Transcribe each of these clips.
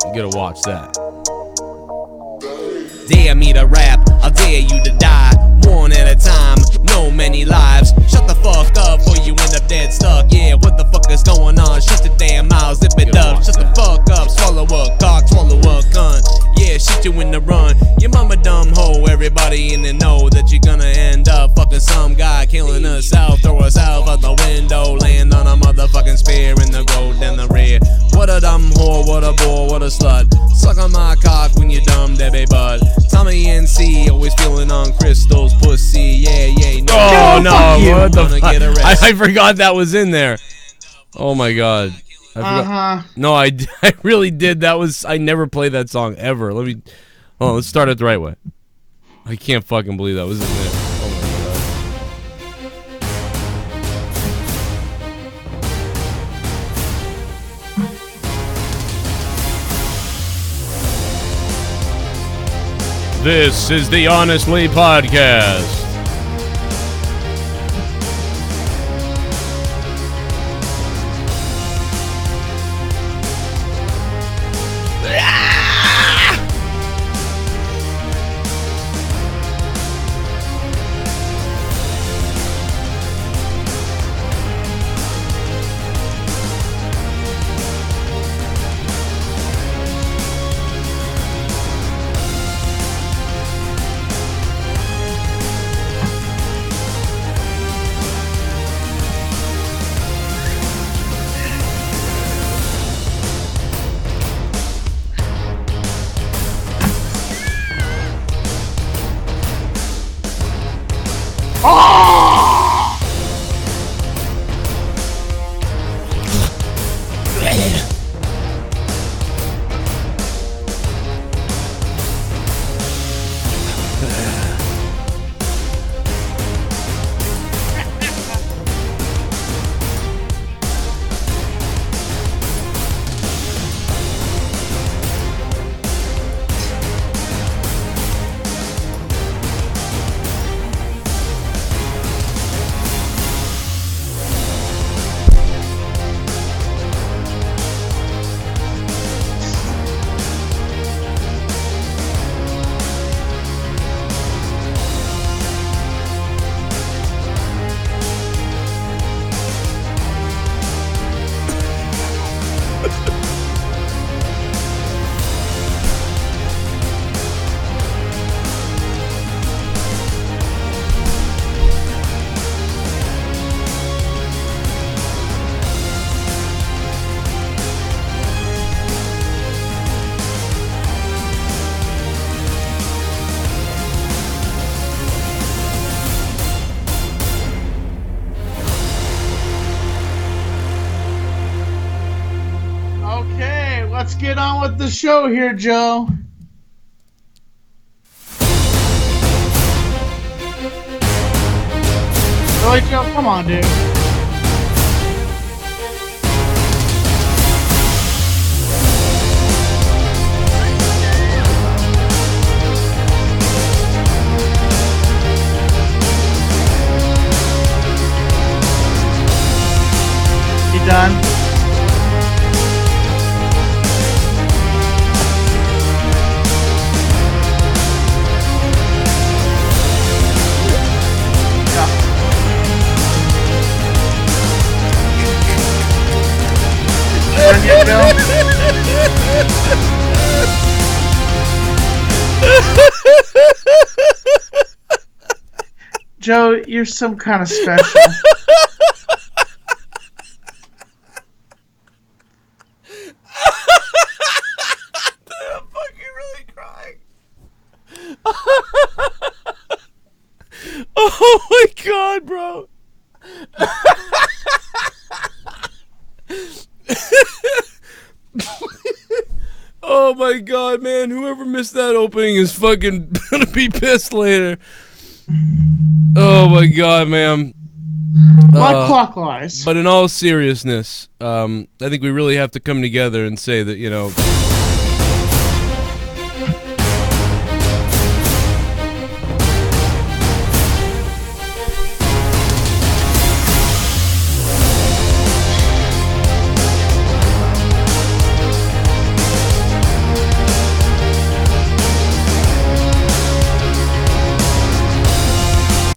You gotta watch that. Dare me to rap, I'll dare you to die. One at a time, no many lives. Shut the fuck up or you end up dead stuck. Yeah, what the fuck is going on? Shut the damn mouth, zip it up. Shut the fuck up, swallow a cock, swallow a cunt. Yeah, shit you in the run. Your mama dumb hoe, everybody in the know that you're gonna end up fucking some guy killing herself. Throw herself out the window, land on a motherfucking spear in the road in the rear. What a dumb whore, what a bore, what a slut. Suck on my cock when you dumb Debbie bud. Tommy NC, always feeling on crystals, pussy, yeah, no. Oh no, what the fuck? I forgot that was in there. Oh my god. No, I really did. I never played that song ever. Let's start it the right way. I can't fucking believe that was in there. This is the Honestly Podcast. Let's get on with the show here, Joe. Really, Joe? Come on, dude. You done? Joe, you're some kind of special. I'm fucking really crying. Oh my god, bro. Oh my god, man. Whoever missed that opening is fucking gonna be pissed later. Oh my god, man. Clockwise. But in all seriousness, I think we really have to come together and say that, you know...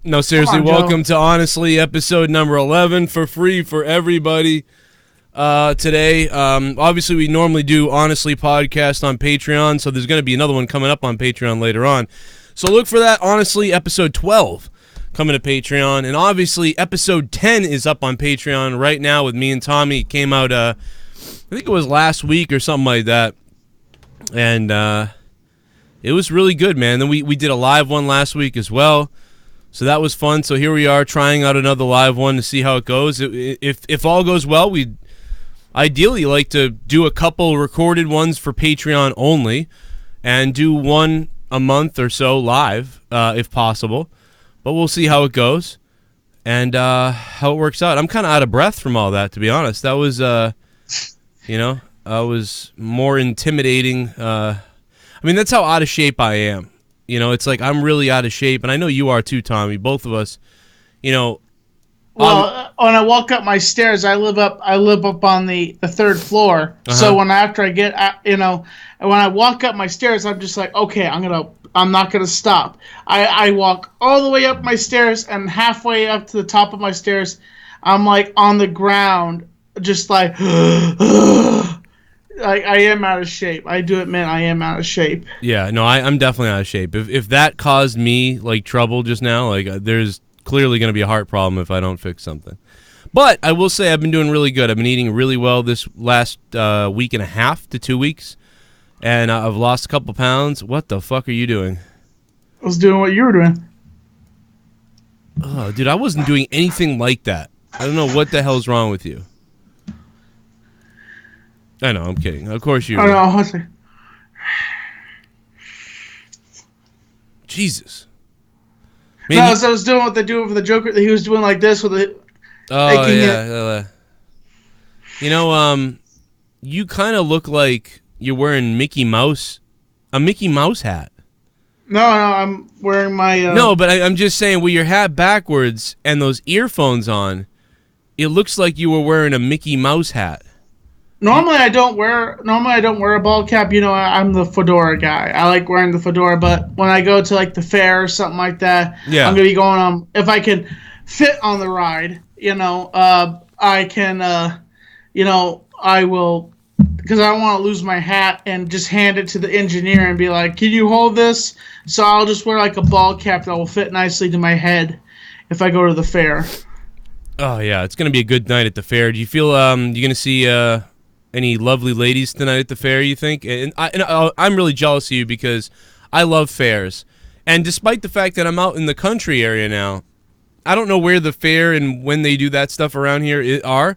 No, seriously, welcome to Honestly, episode number 11 for free for everybody. Today, obviously we normally do Honestly podcast on Patreon, so there's going to be another one coming up on Patreon later on. So look for that, Honestly, episode 12 coming to Patreon. And obviously, episode 10 is up on Patreon right now with me and Tommy. It came out, I think it was last week or something like that. And it was really good, man. Then we did a live one last week as well. So that was fun. So here we are trying out another live one to see how it goes. If all goes well, we'd ideally like to do a couple recorded ones for Patreon only and do one a month or so live, if possible. But we'll see how it goes and how it works out. I'm kind of out of breath from all that, to be honest. That was, was more intimidating. I mean, that's how out of shape I am. You know, it's like I'm really out of shape, and I know you are too, Tommy. Both of us, you know. Well, when I walk up my stairs, I live up on the third floor. So when after I get, when I walk up my stairs, I'm just like, okay, I'm not gonna stop. I walk all the way up my stairs, and halfway up to the top of my stairs, I'm like on the ground, just like. I am out of shape. I do admit I am out of shape. Yeah, no, I'm definitely out of shape. If that caused me like trouble just now, like there's clearly going to be a heart problem if I don't fix something. But I will say I've been doing really good. I've been eating really well this last week and a half to 2 weeks, and I've lost a couple pounds. What the fuck are you doing? I was doing what you were doing. Oh, dude, I wasn't doing anything like that. I don't know what the hell's wrong with you. I know, I'm kidding. Of course you. I know. Jesus. Man, no, I was doing what they do for the Joker. He was doing like this with it. Oh yeah. You know, you kind of look like you're wearing a Mickey Mouse hat. No, I'm wearing my. No, but I'm just saying, with your hat backwards and those earphones on, it looks like you were wearing a Mickey Mouse hat. Normally I don't wear a ball cap. You know, I'm the fedora guy. I like wearing the fedora, but when I go to like the fair or something like that, yeah. I'm gonna be going on. If I can fit on the ride, I can. I will, because I don't want to lose my hat and just hand it to the engineer and be like, "Can you hold this?" So I'll just wear like a ball cap that will fit nicely to my head if I go to the fair. Oh yeah, it's gonna be a good night at the fair. Do you feel you're gonna see any lovely ladies tonight at the fair, you think? And I'm really jealous of you because I love fairs. And despite the fact that I'm out in the country area now, I don't know where the fair and when they do that stuff around here are,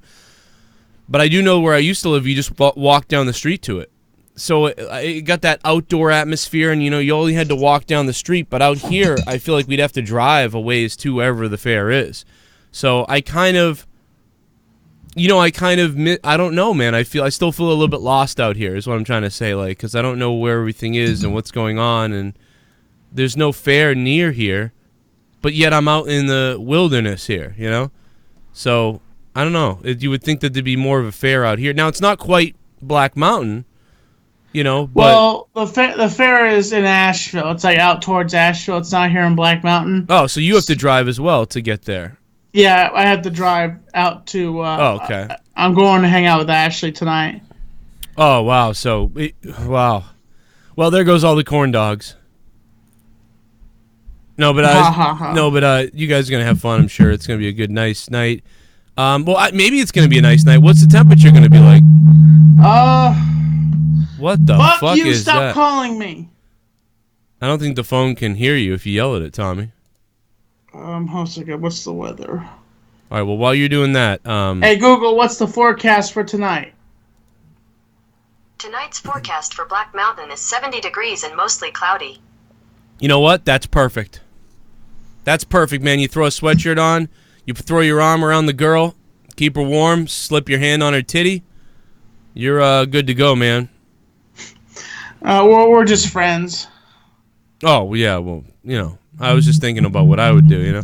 but I do know where I used to live, you just walk down the street to it. So it got that outdoor atmosphere, and, you only had to walk down the street. But out here, I feel like we'd have to drive a ways to wherever the fair is. So I kind of... I don't know, man. I still feel a little bit lost out here, is what I'm trying to say, like, because I don't know where everything is and what's going on, and there's no fair near here, but yet I'm out in the wilderness here, So, I don't know. You would think that there'd be more of a fair out here. Now, it's not quite Black Mountain, but... Well, the fair is in Asheville. It's, like, out towards Asheville. It's not here in Black Mountain. Oh, so you have to drive as well to get there. Yeah, I have to drive out to... okay. I'm going to hang out with Ashley tonight. Oh, wow. Wow. Well, there goes all the corn dogs. No, but you guys are going to have fun, I'm sure. It's going to be a good, nice night. Maybe it's going to be a nice night. What's the temperature going to be like? What the fuck you, is stop that? Calling me. I don't think the phone can hear you if you yell at it, Tommy. What's the weather? All right, well, while you're doing that... Hey, Google, what's the forecast for tonight? Tonight's forecast for Black Mountain is 70 degrees and mostly cloudy. You know what? That's perfect. That's perfect, man. You throw a sweatshirt on, you throw your arm around the girl, keep her warm, slip your hand on her titty. You're good to go, man. We're just friends. Oh, yeah, well, I was just thinking about what I would do,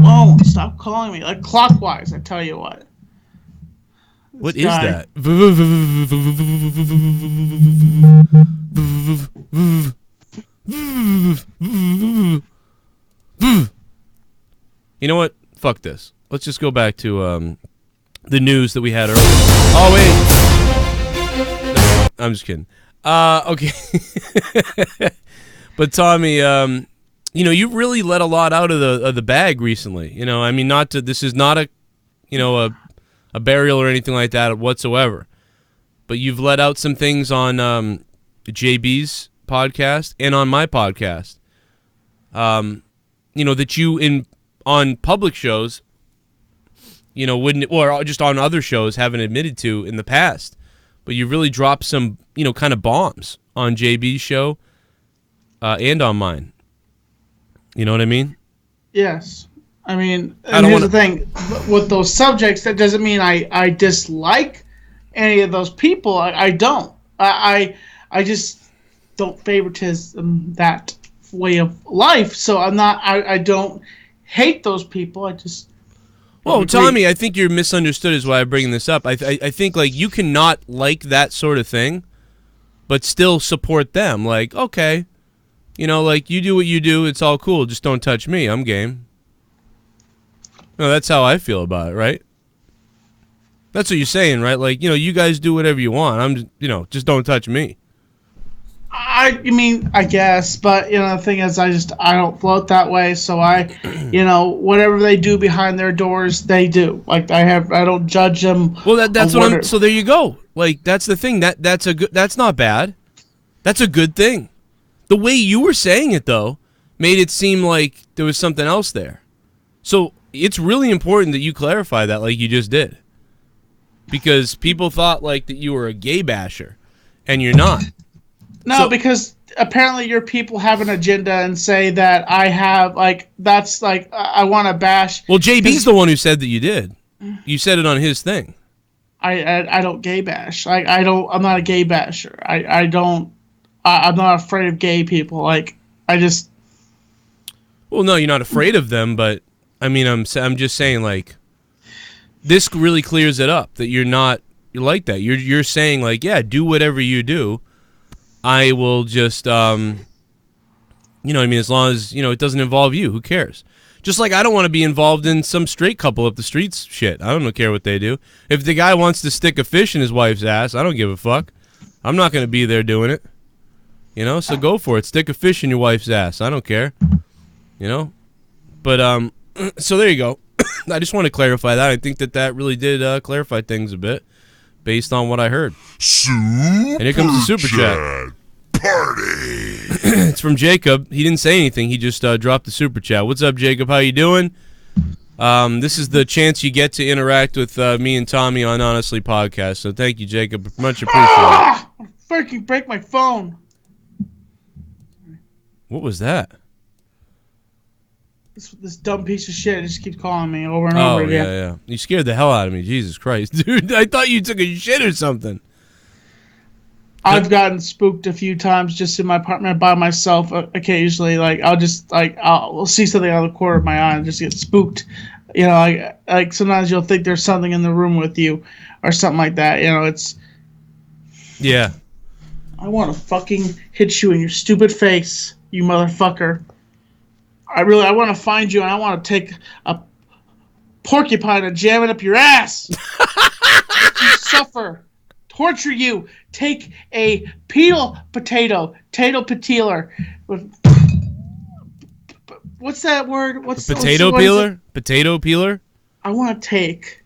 Oh, stop calling me. Like clockwise, I tell you what. What is that? fuck this. Let's just go back to the news that we had earlier. Oh wait, no, I'm just kidding. Okay, but Tommy, you know, you've really let a lot out of the bag recently. You know, I mean, this is not a, you know, a burial or anything like that whatsoever. But you've let out some things on JB's podcast and on my podcast. You know, that you on public shows, you know, wouldn't, or just on other shows haven't admitted to in the past. But you really dropped some, you know, kind of bombs on JB's show and on mine. You know what I mean? Yes. I mean, and here's the thing. With those subjects, that doesn't mean I dislike any of those people. I don't. I just don't favoritism that way of life. So I'm not. I don't hate those people. I just. Well, Tommy, I think you're misunderstood is why I'm bringing this up. I think, like, you cannot like that sort of thing, but still support them. Like, okay, you know, like, you do what you do. It's all cool. Just don't touch me. I'm game. No, that's how I feel about it, right? That's what you're saying, right? Like, you know, you guys do whatever you want. You know, just don't touch me. I mean, I guess, but, you know, the thing is, I don't float that way, so you know, whatever they do behind their doors, they do. Like, I don't judge them. Well, that's what I'm, so there you go. Like, that's the thing. That's not bad. That's a good thing. The way you were saying it, though, made it seem like there was something else there. So it's really important that you clarify that, like you just did. Because people thought, like, that you were a gay basher, and you're not. No, because apparently your people have an agenda and say that I have, like, that's, like, I want to bash. Well, JB's the one who said that you did. You said it on his thing. I don't gay bash. I'm not a gay basher. I'm not afraid of gay people. Like, I just. Well, no, you're not afraid of them, but, I mean, I'm just saying, like, this really clears it up, that you're like that. You're saying, like, yeah, do whatever you do. I will just, you know what I mean, as long as, you know, it doesn't involve you. Who cares? Just like I don't want to be involved in some straight couple up the streets shit. I don't care what they do. If the guy wants to stick a fish in his wife's ass, I don't give a fuck. I'm not going to be there doing it. You know, so go for it. Stick a fish in your wife's ass. I don't care. You know? But, so there you go. I just want to clarify that. I think that really did clarify things a bit. Based on what I heard. And here comes the super chat. Party. It's from Jacob. He didn't say anything. He just dropped the super chat. What's up, Jacob? How you doing? This is the chance you get to interact with me and Tommy on Honestly Podcast. So thank you, Jacob. Much appreciated. I freaking break my phone. What was that? This dumb piece of shit just keeps calling me over and over again. Oh, yeah. You scared the hell out of me. Jesus Christ. Dude, I thought you took a shit or something. I've gotten spooked a few times just in my apartment by myself occasionally. Like, I'll see something out of the corner of my eye and just get spooked. You know, like sometimes you'll think there's something in the room with you or something like that. You know, it's... Yeah. I want to fucking hit you in your stupid face, you motherfucker. I want to find you and I want to take a porcupine and jam it up your ass. You suffer. Torture you. Take a potato peeler. What's that word? Potato peeler? Potato peeler? I want to take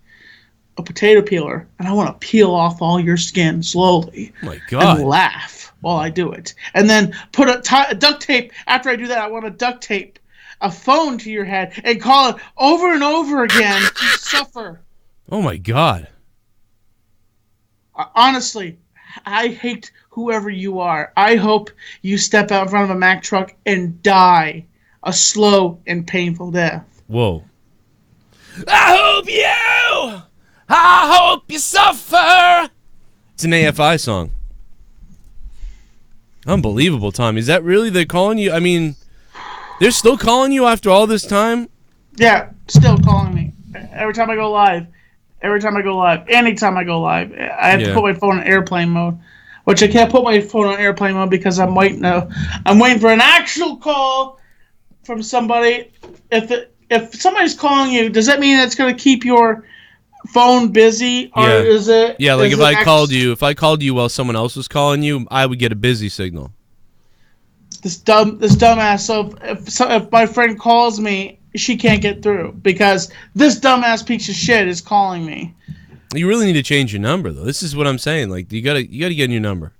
a potato peeler and I want to peel off all your skin slowly. Oh my God. And laugh while I do it. And then put a duct tape. After I do that, I want to duct tape a phone to your head and call it over and over again. You suffer. Oh my God. Honestly, I hate whoever you are. I hope you step out in front of a Mack truck and die a slow and painful death. Whoa. I hope you suffer. It's an AFI song. Unbelievable, Tommy. Is that really they're calling you? I mean, they're still calling you after all this time? Yeah, still calling me. Every time I go live. Anytime I go live. I have to put my phone on airplane mode. Which I can't put my phone on airplane mode because I'm waiting for an actual call from somebody. if somebody's calling you, does that mean it's going to keep your phone busy, or is it? Yeah, like if I called you while someone else was calling you, I would get a busy signal. This dumbass. So if my friend calls me, she can't get through because this dumbass piece of shit is calling me. You really need to change your number, though. This is what I'm saying. Like you gotta get a new number.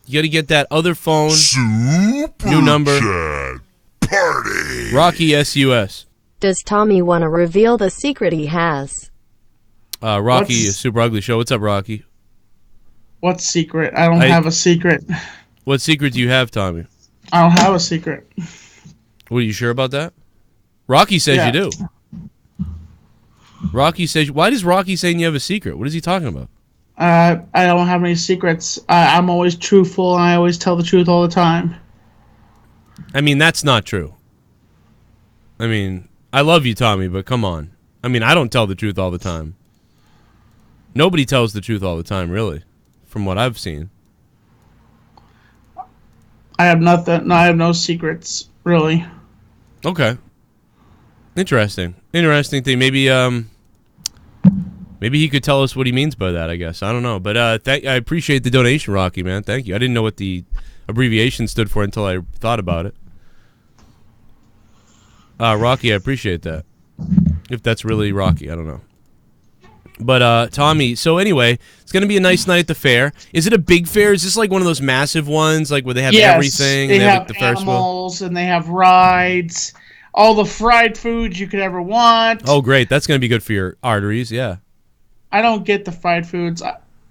You gotta get that other phone. New number. Party. Rocky SUS. Does Tommy want to reveal the secret he has? Rocky is Super Ugly Show. What's up, Rocky? What secret? I don't have a secret. What secret do you have, Tommy? I don't have a secret. What, are you sure about that? Rocky says you do. Rocky says... Why does Rocky saying you have a secret? What is he talking about? I don't have any secrets. I'm always truthful, and I always tell the truth all the time. I mean, that's not true. I mean, I love you, Tommy, but come on. I mean, I don't tell the truth all the time. Nobody tells the truth all the time, really, from what I've seen. I have nothing. No, I have no secrets, really. Okay. Interesting thing. Maybe he could tell us what he means by that, I guess. I don't know. But I appreciate the donation, Rocky, man. Thank you. I didn't know what the abbreviation stood for until I thought about it. Rocky, I appreciate that. If that's really Rocky, I don't know. But Tommy, so anyway, it's going to be a nice night at the fair. Is it a big fair? Is this like one of those massive ones, like where they have everything? They have like, the animals, and they have rides. All the fried foods you could ever want. Oh, great. That's going to be good for your arteries, yeah. I don't get the fried foods.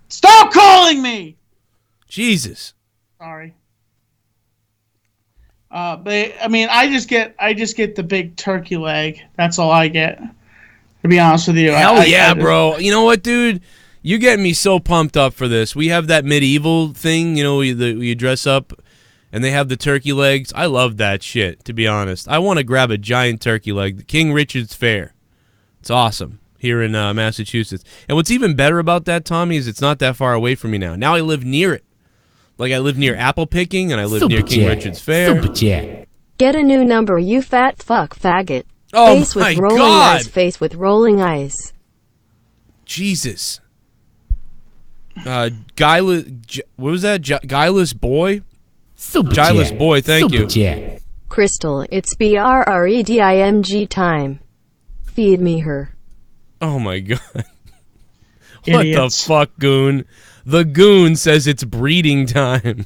Stop calling me! Jesus. Sorry. I just get the big turkey leg. That's all I get. To be honest with you. Hell yeah, bro. You know what, dude? You're getting me so pumped up for this. We have that medieval thing, you know, you dress up, and they have the turkey legs. I love that shit, to be honest. I want to grab a giant turkey leg. The King Richard's Fair. It's awesome here in Massachusetts. And what's even better about that, Tommy, is it's not that far away from me now. Now I live near it. Like, I live near apple picking, and I live near King Richard's Fair. Get a new number, you fat fuck faggot. Oh, face my with rolling God. Eyes, face with rolling eyes. Jesus. What was that? Guileless Boy? Guileless Boy, thank you. Crystal, it's BRREDIMG time. Feed me her. Oh, my God. What the fuck, Goon? The Goon says it's breeding time.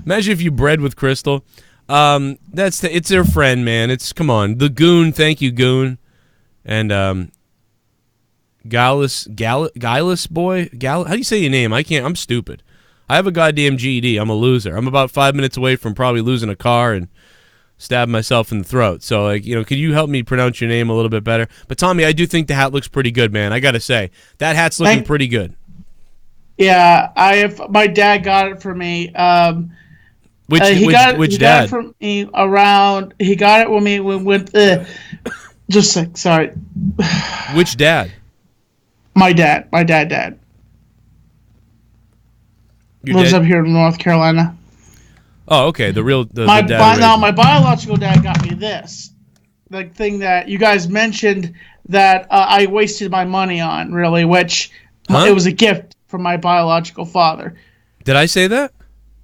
Imagine if you bred with Crystal. It's their friend, man. Come on. The Goon, thank you, Goon. And Guileless Boy? How do you say your name? I'm stupid. I have a goddamn GED. I'm a loser. I'm about 5 minutes away from probably losing a car and stabbing myself in the throat. So, like, you know, could you help me pronounce your name a little bit better? But Tommy, I do think the hat looks pretty good, man. I gotta say, that hat's looking pretty good. Yeah, my dad got it for me. Which dad? Got it from me around. He got it when we went. Just like, sorry. Which dad? My dad. Lives up here in North Carolina. Oh, okay. My biological dad got me this, the thing that you guys mentioned that I wasted my money on, really, which it was a gift from my biological father. Did I say that?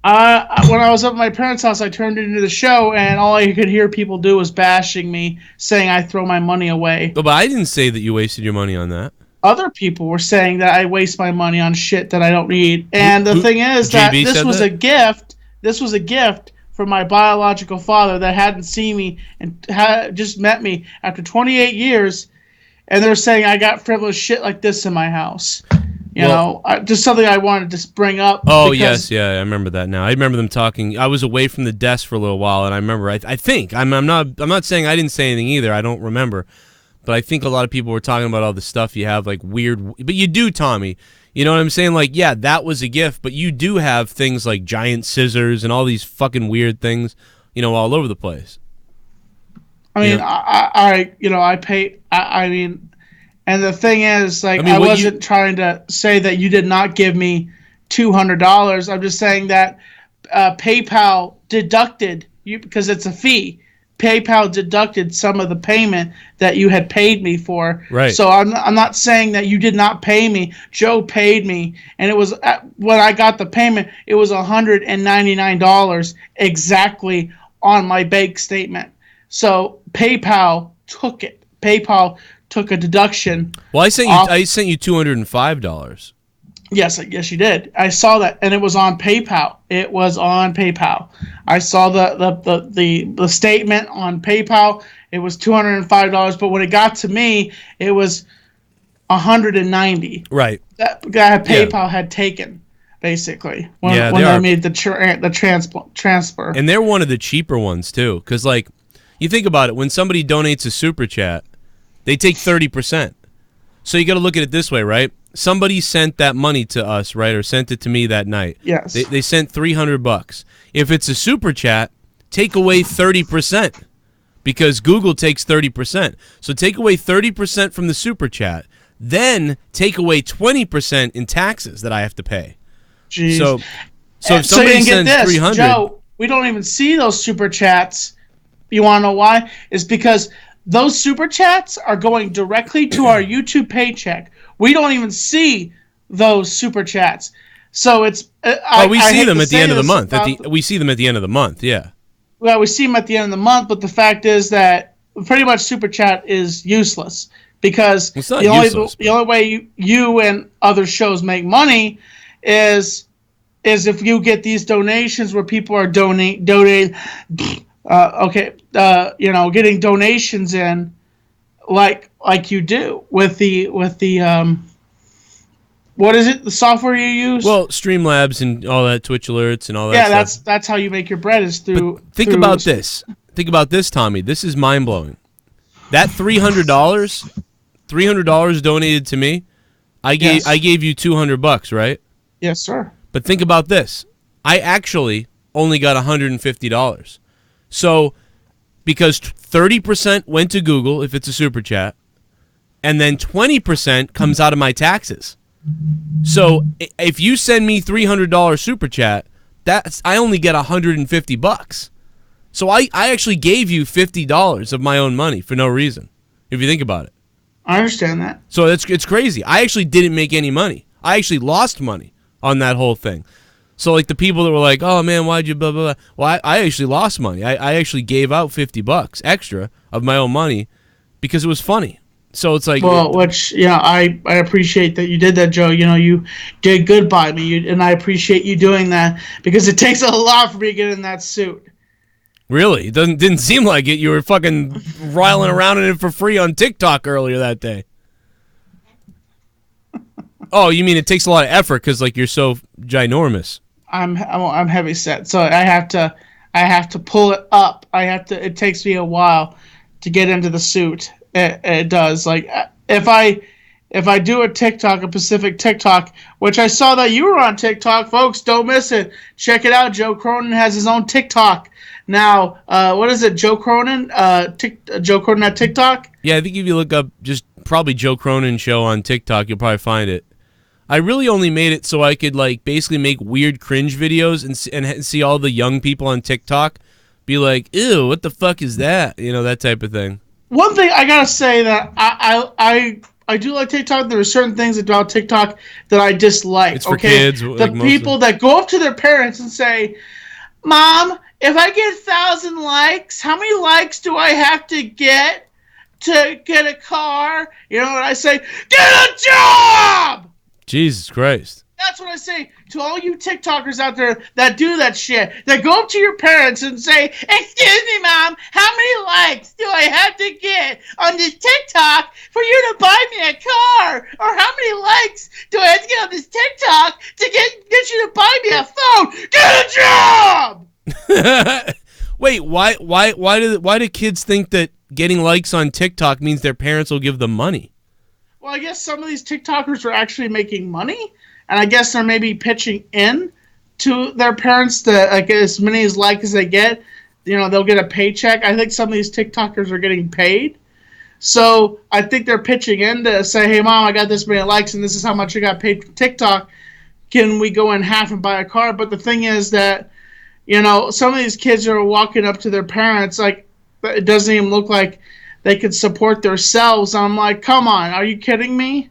When I was up at my parents' house, I turned it into the show, and all I could hear people do was bashing me, saying I throw my money away. But I didn't say that you wasted your money on that. Other people were saying that I waste my money on shit that I don't need. And the thing is that this was a gift. This was a gift from my biological father that hadn't seen me and had just met me after 28 years, and they're saying I got frivolous shit like this in my house. You know, just something I wanted to bring up. Oh, yes, yeah, I remember that now. I remember them talking. I was away from the desk for a little while, and I remember. I think I'm not saying I didn't say anything either. I don't remember, but I think a lot of people were talking about all the stuff you have, like weird. But you do, Tommy. You know what I'm saying? Like, yeah, that was a gift, but you do have things like giant scissors and all these fucking weird things, you know, all over the place. I mean, I pay. I mean. And the thing is, like, I wasn't trying to say that you did not give me $200. I'm just saying that PayPal deducted you because it's a fee. PayPal deducted some of the payment that you had paid me for. Right. So I'm not saying that you did not pay me. Joe paid me, and it was when I got the payment, it was $199 exactly on my bank statement. So PayPal took it. PayPal took a deduction. Well, I sent you $205. Yes, you did. I saw that, and it was on PayPal. It was on PayPal. I saw the statement on PayPal. It was $205, but when it got to me, it was $190. Right. That PayPal had taken, basically, when they made the transfer. And they're one of the cheaper ones too, because like, you think about it, when somebody donates a super chat, they take 30%. So you got to look at it this way, right? Somebody sent that money to us, right, or sent it to me that night. Yes. They sent $300. If it's a super chat, take away 30%, because Google takes 30%. So take away 30% from the super chat, then take away 20% in taxes that I have to pay. Jeez. So if somebody sends $300, Joe, we don't even see those super chats. You want to know why? It's because those super chats are going directly to our YouTube paycheck. We don't even see those super chats. So it's we see them at the end of the month. We see them at the end of the month, yeah. Well, we see them at the end of the month, but the fact is that pretty much super chat is useless, because the only way you and other shows make money is if you get these donations where people are donating getting donations in, like you do with the what is it, the software you use? Well, Streamlabs and all that, Twitch alerts and all that. Yeah, stuff. that's how you make your bread, is through. But think about this. Think about this, Tommy. This is mind blowing. That $300 donated to me. I gave you $200, right? Yes, sir. But think about this. I actually only got $150. So, because 30% went to Google if it's a super chat, and then 20% comes out of my taxes. So, if you send me $300 super chat, I only get $150. So I actually gave you $50 of my own money for no reason, if you think about it. I understand that. So it's crazy. I actually didn't make any money. I actually lost money on that whole thing. So like the people that were like, "Oh man, why'd you blah blah blah?" Well, I actually lost money. I actually gave out $50 extra of my own money because it was funny. So it's like, I appreciate that you did that, Joe. You did good by me, and I appreciate you doing that, because it takes a lot for me to get in that suit. Really? It didn't seem like it. You were fucking riling around in it for free on TikTok earlier that day. Oh, you mean it takes a lot of effort because like you're so ginormous. I'm heavy set, so I have to pull it up. It takes me a while to get into the suit. It does. Like if I do a TikTok, a Pacific TikTok, which I saw that you were on TikTok, folks, don't miss it. Check it out. Joe Cronin has his own TikTok now. What is it, Joe Cronin? Joe Cronin at TikTok? Yeah, I think if you look up just probably Joe Cronin Show on TikTok, you'll probably find it. I really only made it so I could like basically make weird cringe videos and see all the young people on TikTok be like, "Ew, what the fuck is that?" That type of thing. One thing I gotta say that I do like TikTok. There are certain things about TikTok that I dislike. It's for kids. The people that go up to their parents and say, "Mom, if I get 1,000 likes, how many likes do I have to get a car?" You know what I say? Get a job! Jesus Christ. That's what I say to all you TikTokers out there that do that shit. That go up to your parents and say, "Excuse me, Mom, how many likes do I have to get on this TikTok for you to buy me a car? Or how many likes do I have to get on this TikTok to get you to buy me a phone? Get a job!" Wait, why do kids think that getting likes on TikTok means their parents will give them money? Well, I guess some of these TikTokers are actually making money. And I guess they're maybe pitching in to their parents to get as many likes as they get. They'll get a paycheck. I think some of these TikTokers are getting paid. So I think they're pitching in to say, "Hey, Mom, I got this many likes, and this is how much I got paid from TikTok. Can we go in half and buy a car?" But the thing is that, some of these kids are walking up to their parents. Like, It doesn't even look like they could support themselves. I'm like, come on, are you kidding me?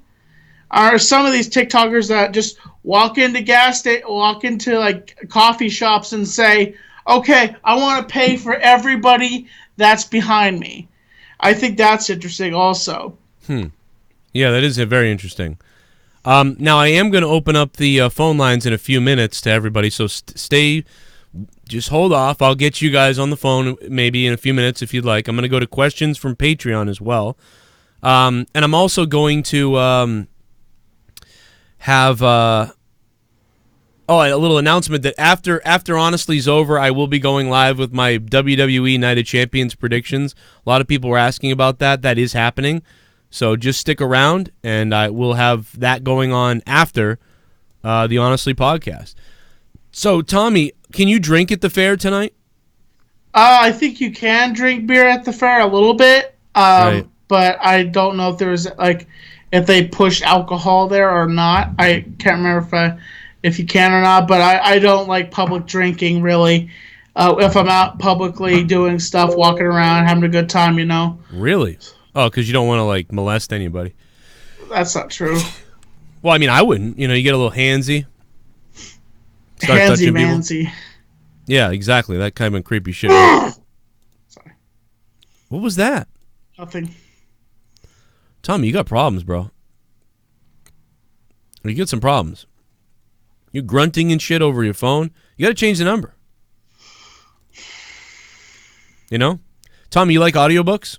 Are some of these TikTokers that just walk into like coffee shops and say, okay, I want to pay for everybody that's behind me. I think that's interesting also. Yeah, that is very interesting. Now, I am going to open up the phone lines in a few minutes to everybody, so just hold off. I'll get you guys on the phone maybe in a few minutes if you'd like. I'm going to go to questions from Patreon as well. And I'm also going to have a little announcement that after Honestly's over, I will be going live with my WWE Night of Champions predictions. A lot of people were asking about that. That is happening. So just stick around, and I will have that going on after the Honestly podcast. So, Tommy, can you drink at the fair tonight? I think you can drink beer at the fair a little bit, right. But I don't know if there's if they push alcohol there or not. I can't remember if you can or not. But I don't like public drinking really. If I'm out publicly doing stuff, walking around, having a good time, Really? Oh, because you don't want to molest anybody. That's not true. Well, I mean, I wouldn't. You get a little handsy. Handsy-mansy. Yeah, exactly. That kind of creepy shit. Sorry. What was that? Nothing. Tommy, you got problems, bro. You get some problems. You're grunting and shit over your phone. You got to change the number. Tommy, you like audiobooks?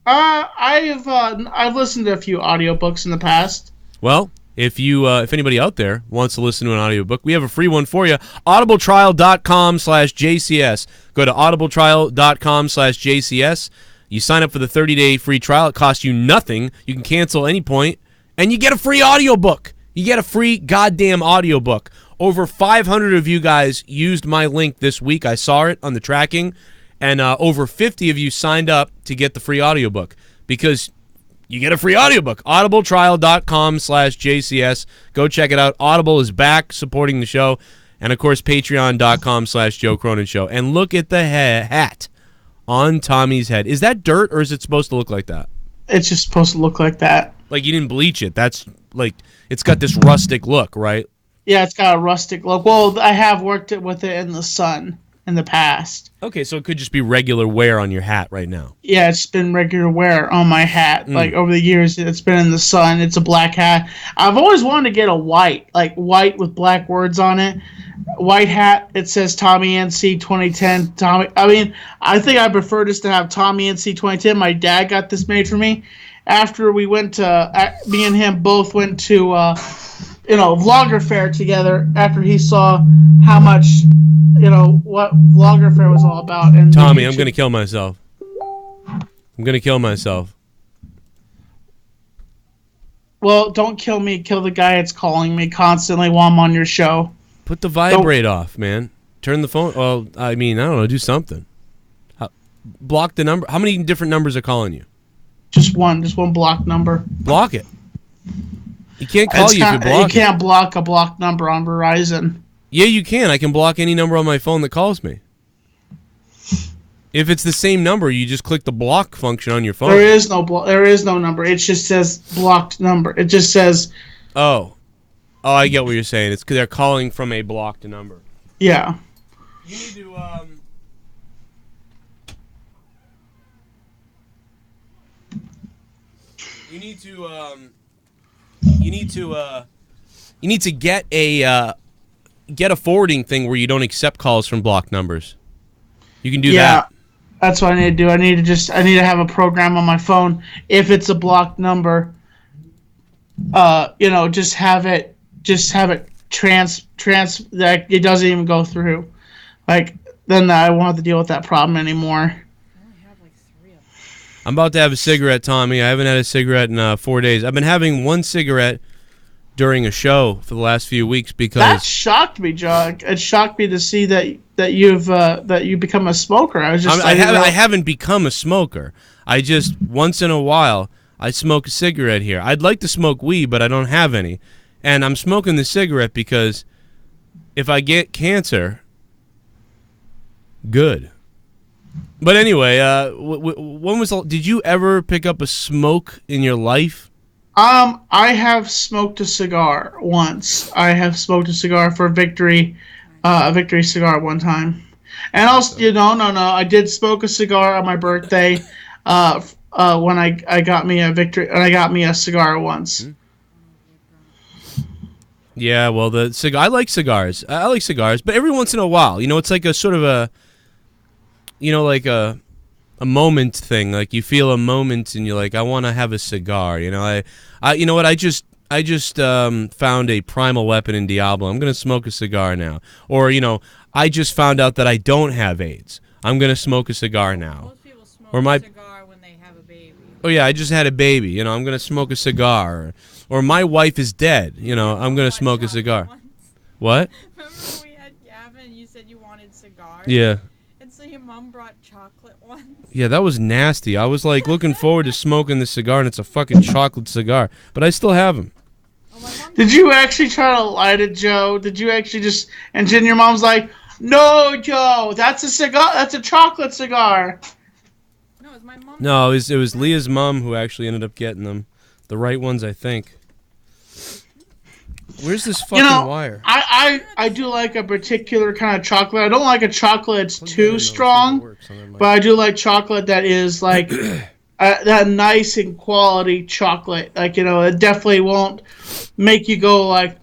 I've listened to a few audiobooks in the past. Well, if anybody out there wants to listen to an audiobook, we have a free one for you. audibletrial.com/JCS. Go to audibletrial.com/JCS. You sign up for the 30-day free trial. It costs you nothing. You can cancel any point, and you get a free audiobook. You get a free goddamn audiobook. Over 500 of you guys used my link this week. I saw it on the tracking. And over 50 of you signed up to get the free audiobook because you get a free audiobook. audibletrial.com/JCS. Go check it out. Audible is back supporting the show. And, of course, patreon.com/Joe Cronin Show. And look at the hat on Tommy's head. Is that dirt or is it supposed to look like that? It's just supposed to look like that. Like you didn't bleach it. That's it's got this rustic look, right? Yeah, it's got a rustic look. Well, I have worked with it in the sun in the past. Okay, so it could just be regular wear on your hat right now. Yeah, it's been regular wear on my hat. Over the years, it's been in the sun. It's a black hat. I've always wanted to get a white with black words on it. White hat. It says Tommy NC 2010. Tommy. I mean, I think I prefer just to have Tommy NC 2010. My dad got this made for me after we went to. Me and him both went to. Vlogger fair together. After he saw how much. What Vlogger Fair was all about. And Tommy, I'm going to kill myself. Well, don't kill me. Kill the guy that's calling me constantly while I'm on your show. Put the vibrate off, man. Turn the phone. Well, I mean, I don't know. Do something. Block the number. How many different numbers are calling you? Just one blocked number. Block it. He can't call you if you block it. You can't block a blocked number on Verizon. Yeah, you can. I can block any number on my phone that calls me. If it's the same number, you just click the block function on your phone. There is no number. It just says blocked number. It just says. Oh, I get what you're saying. It's because they're calling from a blocked number. Yeah. You need to You need to get a forwarding thing where you don't accept calls from blocked numbers. You can do that. Yeah, that's what I need to do. I need to have a program on my phone. If it's a blocked number, just have it that it doesn't even go through. Then I won't have to deal with that problem anymore. I'm about to have a cigarette, Tommy. I haven't had a cigarette in 4 days. I've been having one cigarette during a show for the last few weeks because that shocked me, John. It shocked me to see that you've become a smoker. I haven't become a smoker. I just once in a while I smoke a cigarette here. I'd like to smoke weed, but I don't have any, and I'm smoking the cigarette because if I get cancer, good. But anyway, when was? Did you ever pick up a smoke in your life? I have smoked a cigar once. I have smoked a cigar for a victory cigar one time. And also, no, I did smoke a cigar on my birthday. When I got me a cigar once. Yeah, well, I like cigars. I like cigars, but every once in a while, it's like a sort of a, like a moment thing. Like you feel a moment, and you're like, I want to have a cigar. You know what? I just found a primal weapon in Diablo. I'm gonna smoke a cigar now. Or I just found out that I don't have AIDS. I'm gonna smoke a cigar now. Most people smoke a cigar when they have a baby. Oh yeah, I just had a baby. I'm gonna smoke a cigar. Or my wife is dead. I'm gonna smoke a cigar. What? Remember when we had Gavin and you said you wanted cigars? Yeah. And so your mom brought chocolate ones. Yeah, that was nasty. I was like looking forward to smoking the cigar, and it's a fucking chocolate cigar. But I still have them. Did you actually try to light it, Joe? Did you actually just... And then your mom's like, no, Joe, that's a cigar. That's a chocolate cigar. No, it was my mom. No, it was Leah's mom who actually ended up getting them. The right ones, I think. Where's this fucking wire? I do like a particular kind of chocolate. I don't like a chocolate that's too strong, but I do like chocolate that is like that nice and quality chocolate. Like, it definitely won't make you go like...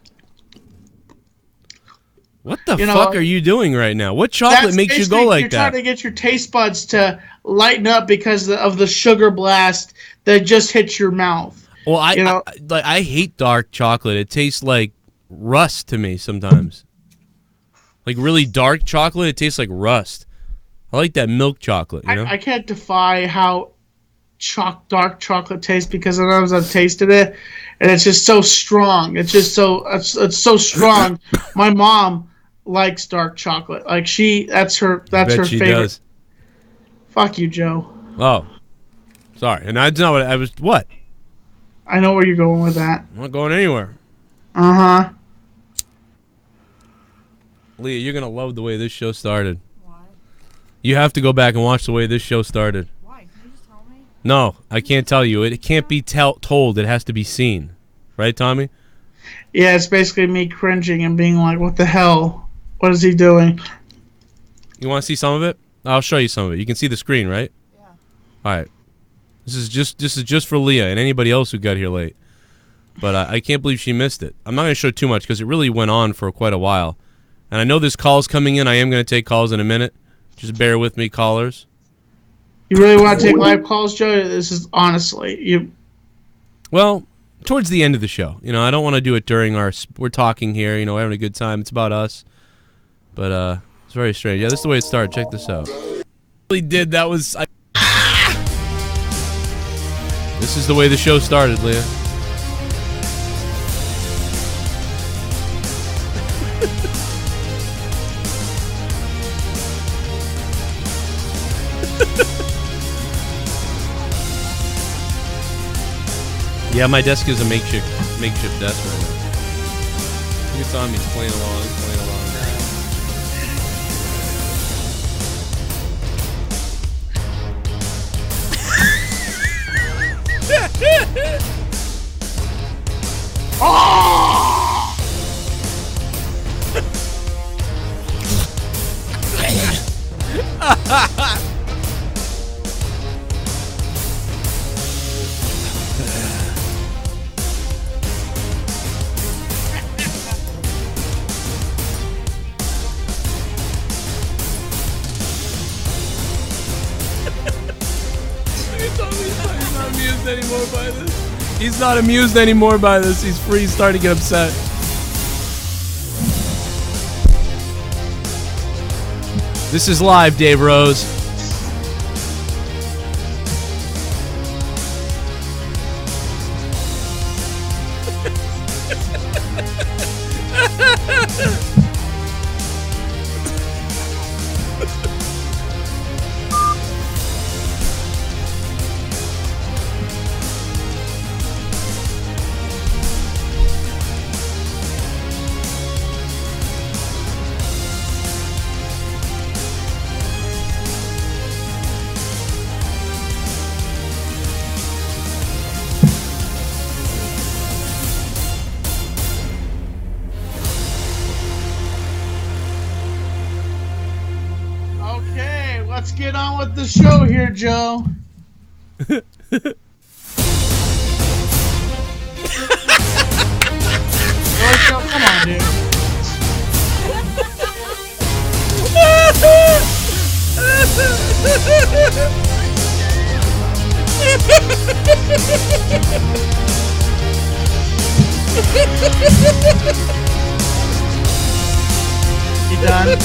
What the fuck are you doing right now? What chocolate makes you go like that? You're trying to get your taste buds to lighten up because of the sugar blast that just hits your mouth. Well, I hate dark chocolate. It tastes like rust to me sometimes. Like really dark chocolate, it tastes like rust. I like that milk chocolate, I can't defy how dark chocolate tastes because sometimes I've tasted it and it's just so strong. It's just it's so strong. My mom likes dark chocolate. Like that's her favorite. Does. Fuck you, Joe. Oh. Sorry. And I know what I was what? I know where you're going with that. I'm not going anywhere. Uh-huh. Leah, you're going to love the way this show started. Why? You have to go back and watch the way this show started. Why? Can you just tell me? No, I can't tell you. It can't be told. It has to be seen. Right, Tommy? Yeah, it's basically me cringing and being like, what the hell? What is he doing? You want to see some of it? I'll show you some of it. You can see the screen, right? Yeah. All right. This is just for Leah and anybody else who got here late. But I can't believe she missed it. I'm not going to show too much because it really went on for quite a while. And I know there's calls coming in. I am going to take calls in a minute. Just bear with me, callers. You really want to take live calls, Joe? This is honestly Well, towards the end of the show. I don't want to do it during we're talking here. We're having a good time. It's about us. But it's very strange. Yeah, this is the way it started. Check this out. Really did. That was... This is the way the show started, Leah. Yeah, my desk is a makeshift desk right now. Look at Tommy, he's playing along, He's not amused anymore by this. He's free. He's starting to get upset. This is live, Dave Rose. let's get on with the show here, Joe. Joe, come on, dude. You done?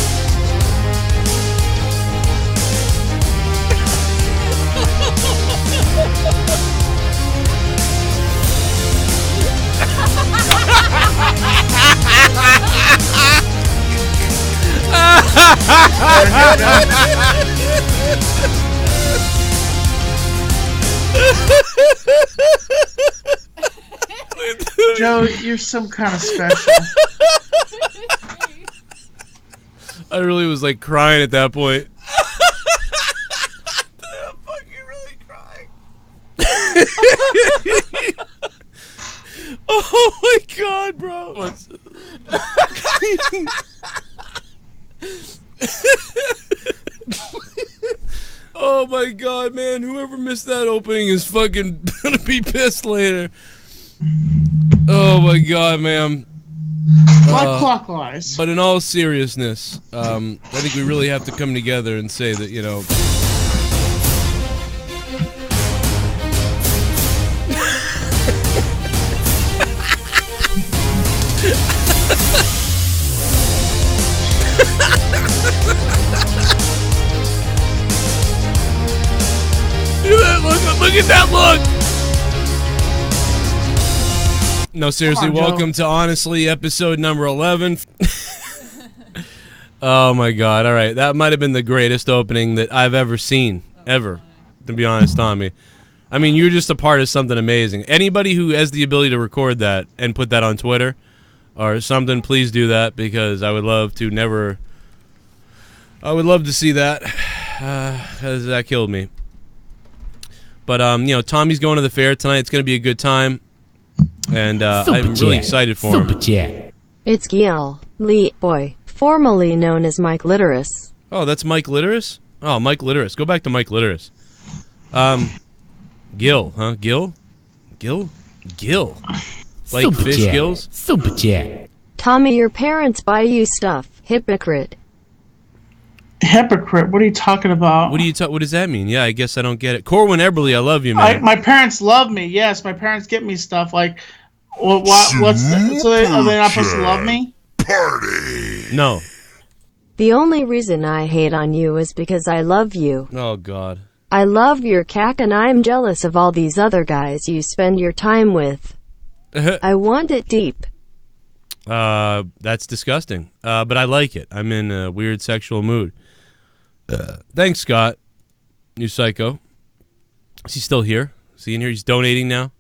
Joe, you're some kind of special. I really was like crying at that point. I'm fucking really crying. Oh my god, bro. Oh my god, man. Whoever missed that opening is fucking gonna be pissed later. Oh my god, man. Clockwise. But in all seriousness, I think we really have to come together and say that, you know... Look at that look! No, seriously, welcome to Honestly, episode number 11. Oh my god, alright. That might have been the greatest opening that I've ever seen. Ever. To be honest, Tommy. I mean, you're just a part of something amazing. Anybody who has the ability to record that and put that on Twitter or something, please do that, because I would love to never... I would love to see that, because that killed me. But, you know, Tommy's going to the fair tonight. It's going to be a good time. And I'm really excited for him. It's Gil Lee Boy, formerly known as Mike Litteris. Oh, that's Mike Litteris? Oh, Mike Litteris. Go back to Mike Litteris. Gil, huh? Gil? Gil? Gil. Like fish gills? Super chat. Tommy, your parents buy you stuff. Hypocrite. Hypocrite? What are you talking about? What does that mean? Yeah, I guess I don't get it. Corwin Eberly, I love you, man. My parents love me. Yes, my parents get me stuff. Like, so are they not supposed to love me? Party. No. The only reason I hate on you is because I love you. Oh, God. I love your cack and I'm jealous of all these other guys you spend your time with. I want it deep. That's disgusting. But I like it. I'm in a weird sexual mood. Thanks, Scott. You psycho. Is he still here? Is he in here? He's donating now?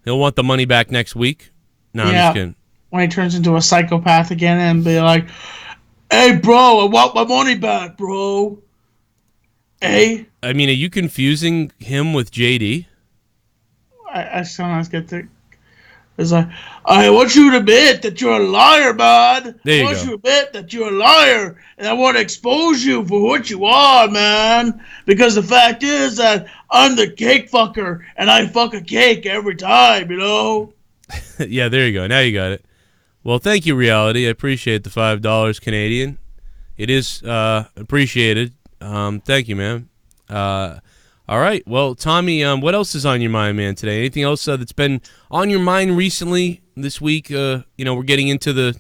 He'll want the money back next week? No, I'm just kidding. When he turns into a psychopath again and be like, hey, bro, I want my money back, bro. Hey? I mean, are you confusing him with JD? I sometimes get the... It's like, I want you to admit that you're a liar, man. There you I want go. you to admit that you're a liar, and I want to expose you for what you are, man. Because the fact is that I'm the cake fucker, and I fuck a cake every time, you know? Yeah, there you go. Now you got it. Well, thank you, Reality. I appreciate the $5 Canadian. It is appreciated. Thank you, man. All right. Well, Tommy, what else is on your mind, man, today? Anything else that's been on your mind recently this week? You know, we're getting into the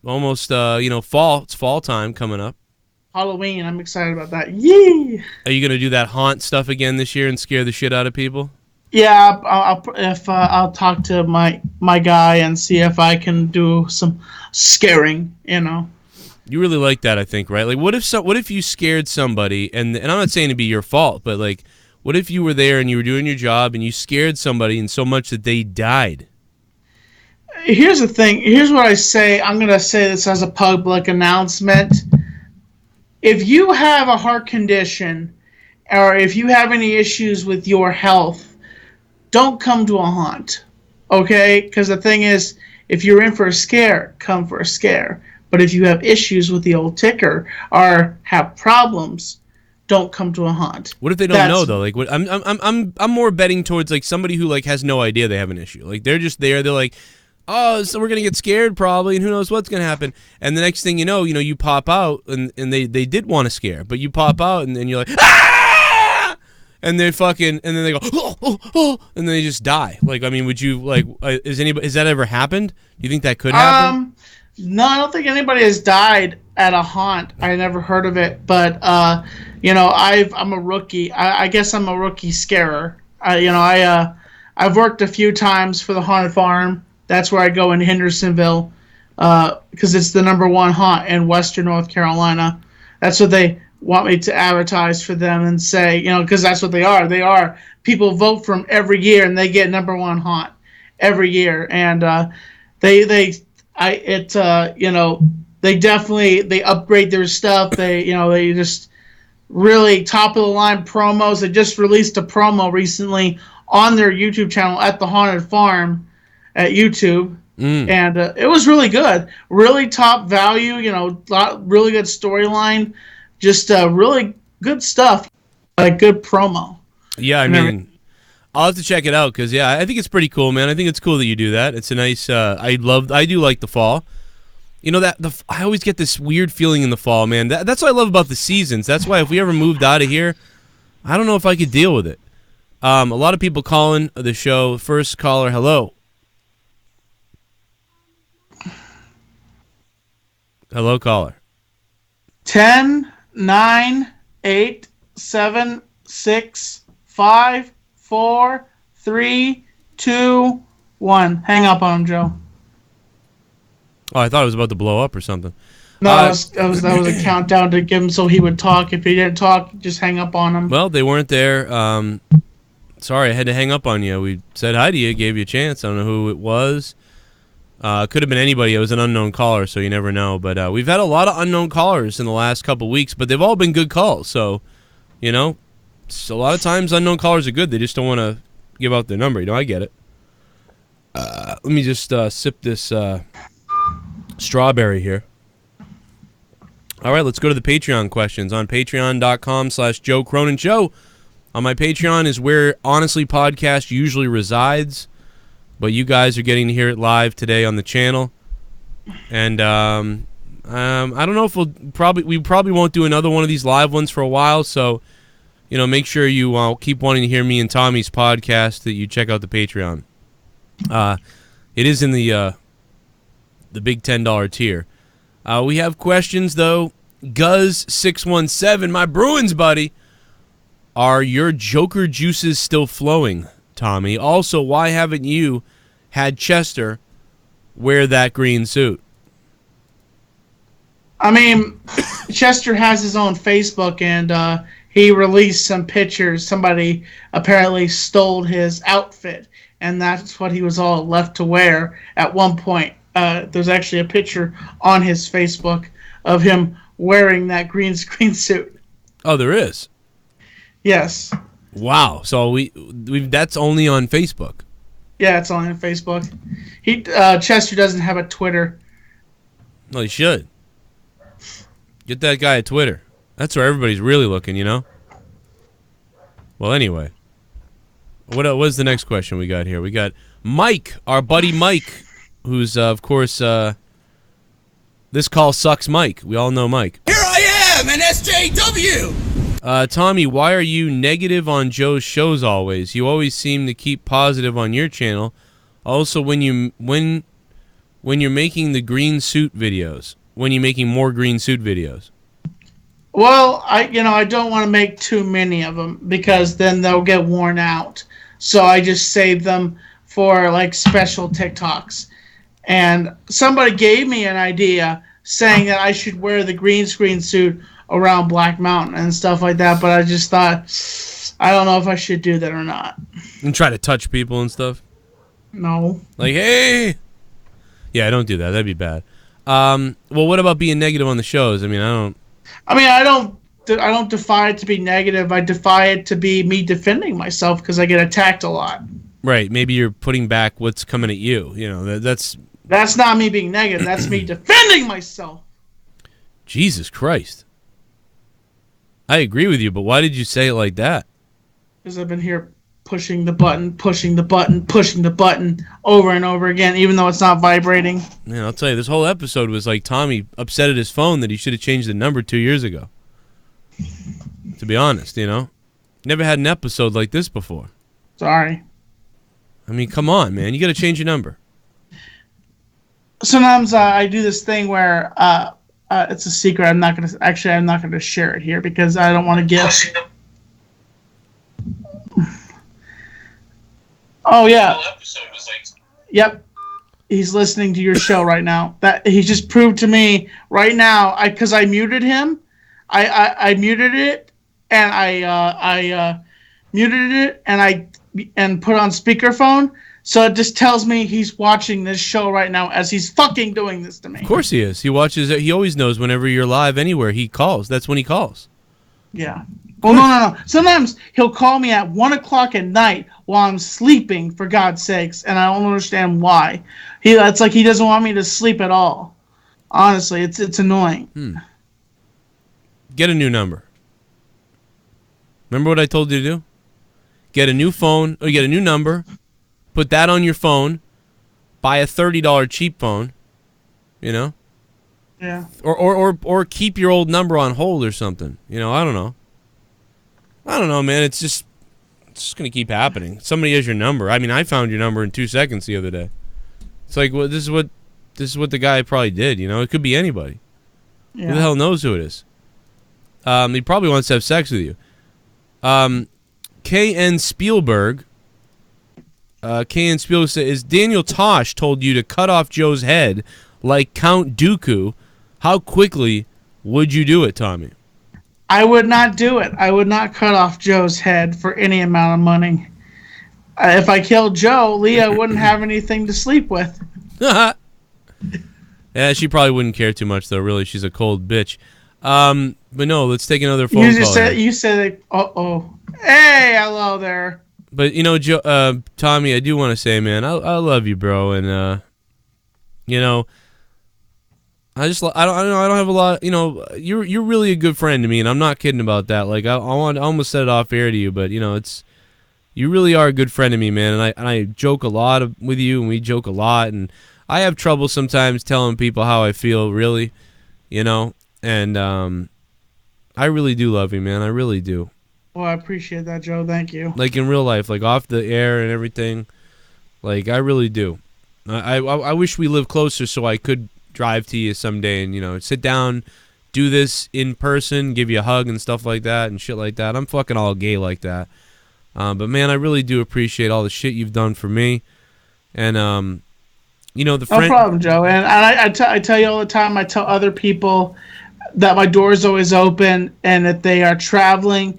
almost, you know, fall. It's fall time coming up. Halloween. I'm excited about that. Yee! Are you going to do that haunt stuff again this year and scare the shit out of people? Yeah, I'll talk to my guy and see if I can do some scaring, you know. You really like that, I think, right? Like, what if you scared somebody, and I'm not saying it'd be your fault, but like, what if you were there and you were doing your job and you scared somebody and so much that they died? Here's the thing. Here's what I say. I'm going to say this as a public announcement. If you have a heart condition or if you have any issues with your health, don't come to a haunt, okay? Because the thing is, if you're in for a scare, come for a scare. But if you have issues with the old ticker or have problems, don't come to a haunt. What if they don't know though? Like, what, I'm more betting towards like somebody who like has no idea they have an issue. Like they're just there. They're like, oh, so we're gonna get scared probably, and who knows what's gonna happen. And the next thing you know, you pop out, and they did want to scare, but you pop out, and you're like, ah! And they fucking, and then they go, oh, and then they just die. Like, I mean, would you like? Has that ever happened? Do you think that could happen? No, I don't think anybody has died at a haunt. I never heard of it, but you know, I'm a rookie. I guess I'm a rookie scarer. You know, I've worked a few times for the haunted farm. That's where I go in Hendersonville, because it's the #1 haunt in Western North Carolina. That's what they want me to advertise for them and say, you know, because that's what they are. They are people vote for them every year, and they get #1 haunt every year, and you know, they upgrade their stuff. They just really top of the line promos. They just released a promo recently on their YouTube channel at the Haunted Farm at YouTube, and it was really good. Really top value. You know, really good storyline. Just really good stuff. Like good promo. Yeah, I mean, I'll have to check it out because yeah, I think it's pretty cool, man. I think it's cool that you do that. It's a nice. I do like the fall. You know I always get this weird feeling in the fall, man. That's what I love about the seasons. That's why if we ever moved out of here, I don't know if I could deal with it. A lot of people calling the show. First caller, hello. Hello, caller. 10, 9, 8, 7, 6, 5, 4, 3, 2, 1. Hang up on him, Joe. Oh, I thought it was about to blow up or something. No, that was a countdown to give him so he would talk. If he didn't talk, just hang up on him. Well, they weren't there. Sorry, I had to hang up on you. We said hi to you, gave you a chance. I don't know who it was. Could have been anybody. It was an unknown caller, so you never know. But we've had a lot of unknown callers in the last couple weeks, but they've all been good calls. So, you know, a lot of times unknown callers are good. They just don't want to give out their number. You know, I get it. Let me just sip this strawberry here. All right, let's go to the Patreon questions on patreon.com/Joe Cronin Show. On my Patreon is where Honestly Podcast usually resides, but you guys are getting to hear it live today on the channel. And I don't know if we probably won't do another one of these live ones for a while. So, you know, make sure you keep wanting to hear me and Tommy's podcast that you check out the Patreon. It is in the big $10 tier. We have questions though. Guz617, my Bruins buddy. Are your Joker juices still flowing, Tommy? Also, why haven't you had Chester wear that green suit? I mean, Chester has his own Facebook, and he released some pictures. Somebody apparently stole his outfit, and that's what he was all left to wear at one point. There's actually a picture on his Facebook of him wearing that green screen suit. Oh, there is? Yes. Wow. So we that's only on Facebook. Yeah, it's only on Facebook. Chester doesn't have a Twitter. Well, he should. Get that guy a Twitter. That's where everybody's really looking, you know? Well, anyway. What's the next question we got here? We got Mike, our buddy Mike, who's, of course, this call sucks Mike. We all know Mike. Here I am, an SJW! Tommy, why are you negative on Joe's shows always? You always seem to keep positive on your channel. Also, when you're making the green suit videos, when you're making more green suit videos. Well, I don't want to make too many of them because then they'll get worn out. So I just save them for like special TikToks. And somebody gave me an idea saying that I should wear the green screen suit around Black Mountain and stuff like that, but I just thought, I don't know if I should do that or not. And try to touch people and stuff? No. Like, hey! Yeah, don't do that. That'd be bad. Well, what about being negative on the shows? I don't defy it to be negative. I defy it to be me defending myself because I get attacked a lot. Right. Maybe you're putting back what's coming at you. You know, that's That's not me being negative. That's me defending myself. Jesus Christ. I agree with you, but why did you say it like that? Because I've been here pushing the button, pushing the button, pushing the button over and over again, even though it's not vibrating. Man, I'll tell you, this whole episode was like Tommy upset at his phone that he should have changed the number 2 years ago. To be honest, you know? Never had an episode like this before. Sorry. I mean, come on, man. You got to change your number. Sometimes I do this thing where it's a secret. I'm not gonna share it here because I don't want to give. Oh yeah. Yep. He's listening to your show right now. That he just proved to me right now. Because I muted him. I muted it and I muted it and put on speakerphone. So it just tells me he's watching this show right now as he's fucking doing this to me. Of course he is. He watches it. He always knows whenever you're live anywhere. He calls. That's when he calls. Yeah. Well, no. Sometimes he'll call me at 1 o'clock at night while I'm sleeping, for God's sakes, and I don't understand why. It's like he doesn't want me to sleep at all. Honestly, it's annoying. Get a new number. Remember what I told you to do? Get a new phone, or get a new number. Put that on your phone. Buy a $30 cheap phone. You know? Yeah. Or keep your old number on hold or something. You know, I don't know. I don't know, man. It's just going to keep happening. Somebody has your number. I mean, I found your number in 2 seconds the other day. It's like, well, this is what the guy probably did, you know? It could be anybody. Yeah. Who the hell knows who it is? He probably wants to have sex with you. KN Spielberg says, is Daniel Tosh told you to cut off Joe's head like Count Dooku, how quickly would you do it, Tommy? I would not do it. I would not cut off Joe's head for any amount of money. If I killed Joe, Leah wouldn't have anything to sleep with. Yeah, she probably wouldn't care too much, though, really. She's a cold bitch. But no, let's take another phone call. You said, uh-oh. Hey, hello there. But, you know, Tommy, I do want to say, man, I love you, bro. And, you know, I don't have a lot, you know, you're really a good friend to me, and I'm not kidding about that. Like, I almost said it off air to you, but, you know, you really are a good friend to me, man. And I joke a lot with you, and we joke a lot, and I have trouble sometimes telling people how I feel, really, you know, and I really do love you, man. I really do. Well, I appreciate that, Joe. Thank you. Like in real life, like off the air and everything, like I really do. I wish we lived closer so I could drive to you someday and, you know, sit down, do this in person, give you a hug and stuff like that and shit like that. I'm fucking all gay like that. But man, I really do appreciate all the shit you've done for me. And you know, the friend. No problem, Joe. And I tell you all the time. I tell other people that my door is always open, and that they are traveling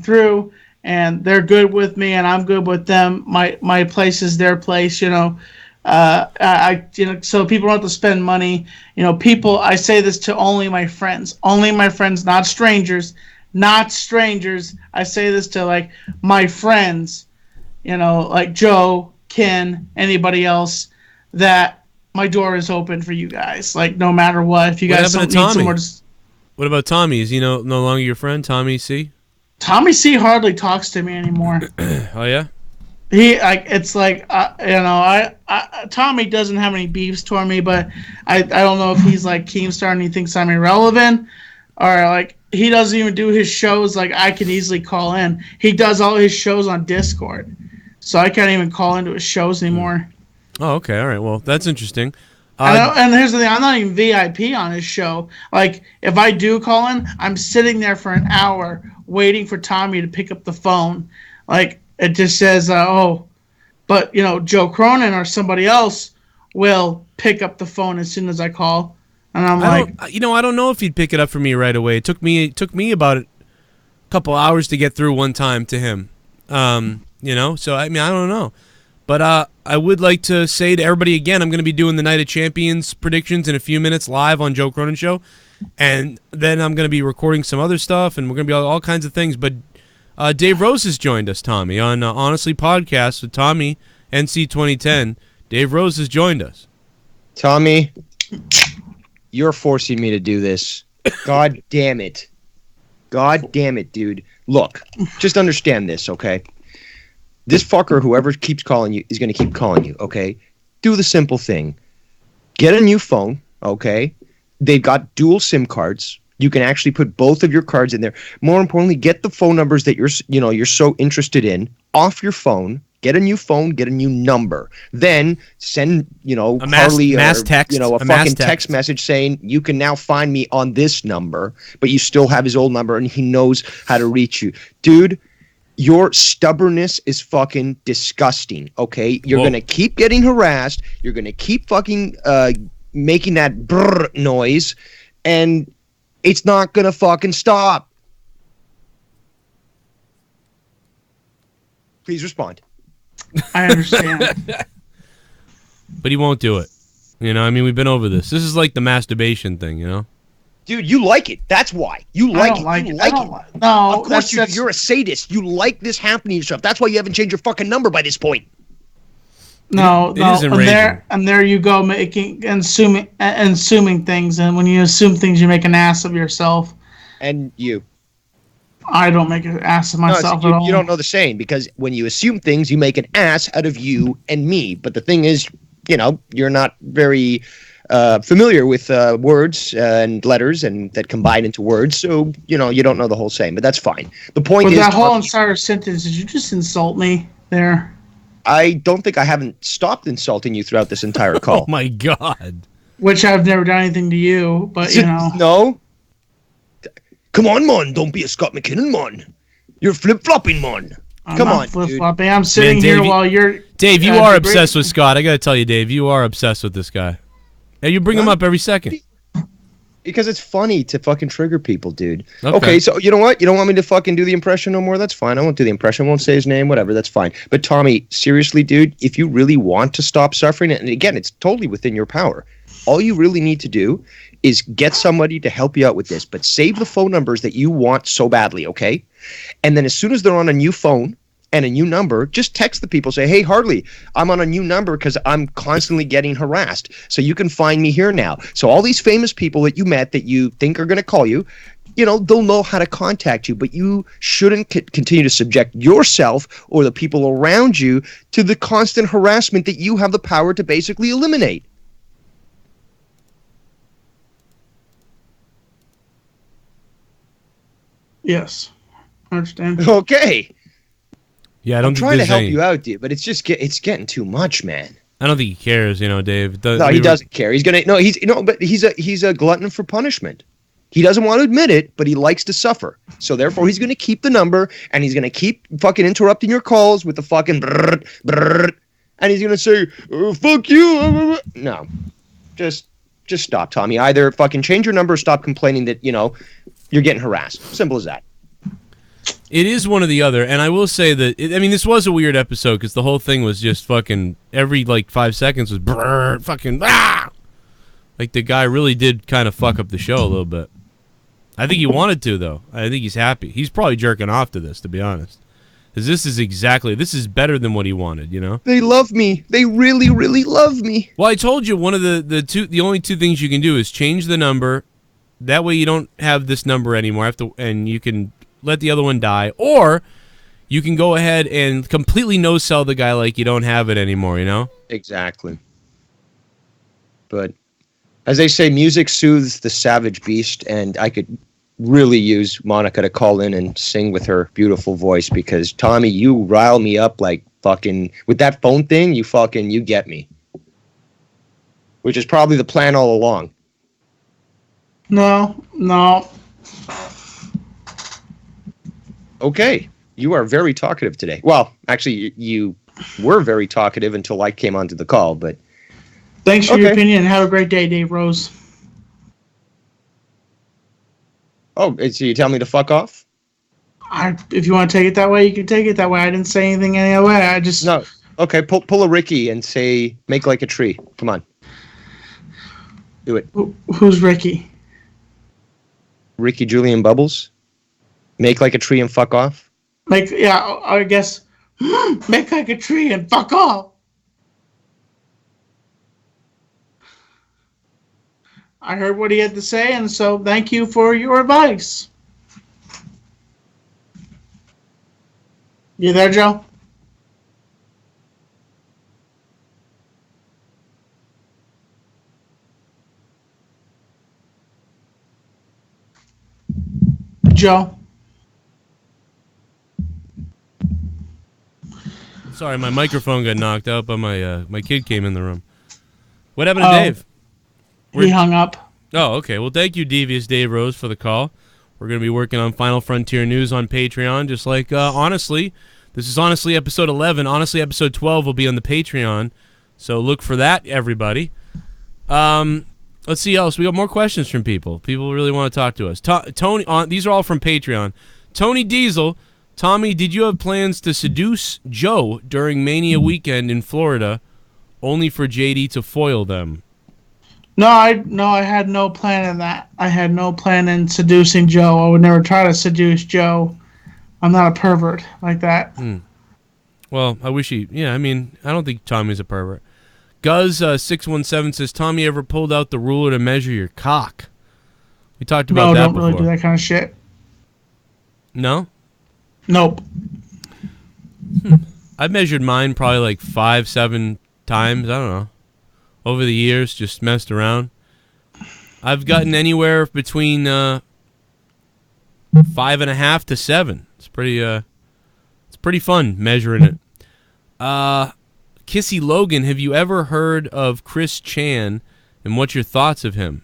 through, and they're good with me, and I'm good with them. My place is their place, you know. So people don't have to spend money. You know, people. I say this to only my friends, not strangers, not strangers. I say this to like my friends, you know, like Joe, Ken, anybody else. That my door is open for you guys. Like no matter what, if you guys don't need somewhere to. What about Tommy? Is he no longer your friend, Tommy C? Tommy C hardly talks to me anymore. Oh yeah. He like it's like you know Tommy doesn't have any beefs toward me, but I don't know if he's like Keemstar and he thinks I'm irrelevant, or like he doesn't even do his shows. Like I can easily call in. He does all his shows on Discord, so I can't even call into his shows anymore. Oh, okay, all right. Well, that's interesting. And here's the thing: I'm not even VIP on his show. Like if I do call in, I'm sitting there for an hour waiting for Tommy to pick up the phone. Like it just says, "Oh," but you know, Joe Cronin or somebody else will pick up the phone as soon as I call, and I don't know if he'd pick it up for me right away. It took me about a couple hours to get through one time to him. You know, so I mean, I don't know. But I would like to say to everybody again, I'm going to be doing the Night of Champions predictions in a few minutes live on Joe Cronin Show. And then I'm going to be recording some other stuff, and we're going to be all kinds of things. But Dave Rose has joined us, Tommy, on Honestly Podcast with Tommy, NC 2010. Dave Rose has joined us. Tommy, you're forcing me to do this. God damn it. God damn it, dude. Look, just understand this, okay? This fucker, whoever keeps calling you, is going to keep calling you, okay? Do the simple thing. Get a new phone, okay? They've got dual SIM cards. You can actually put both of your cards in there. More importantly, get the phone numbers that you're so interested in off your phone. Get a new phone, get a new number. Then send, Harley mass text, a fucking text message saying you can now find me on this number, but you still have his old number and he knows how to reach you. Dude, your stubbornness is fucking disgusting, okay? You're going to keep getting harassed. You're going to keep fucking making that brrr noise, and it's not going to fucking stop. Please respond. I understand. But he won't do it. I mean, we've been over this. This is like the masturbation thing, Dude, you like it. That's why. You like it. No, of course you're a sadist. You like this happening to yourself. That's why you haven't changed your fucking number by this point. No. And there you go, making and assuming things. And when you assume things, you make an ass of yourself. And you. I don't make an ass of myself at all. You don't know the saying, because when you assume things, you make an ass out of you and me. But the thing is, you're not very familiar with words and letters and that combine into words, so you don't know the whole saying. But that's fine. The point is, that whole entire sentence, did you just insult me there? I don't think I haven't stopped insulting you throughout this entire call. Oh my god! Which I've never done anything to you, but No. Come on, man. Don't be a Scott McKinnon, man. You're flip-flopping, man. Come on, flip-flopping. I'm sitting here while you're... Dave, you are obsessed with Scott. I gotta tell you, Dave, you are obsessed with this guy. And you bring him up every second. Because it's funny to fucking trigger people, dude. Okay, so you know what? You don't want me to fucking do the impression no more? That's fine. I won't do the impression. I won't say his name, whatever. That's fine. But Tommy, seriously, dude, if you really want to stop suffering, and again, it's totally within your power, all you really need to do is get somebody to help you out with this. But save the phone numbers that you want so badly, okay? And then as soon as they're on a new phone and a new number, just text the people. Say, hey, Harley, I'm on a new number because I'm constantly getting harassed. So you can find me here now. So all these famous people that you met that you think are going to call you, they'll know how to contact you. But you shouldn't continue to subject yourself or the people around you to the constant harassment that you have the power to basically eliminate. Yes. I understand. Okay. Yeah, I'm trying to help you out, dude, but it's just it's getting too much, man. I don't think he cares, Dave. No, he doesn't care. He's a glutton for punishment. He doesn't want to admit it, but he likes to suffer. So therefore, he's going to keep the number, and he's going to keep fucking interrupting your calls with the fucking brrr, brrr, and he's going to say, fuck you. No. Just stop, Tommy. Either fucking change your number or stop complaining that, you're getting harassed. Simple as that. It is one or the other, and I will say that, this was a weird episode because the whole thing was just fucking, every, 5 seconds was brrr, fucking, ah! Like, the guy really did kind of fuck up the show a little bit. I think he wanted to, though. I think he's happy. He's probably jerking off to this, to be honest. Because this is better than what he wanted, They love me. They really, really love me. Well, I told you, one of the only two things you can do is change the number. That way you don't have this number anymore, and you can let the other one die, or you can go ahead and completely no-sell the guy like you don't have it anymore, Exactly. But as they say, music soothes the savage beast, and I could really use Monica to call in and sing with her beautiful voice, because, Tommy, you rile me up like fucking... With that phone thing, you get me. Which is probably the plan all along. No. Okay, you are very talkative today. Well, actually, you were very talkative until I came onto the call, but... Thanks for your opinion. Have a great day, Dave Rose. Oh, so you tell me to fuck off? If you want to take it that way, you can take it that way. I didn't say anything any other way. I just... No. Okay, pull a Ricky and say, make like a tree. Come on. Do it. Who's Ricky? Ricky Julian Bubbles? Make like a tree and fuck off? I guess. Make like a tree and fuck off. I heard what he had to say, and so thank you for your advice. You there, Joe? Joe? Sorry, my microphone got knocked out, but my kid came in the room. What happened to Dave? He hung up. Oh, okay. Well, thank you, Devious Dave Rose, for the call. We're going to be working on Final Frontier News on Patreon, just like, Honestly. This is Honestly episode 11. Honestly, episode 12 will be on the Patreon, so look for that, everybody. Let's see else. We got more questions from people. People really want to talk to us. Tony, these are all from Patreon. Tony Diesel, Tommy, did you have plans to seduce Joe during Mania weekend in Florida, only for JD to foil them? No, I had no plan in that. I had no plan in seducing Joe. I would never try to seduce Joe. I'm not a pervert like that. Well, I wish he... Yeah, I mean, I don't think Tommy's a pervert. Guz617 says, Tommy ever pulled out the ruler to measure your cock? We talked about that before. No, don't really do that kind of shit. No? Nope. I've measured mine probably like 5-7 times. I don't know. Over the years, just messed around. I've gotten anywhere between 5.5 to 7. It's pretty fun measuring it. Kissy Logan, have you ever heard of Chris Chan, and what's your thoughts of him?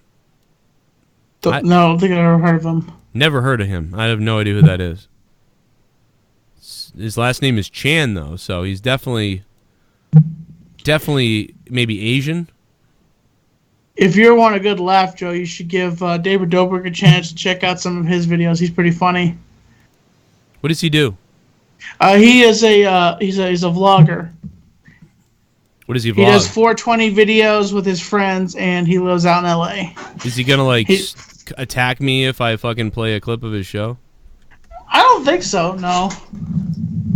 No, I don't think I've ever heard of him. Never heard of him. I have no idea who that is. His last name is Chan, though, so he's definitely maybe Asian. If you want a good laugh, Joe, you should give David Dobrik a chance to check out some of his videos. He's pretty funny. What does he do? He is he's a vlogger. What does he vlog? He does 420 videos with his friends, and he lives out in LA. Is he gonna attack me if I fucking play a clip of his show? I don't think so. No.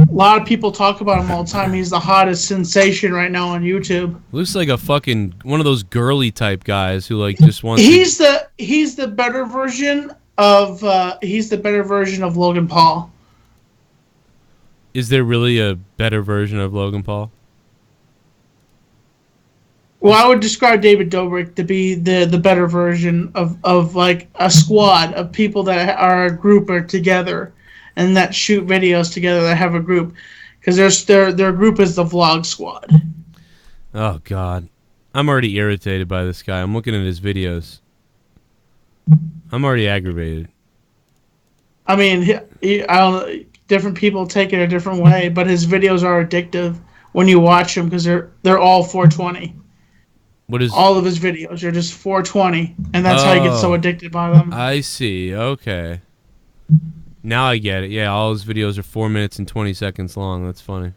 A lot of people talk about him all the time. He's the hottest sensation right now on YouTube. Looks like a fucking one of those girly type guys who just wants. He's the better version of Logan Paul. Is there really a better version of Logan Paul? Well, I would describe David Dobrik to be the better version of like a squad of people that are a group or together and that shoot videos together that have a group, because their group is the Vlog Squad. Oh God, I'm already irritated by this guy. I'm looking at his videos. I'm already aggravated. I mean, I don't know, different people take it a different way, but his videos are addictive when you watch them because they're all 420. What is all of his videos are just 420, and that's how you get so addicted by them. I see. Okay. Now I get it. Yeah, all his videos are 4 minutes and 20 seconds long. That's funny.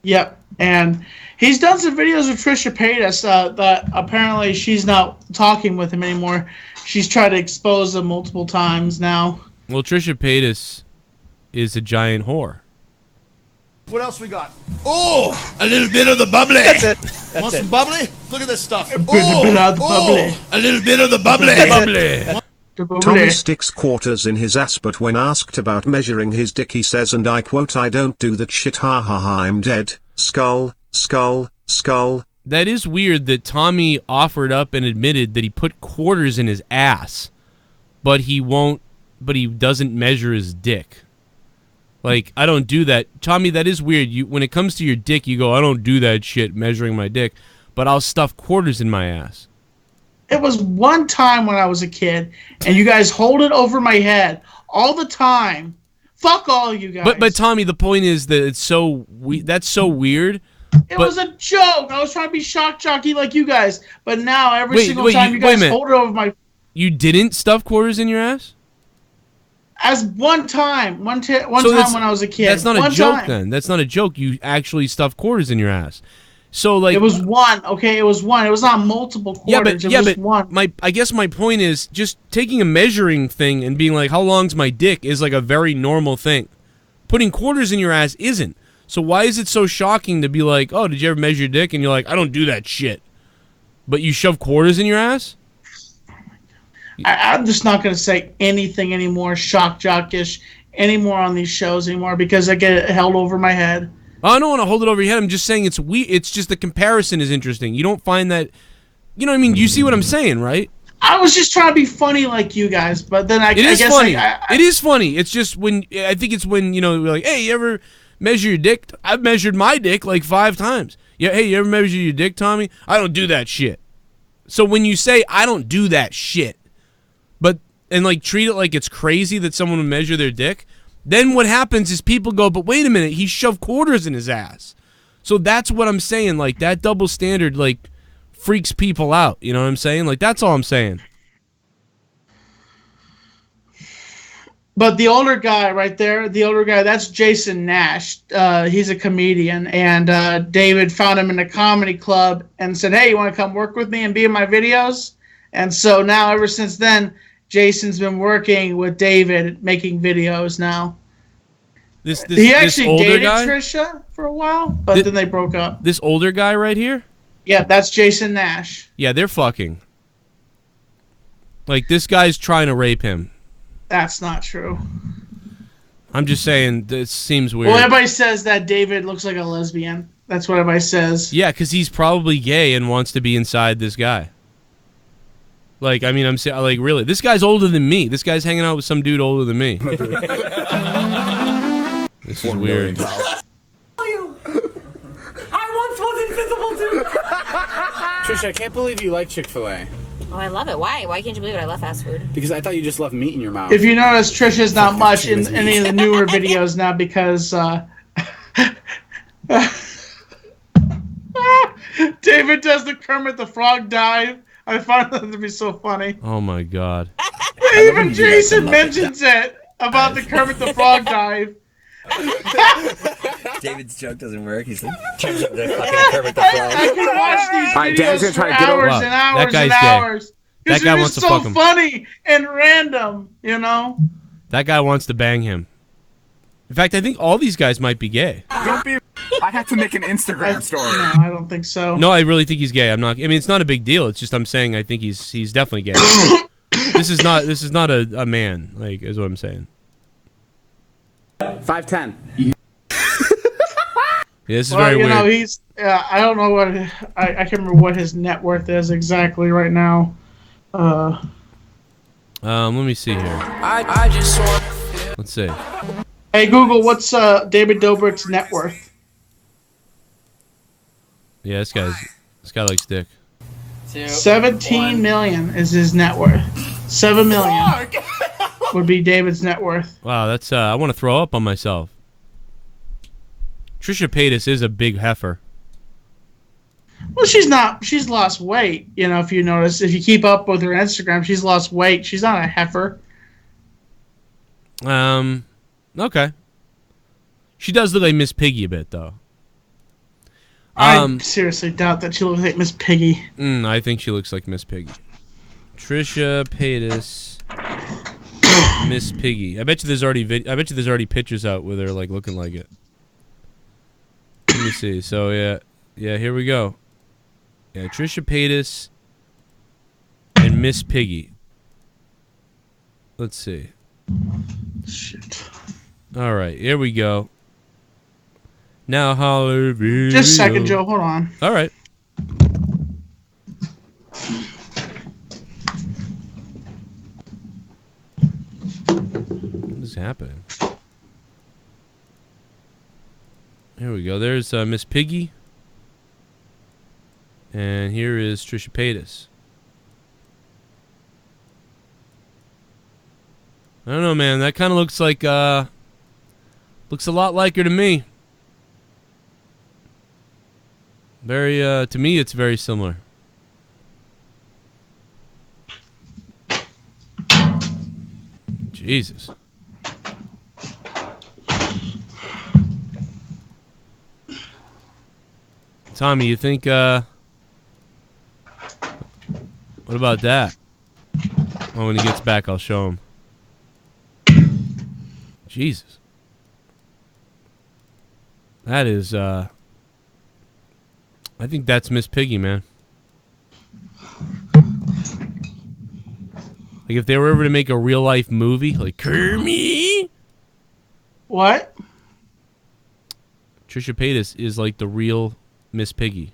Yep, and he's done some videos with Trisha Paytas that apparently she's not talking with him anymore. She's tried to expose him multiple times now. Well, Trisha Paytas is a giant whore. What else we got? Oh, a little bit of the bubbly. That's it. Want some bubbly? Look at this stuff. A little bit of the bubbly. Tommy sticks quarters in his ass, but when asked about measuring his dick he says, and I quote, "I don't do that shit, ha ha ha, I'm dead, skull, skull, skull." That is weird that Tommy offered up and admitted that he put quarters in his ass, but he doesn't measure his dick. Like, I don't do that. Tommy, that is weird. When it comes to your dick, you go, I don't do that shit, measuring my dick, but I'll stuff quarters in my ass. It was one time when I was a kid, and you guys hold it over my head all the time. Fuck all you guys. But Tommy, the point is that that's so weird. It was a joke. I was trying to be shock jockey like you guys, but now every single time you guys hold it over my... You didn't stuff quarters in your ass? As one time when I was a kid. That's not a joke then. That's not a joke. You actually stuffed quarters in your ass. So like it was one. Okay, it was one. It was not multiple quarters. It was one. I guess my point is just taking a measuring thing and being like, how long's my dick is like a very normal thing. Putting quarters in your ass isn't. So why is it so shocking to be like, oh, did you ever measure your dick? And you're like, I don't do that shit. But you shove quarters in your ass? I'm just not going to say anything anymore, shock jockish, anymore on these shows anymore because I get it held over my head. I don't want to hold it over your head. I'm just saying it's just the comparison is interesting. You don't find that, you know what I mean? You see what I'm saying, right? I was just trying to be funny like you guys, but then I guess funny. It is funny. It's just I think it's when, you know, we're like, hey, you ever measure your dick? I've measured my dick like 5 times. Yeah, hey, you ever measure your dick, Tommy? I don't do that shit. So when you say I don't do that shit, and like treat it like it's crazy that someone would measure their dick, then what happens is people go, but wait a minute, he shoved quarters in his ass. So that's what I'm saying. Like, that double standard, like, freaks people out. You know what I'm saying? Like, that's all I'm saying. But the older guy right there, that's Jason Nash. He's a comedian, and David found him in a comedy club and said, hey, you want to come work with me and be in my videos? And so now, ever since then, Jason's been working with David, making videos now. He actually dated Trisha for a while, but then they broke up. This older guy right here? Yeah, that's Jason Nash. Yeah, they're fucking. Like, this guy's trying to rape him. That's not true. I'm just saying, this seems weird. Well, everybody says that David looks like a lesbian. That's what everybody says. Yeah, because he's probably gay and wants to be inside this guy. Like, I mean, I'm saying, like, really, this guy's older than me. This guy's hanging out with some dude older than me. This is weird. I once was invisible too. Trisha, I can't believe you like Chick-fil-A. Oh, I love it. Why? Why can't you believe it? I love fast food. Because I thought you just loved meat in your mouth. If you notice, Trisha's not much in any of the newer videos now because David does the Kermit the Frog dive. I find that to be so funny. Oh my god. Even Jason mentions it about the Kermit the Frog dive. David's joke doesn't work. He's like, turns up the fucking Kermit the Frog. I can watch these videos for hours and hours and hours. That guy wants to fuck him. It's so funny and random, you know? That guy wants to bang him. In fact, I think all these guys might be gay. Don't be. I have to make an Instagram story. No, I don't think so. No, I really think he's gay. I'm not. I mean, it's not a big deal. It's just I'm saying I think he's definitely gay. This is not a man. Like, is what I'm saying. 5'10". Yeah, this is very weird. You know, he's. I don't know what. I can't remember what his net worth is exactly right now. Let me see here. I just want. Let's see. Hey Google, what's David Dobrik's net worth? Yeah, this guy likes dick. 17 million is his net worth. 7 million would be David's net worth. Wow, that's I want to throw up on myself. Trisha Paytas is a big heifer. Well, she's not. She's lost weight. You know, if you notice, if you keep up with her Instagram, she's lost weight. She's not a heifer. Okay. She does look like Miss Piggy a bit, though. I seriously doubt that she looks like Miss Piggy. I think she looks like Miss Piggy. Trisha Paytas, Miss Piggy. I bet you there's already pictures out with her like looking like it. Let me see. So yeah, here we go. Yeah, Trisha Paytas and Miss Piggy. Let's see. Shit. All right, here we go. Now holler video. Just a second, Joe. Hold on. All right. What is happening? Here we go. There's Miss Piggy. And here is Trisha Paytas. I don't know, man. That kind of looks like, looks a lot like her to me. Very, to me, it's very similar. Jesus. Tommy, you think, what about that? Oh, when he gets back, I'll show him. Jesus. That is, I think that's Miss Piggy, man. Like, Like if they were ever to make a real life movie, like Kermie. What? Trisha Paytas is like the real Miss Piggy.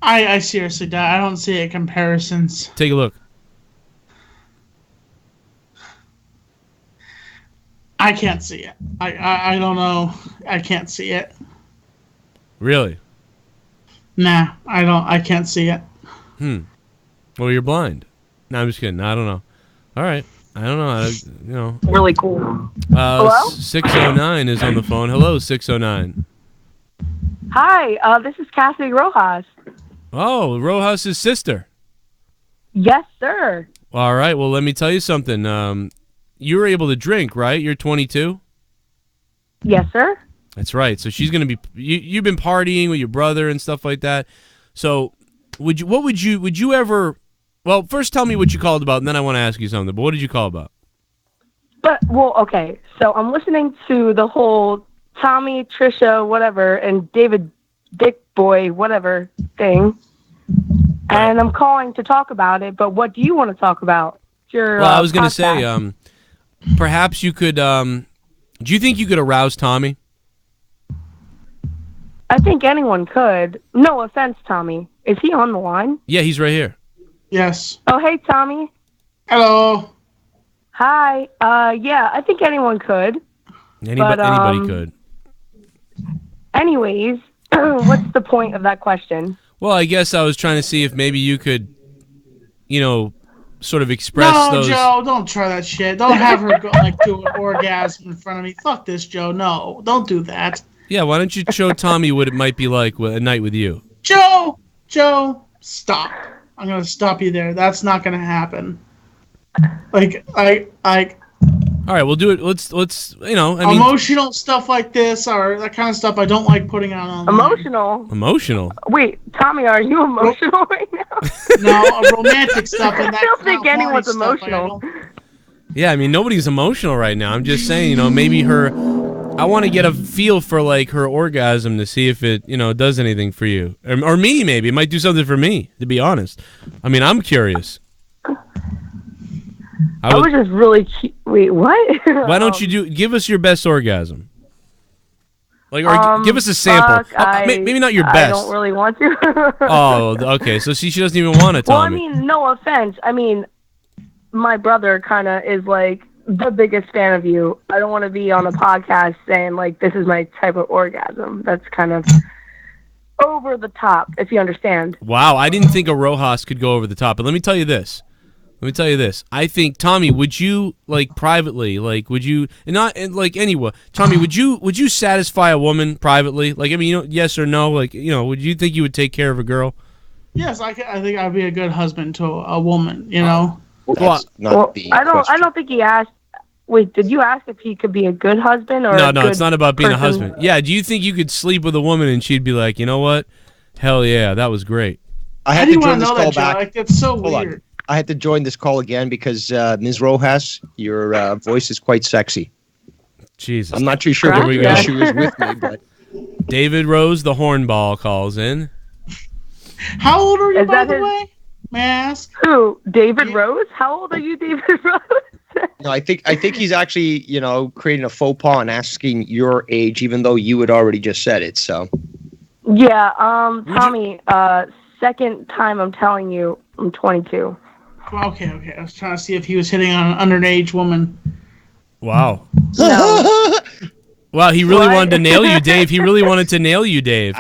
I seriously doubt. I don't see any comparisons. Take a look. I can't see it. I don't know. I can't see it. Really? Nah, I can't see it. Well, you're blind. No, I'm just kidding. I don't know. All right. I don't know. Really cool. Hello? 609 is on the phone. Hello, 609. Hi, this is Cassidy Rojas. Oh, Rojas' sister. Yes, sir. All right. Well, let me tell you something. You were able to drink, right? You're 22? Yes, sir. That's right. So she's going to be... You've been partying with your brother and stuff like that. So would you ever... Well, first tell me what you called about, and then I want to ask you something. But what did you call about? Okay. So I'm listening to the whole Tommy, Trisha, whatever, and David Dick Boy, whatever thing. And I'm calling to talk about it, but what do you want to talk about? Well, I was going to say, perhaps you could... do you think you could arouse Tommy? I think anyone could. No offense, Tommy. Is he on the line? Yeah, he's right here. Yes. Oh, hey, Tommy. Hello. Hi. Yeah, I think anyone could. Anybody could. Anyways, what's the point of that question? Well, I guess I was trying to see if maybe you could, sort of express those... No, Joe, don't try that shit. Don't have her do an orgasm in front of me. Fuck this, Joe. No, don't do that. Yeah, why don't you show Tommy what it might be like a night with you? Joe, stop. I'm gonna stop you there. That's not gonna happen. All right, we'll do it. Let's emotional stuff like this or that kind of stuff. I don't like putting out on. Emotional. Wait, Tommy, are you emotional right now? No, romantic stuff. And that I don't think anyone's emotional. Yeah, I mean nobody's emotional right now. I'm just saying, maybe her. I want to get a feel for like her orgasm to see if it, does anything for you or me. Maybe it might do something for me. To be honest, I mean I'm curious. I was just really wait, what? Why don't you give us your best orgasm? Like, or give us a sample. Maybe not your best. I don't really want to. Oh, okay. So she doesn't even want to tell me. Well, I mean, no offense. I mean, my brother kind of is like the biggest fan of you. I don't want to be on a podcast saying like this is my type of orgasm. That's kind of over the top, if you understand. Wow, I didn't think a Rojas could go over the top. But let me tell you this. I think, Tommy, would you, like, privately, like, would you, anyway, Tommy, would you satisfy a woman privately? Like, I mean, yes or no? Like, would you think you would take care of a girl? Yes, I think I'd be a good husband to a woman, I don't think he asked. Wait, did you ask if he could be a good husband or No, it's not about being a husband. Yeah, do you think you could sleep with a woman and she'd be like, you know what? Hell yeah, that was great. I had to join this call Joe. back. Like, that's so weird. I had to join this call again because Ms. Rojas, your voice is quite sexy. Jesus. I'm not too sure what the issue is with me, but David Rose, the hornball, calls in. How old are you, by the way? May I ask? Who? David Rose? How old are you, David Rose? No, I think he's actually, creating a faux pas and asking your age, even though you had already just said it. So. Yeah, Tommy. Second time I'm telling you, I'm 22. Okay. I was trying to see if he was hitting on an underage woman. Wow. No. Wow, he really wanted to nail you, Dave. He really wanted to nail you, Dave.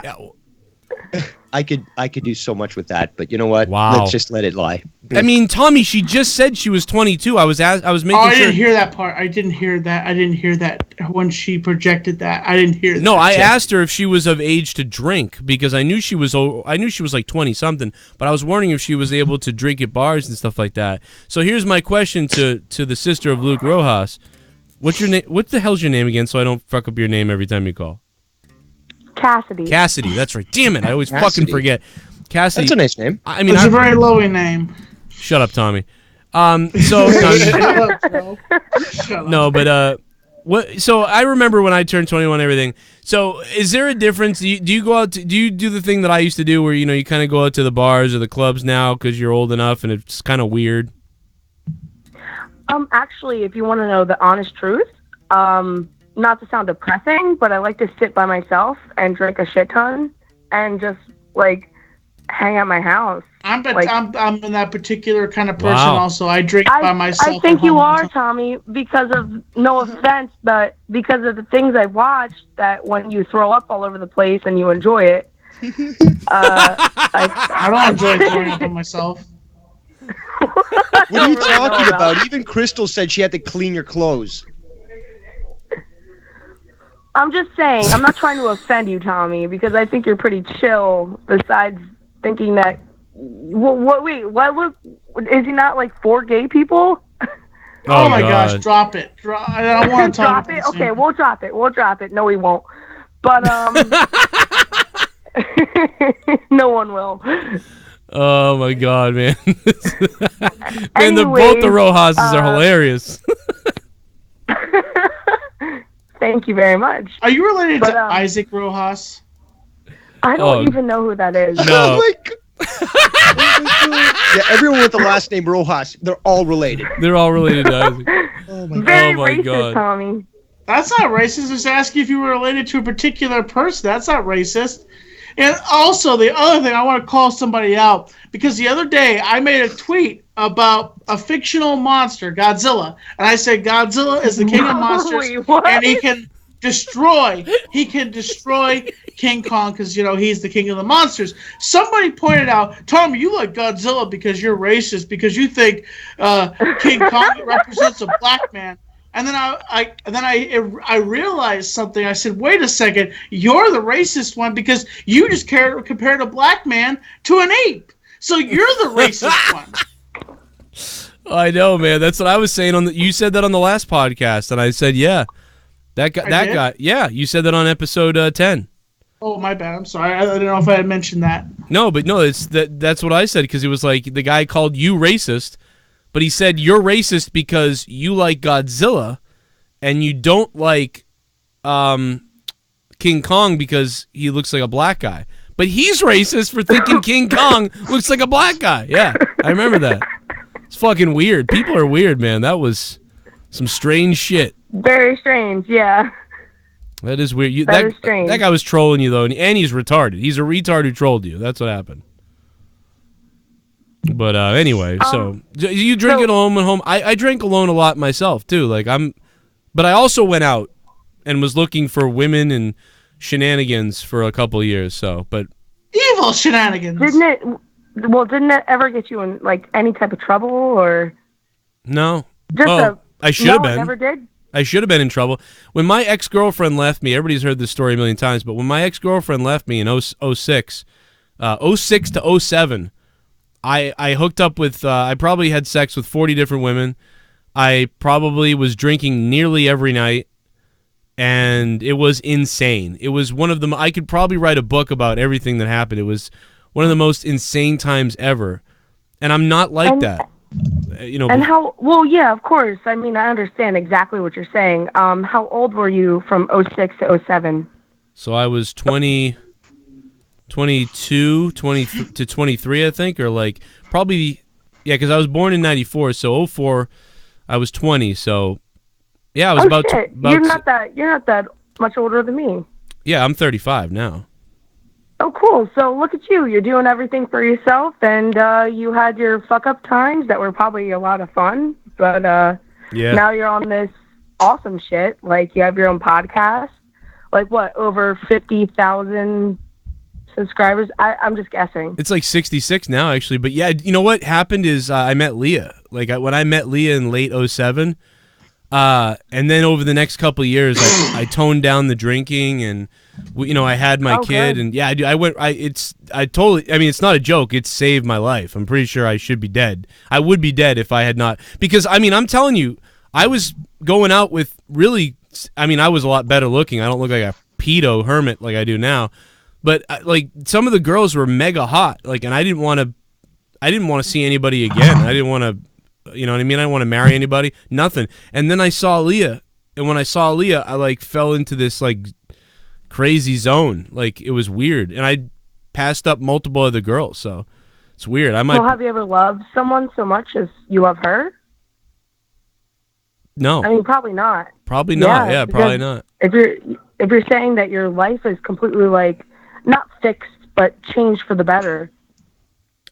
I could do so much with that, but you know what? Wow. Let's just let it lie. I mean, Tommy, she just said she was 22. I was making sure. I didn't hear that part. I didn't hear that when she projected that. I didn't hear that. No, I asked her if she was of age to drink because I knew she was like 20 something, but I was wondering if she was able to drink at bars and stuff like that. So here's my question to the sister of Luke Rojas. What's your name? What the hell's your name again so I don't fuck up your name every time you call? Cassidy, that's right. Damn it, I always fucking forget. Cassidy. That's a nice name. I mean, it's a very lowy name. Shut up, Tommy. No, but what? So I remember when I turned 21 and everything. So is there a difference? Do you go out? Do you do the thing that I used to do, where you kind of go out to the bars or the clubs now because you're old enough and it's kind of weird? Actually, if you want to know the honest truth, not to sound depressing, but I like to sit by myself and drink a shit ton and just like hang at my house. I'm in that particular kind of person. Also, I drink by myself. I think you are, Tommy, because of no offense, but because of the things I've watched. That when you throw up all over the place and you enjoy it, I don't enjoy throwing up on myself. What are you talking about? Even Crystal said she had to clean your clothes. I'm just saying. I'm not trying to offend you, Tommy, because I think you're pretty chill. Besides thinking that. Wait, what? Is he not like 4 gay people? Oh my gosh, drop it. I don't want to talk about it. Okay, we'll drop it. We'll drop it. No, we won't. But no one will. Oh my god, man. Man, Anyways, both the Rojas's are hilarious. Thank you very much. Are you related to Isaac Rojas? I don't even know who that is. No. Yeah, everyone with the last name Rojas, they're all related. They're all related to Isaac. Very racist, Tommy. That's not racist. Just ask you if you were related to a particular person. That's not racist. And also, the other thing, I want to call somebody out, because the other day I made a tweet about a fictional monster, Godzilla, and I said Godzilla is the king of monsters, and he can destroy King Kong because, he's the king of the monsters. Somebody pointed out, Tommy, you like Godzilla because you're racist, because you think King Kong represents a black man. And then I realized something. I said, wait a second, you're the racist one because you just compared a black man to an ape. So you're the racist one. I know, man. That's what I was saying you said that on the last podcast, and I said, yeah. That guy. Yeah, you said that on episode 10. Oh, my bad. I'm sorry. I don't know if I had mentioned that. No, but no, that's what I said, because it was like the guy called you racist. But he said you're racist because you like Godzilla and you don't like King Kong because he looks like a black guy. But he's racist for thinking King Kong looks like a black guy. Yeah, I remember that. It's fucking weird. People are weird, man. That was some strange shit. Very strange, yeah. That is weird. That is strange. That guy was trolling you, though, and he's retarded. He's a retard who trolled you. That's what happened. But anyway, so you drink it alone at home. I drank alone a lot myself too. But I also went out and was looking for women and shenanigans for a couple of years. So, but evil shenanigans. Didn't it ever get you in like any type of trouble or? No. I should have been. Never did. I should have been in trouble when my ex-girlfriend left me. Everybody's heard this story a million times, but when my ex-girlfriend left me in 06 to 07. I hooked up with, I probably had sex with 40 different women. I probably was drinking nearly every night, and it was insane. It was one of them. I could probably write a book about everything that happened. It was one of the most insane times ever, and I'm not like that. And how, well, yeah, of course. I mean, I understand exactly what you're saying. How old were you from 06 to 07? So I was 22, 20 to 23, I think, or like probably, yeah, because I was born in 94, so 04, I was 20, so yeah, I was about. Shit. You're not that much older than me. Yeah, I'm 35 now. Oh, cool. So look at you. You're doing everything for yourself, and you had your fuck-up times that were probably a lot of fun, but now you're on this awesome shit. Like, you have your own podcast. Like, what, over 50,000 subscribers? I'm just guessing. It's like 66 now, actually. But, yeah, you know what happened is I met Leah. Like, when I met Leah in late 07, and then over the next couple of years, I toned down the drinking, and I had my kid, and yeah, it's not a joke. It saved my life. I'm pretty sure I should be dead. I would be dead if I had not, because I mean, I'm telling you, I was going out with I was a lot better looking. I don't look like a pedo hermit like I do now, but like some of the girls were mega hot, like, and I didn't want to see anybody again. I didn't want to. You know what I mean? I didn't want to marry anybody, nothing. And then I saw Leah, and when I saw Leah, I like fell into this like crazy zone. Like, it was weird, and I passed up multiple other girls, so it's weird. Well, have you ever loved someone so much as you love her? No. I mean, probably not. Probably not. Yeah, probably not. If you're saying that your life is completely like not fixed but changed for the better,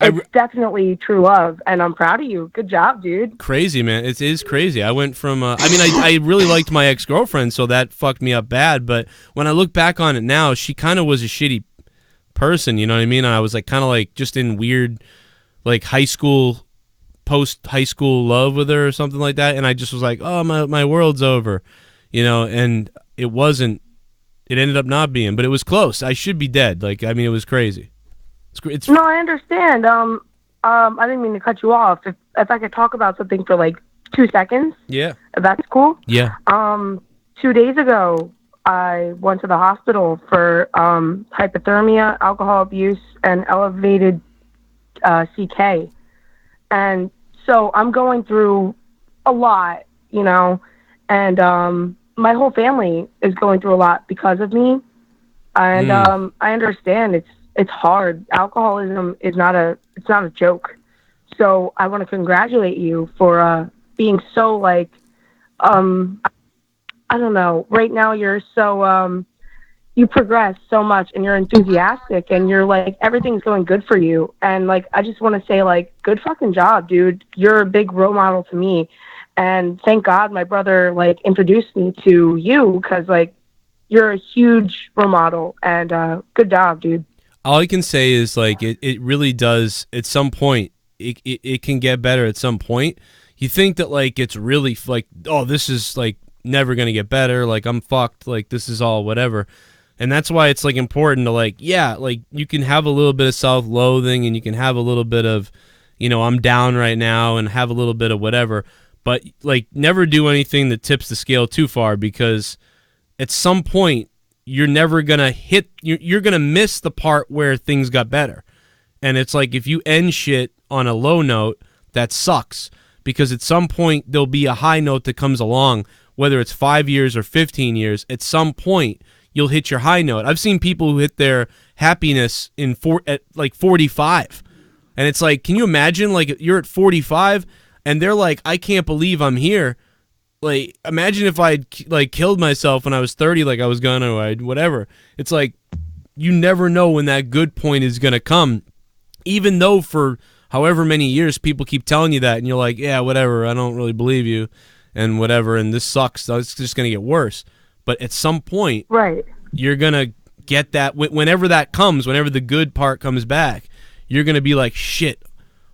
it's definitely true love, and I'm proud of you. Good job, dude. Crazy, man. It is crazy. I went from I really liked my ex-girlfriend, so that fucked me up bad, but when I look back on it now, she kind of was a shitty person, you know what I mean? And I was like kind of like just in weird like post high school love with her or something like that, and I just was like, oh, my world's over, you know, and it wasn't. It ended up not being, but it was close. I should be dead. Like, I mean, it was crazy. No, I understand. I didn't mean to cut you off. If I could talk about something for like 2 seconds. Yeah. If that's cool. Yeah. 2 days ago, I went to the hospital for hypothermia, alcohol abuse, and elevated CK. And so I'm going through a lot, you know, and my whole family is going through a lot because of me. And I understand it's hard. Alcoholism is not a joke. So I want to congratulate you for being so like I don't know. Right now you're so you progress so much and you're enthusiastic and you're like everything's going good for you. And like I just want to say like good fucking job, dude. You're a big role model to me. And thank God my brother like introduced me to you because like you're a huge role model and good job, dude. All I can say is like it really does at some point it can get better at some point. You think that like it's really like, oh, this is like never gonna get better, like I'm fucked, like this is all whatever. And that's why it's like important to like, yeah, like you can have a little bit of self-loathing and you can have a little bit of, you know, I'm down right now and have a little bit of whatever, but like never do anything that tips the scale too far because at some point you're never going to hit, you're going to miss the part where things got better. And it's like if you end shit on a low note, that sucks because at some point there'll be a high note that comes along, whether it's 5 years or 15 years, at some point you'll hit your high note. I've seen people who hit their happiness at like 45. And it's like, can you imagine like you're at 45 and they're like, I can't believe I'm here. Like, imagine if I like killed myself when I was 30, like I was gonna, or whatever. It's like, you never know when that good point is gonna come, even though for however many years people keep telling you that, and you're like, yeah, whatever, I don't really believe you, and whatever, and this sucks, so it's just gonna get worse. But at some point, right, you're gonna get that, whenever that comes, whenever the good part comes back, you're gonna be like, shit,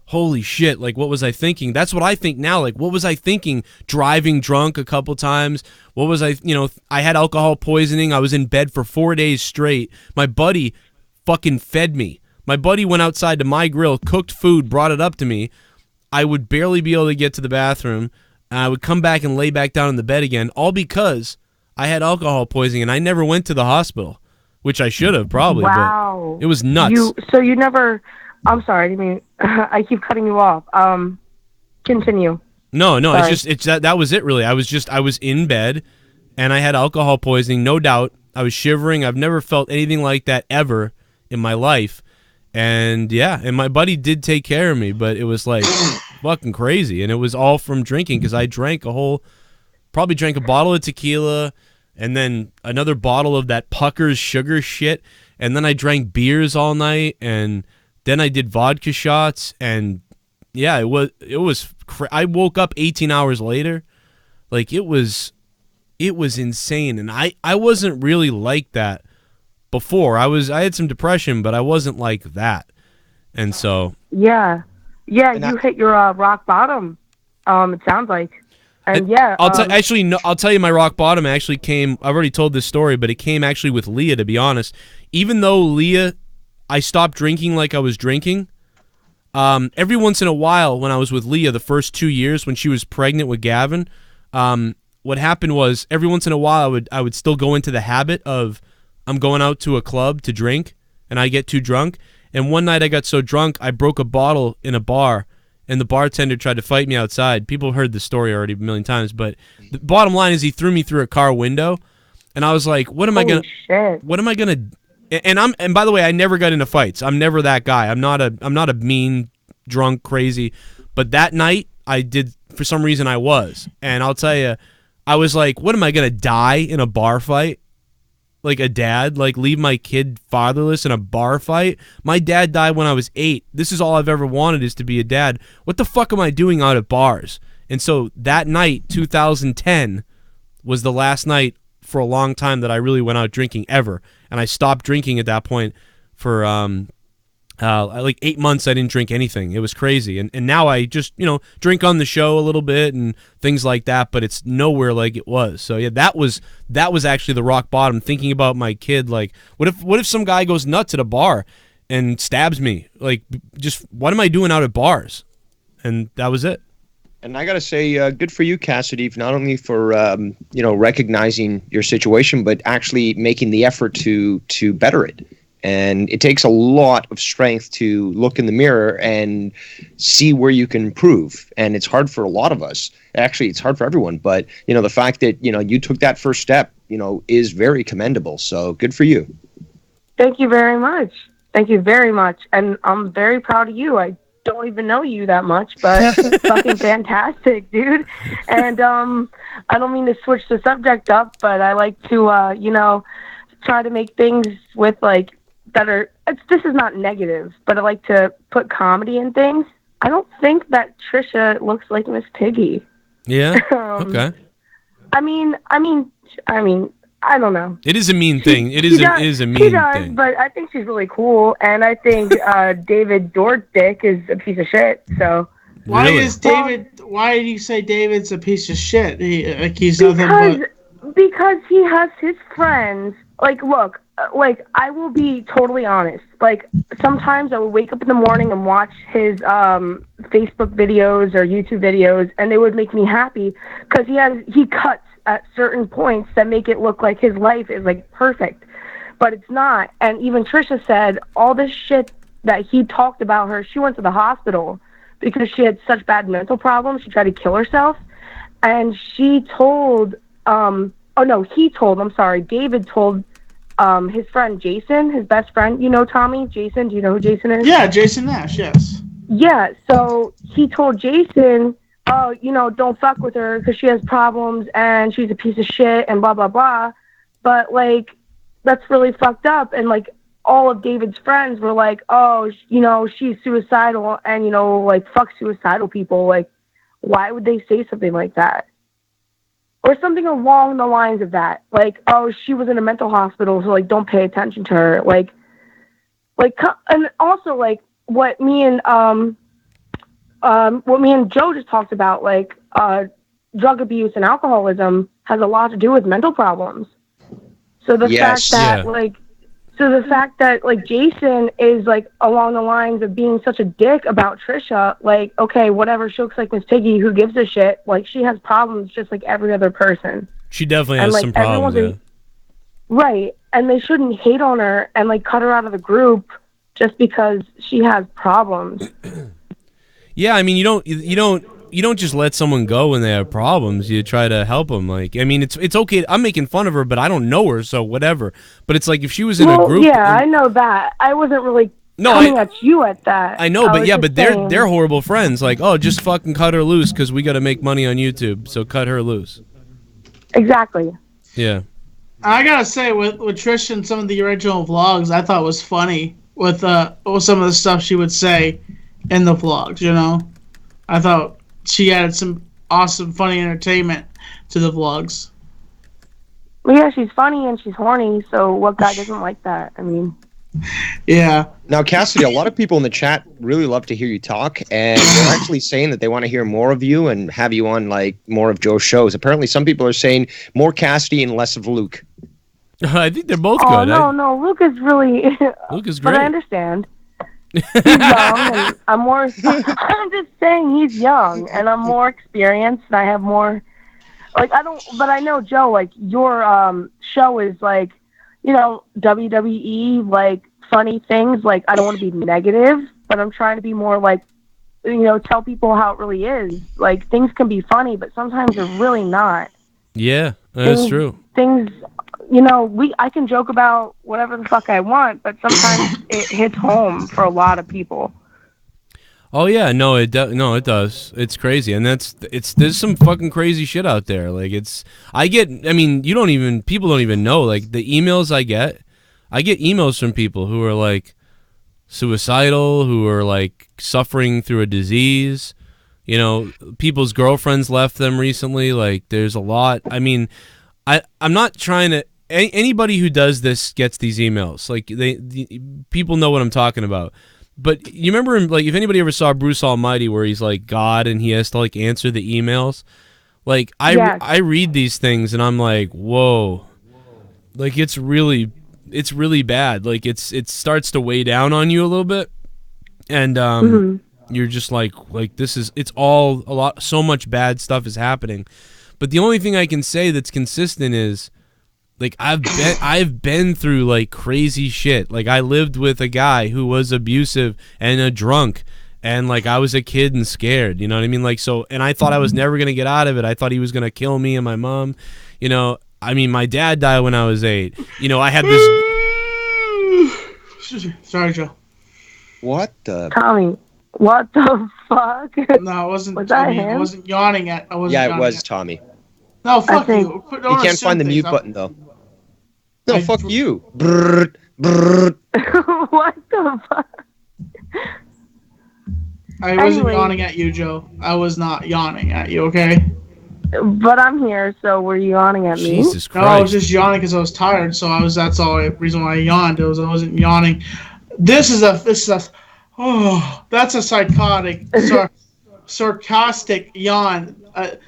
holy shit, like what was I thinking? That's what I think now. Like, what was I thinking? Driving drunk a couple times. What was I, you know, I had alcohol poisoning. I was in bed for 4 days straight. My buddy fucking fed me. My buddy went outside to my grill, cooked food, brought it up to me. I would barely be able to get to the bathroom. I would come back and lay back down in the bed again, all because I had alcohol poisoning and I never went to the hospital, which I should have probably. Wow. But it was nuts. So you never... I'm sorry, I mean, I keep cutting you off. Continue. No, sorry. it's that was it really. I was in bed and I had alcohol poisoning, no doubt. I was shivering. I've never felt anything like that ever in my life. And yeah, and my buddy did take care of me, but it was like fucking crazy. And it was all from drinking because I probably drank a bottle of tequila and then another bottle of that Pucker's sugar shit. And then I drank beers all night and then I did vodka shots, and yeah, it was. I woke up 18 hours later, like it was insane, and I wasn't really like that before. I had some depression, but I wasn't like that, and so yeah, you hit your rock bottom. It sounds like, and yeah. I'll tell you, my rock bottom actually came. I've already told this story, but it came actually with Leah. To be honest, even though Leah. I stopped drinking like I was drinking. Every once in a while when I was with Leah the first 2 years when she was pregnant with Gavin, what happened was every once in a while I would still go into the habit of I'm going out to a club to drink and I get too drunk. And one night I got so drunk I broke a bottle in a bar and the bartender tried to fight me outside. People heard the story already a million times, but the bottom line is he threw me through a car window and I was like, what am I going to And by the way, I never got into fights. I'm never that guy. I'm not a mean, drunk, crazy. But that night, I did, for some reason I was. And I'll tell you, I was like, what am I going to die in a bar fight? Like a dad? Like leave my kid fatherless in a bar fight? My dad died when I was 8. This is all I've ever wanted, is to be a dad. What the fuck am I doing out at bars? And so that night, 2010, was the last night for a long time that I really went out drinking ever. And I stopped drinking at that point for like 8 months. I didn't drink anything. It was crazy. And now I just, drink on the show a little bit and things like that, but it's nowhere like it was. So yeah, that was actually the rock bottom, thinking about my kid. Like, what if some guy goes nuts at a bar and stabs me? Like, just what am I doing out at bars? And that was it. And I got to say, good for you, Cassidy, not only for, recognizing your situation, but actually making the effort to better it. And it takes a lot of strength to look in the mirror and see where you can improve. And it's hard for a lot of us. Actually, it's hard for everyone. But, the fact that, you took that first step, is very commendable. So good for you. Thank you very much. Thank you very much. And I'm very proud of you. I don't even know you that much, but fucking fantastic, dude. And I don't mean to switch the subject up, but I like to try to make things with like that are, this is not negative, but I like to put comedy in things. I don't think that Trisha looks like Miss Piggy. Yeah. Okay. I mean, I don't know. It is a mean thing. It is a mean thing. But I think she's really cool, and I think David Dordick is a piece of shit. So why do you say David's a piece of shit? He's nothing but... Because he has his friends. Like, look, I will be totally honest. Like, sometimes I would wake up in the morning and watch his Facebook videos or YouTube videos, and they would make me happy because he cuts at certain points that make it look like his life is like perfect, but it's not. And even Trisha said all this shit that he talked about her. She went to the hospital because she had such bad mental problems. She tried to kill herself, and she told David told his friend Jason, his best friend. Tommy, Jason, do you know who Jason is? Yeah, Jason Nash, yes. Yeah, so he told Jason, oh, don't fuck with her because she has problems and she's a piece of shit and blah, blah, blah. But, like, that's really fucked up. And, like, all of David's friends were like, oh, she's suicidal and, fuck suicidal people. Like, why would they say something like that? Or something along the lines of that. Like, oh, she was in a mental hospital, so, like, don't pay attention to her. Like, and also, like, what me and Joe just talked about, like, drug abuse and alcoholism has a lot to do with mental problems. So the fact that, like, Jason is, like, along the lines of being such a dick about Trisha, like, okay, whatever, she looks like Miss Piggy, who gives a shit? Like, she has problems just like every other person. She definitely has some problems, yeah. Right, and they shouldn't hate on her and, like, cut her out of the group just because she has problems. Yeah, I mean, you don't just let someone go when they have problems. You try to help them. Like, I mean, it's okay. I'm making fun of her, but I don't know her, so whatever. But it's like if she was in a group. Yeah, I know that. I wasn't really coming at you at that. I know, but they're horrible friends. Like, oh, just fucking cut her loose because we got to make money on YouTube, so cut her loose. Exactly. Yeah. I gotta say, with Trish and some of the original vlogs, I thought was funny with some of the stuff she would say in the vlogs. I thought she added some awesome, funny entertainment to the vlogs. Well, yeah, she's funny and she's horny, so what guy doesn't like that? I mean... Yeah. Now, Cassidy, a lot of people in the chat really love to hear you talk, and they're actually saying that they want to hear more of you and have you on, like, more of Joe's shows. Apparently, some people are saying more Cassidy and less of Luke. I think they're both good. Oh, no, Luke is really... Luke is great. But I understand. He's young, and I'm more... I'm just saying he's young, and I'm more experienced, and I have more... Like, but I know, Joe, like, your show is, like, WWE, like, funny things. Like, I don't want to be negative, but I'm trying to be more, like, tell people how it really is. Like, things can be funny, but sometimes they're really not. Yeah, that's true. Things, I can joke about whatever the fuck I want, but sometimes it hits home for a lot of people. Oh yeah, no, it does. It's crazy, and there's some fucking crazy shit out there. Like people don't even know. Like the emails I get emails from people who are like suicidal, who are like suffering through a disease. You know, people's girlfriends left them recently. Like there's a lot. I mean, I'm not trying to. Anybody who does this gets these emails. Like people know what I'm talking about. But you remember, like, if anybody ever saw Bruce Almighty, where he's like God and he has to like answer the emails, like I read these things and I'm like, whoa, like it's really bad. Like it starts to weigh down on you a little bit, and you're just like it's all a lot. So much bad stuff is happening, but the only thing I can say that's consistent is, like, I've been through like crazy shit. Like I lived with a guy who was abusive and a drunk, and like I was a kid and scared, you know what I mean? Like, so, and I thought I was never going to get out of it. I thought he was going to kill me and my mom, you know. I mean, my dad died when I was 8. You know, I had this Sorry, Joe. What the Tommy, what the fuck? No, it wasn't. Was that him? I wasn't yawning at. Yeah, it was Tommy. No, fuck you. You can't find the mute button though. No, fuck you. Brrr, brrr. What the fuck? I wasn't yawning at you, Joe. I was not yawning at you, okay? But I'm here, so were you yawning at me? Jesus Christ. No, I was just yawning because I was tired, so that's all the reason why I yawned. I wasn't yawning. That's a psychotic, sarcastic yawn.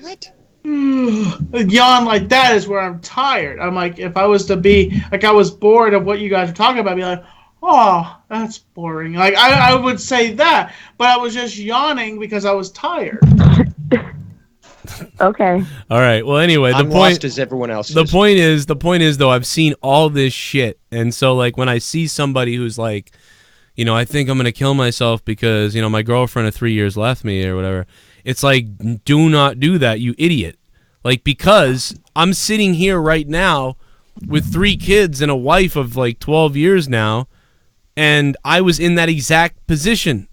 What? A yawn like that is where I'm tired. I'm like, if I was to be like, I was bored of what you guys are talking about, I'd be like, oh, that's boring. Like I would say that, but I was just yawning because I was tired. Okay. All right. Well, anyway, I'm lost as everyone else. The point is though, I've seen all this shit, and so like when I see somebody who's like, you know, I think I'm gonna kill myself because, you know, my girlfriend of 3 years left me or whatever. It's like, do not do that, you idiot. Like, because I'm sitting here right now with 3 kids and a wife of like 12 years now, and I was in that exact position.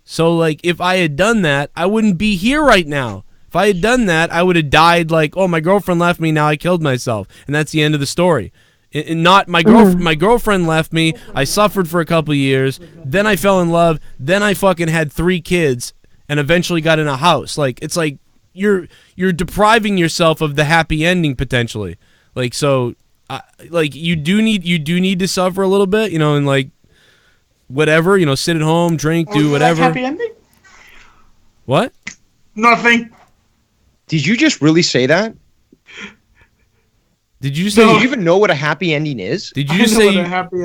So like, if I had done that, I wouldn't be here right now. If I had done that, I would have died like, oh, my girlfriend left me, now I killed myself. And that's the end of the story. And not my girlfriend left me, I suffered for a couple of years, then I fell in love, then I fucking had 3 kids and eventually got in a house. Like, it's like you're depriving yourself of the happy ending potentially. Like, so like you do need to suffer a little bit, you know, and like whatever, you know, sit at home, drink, do whatever. Happy ending? What? Nothing. Did you just really say that? Did you say? Do you even know what a happy ending is? Did you just say?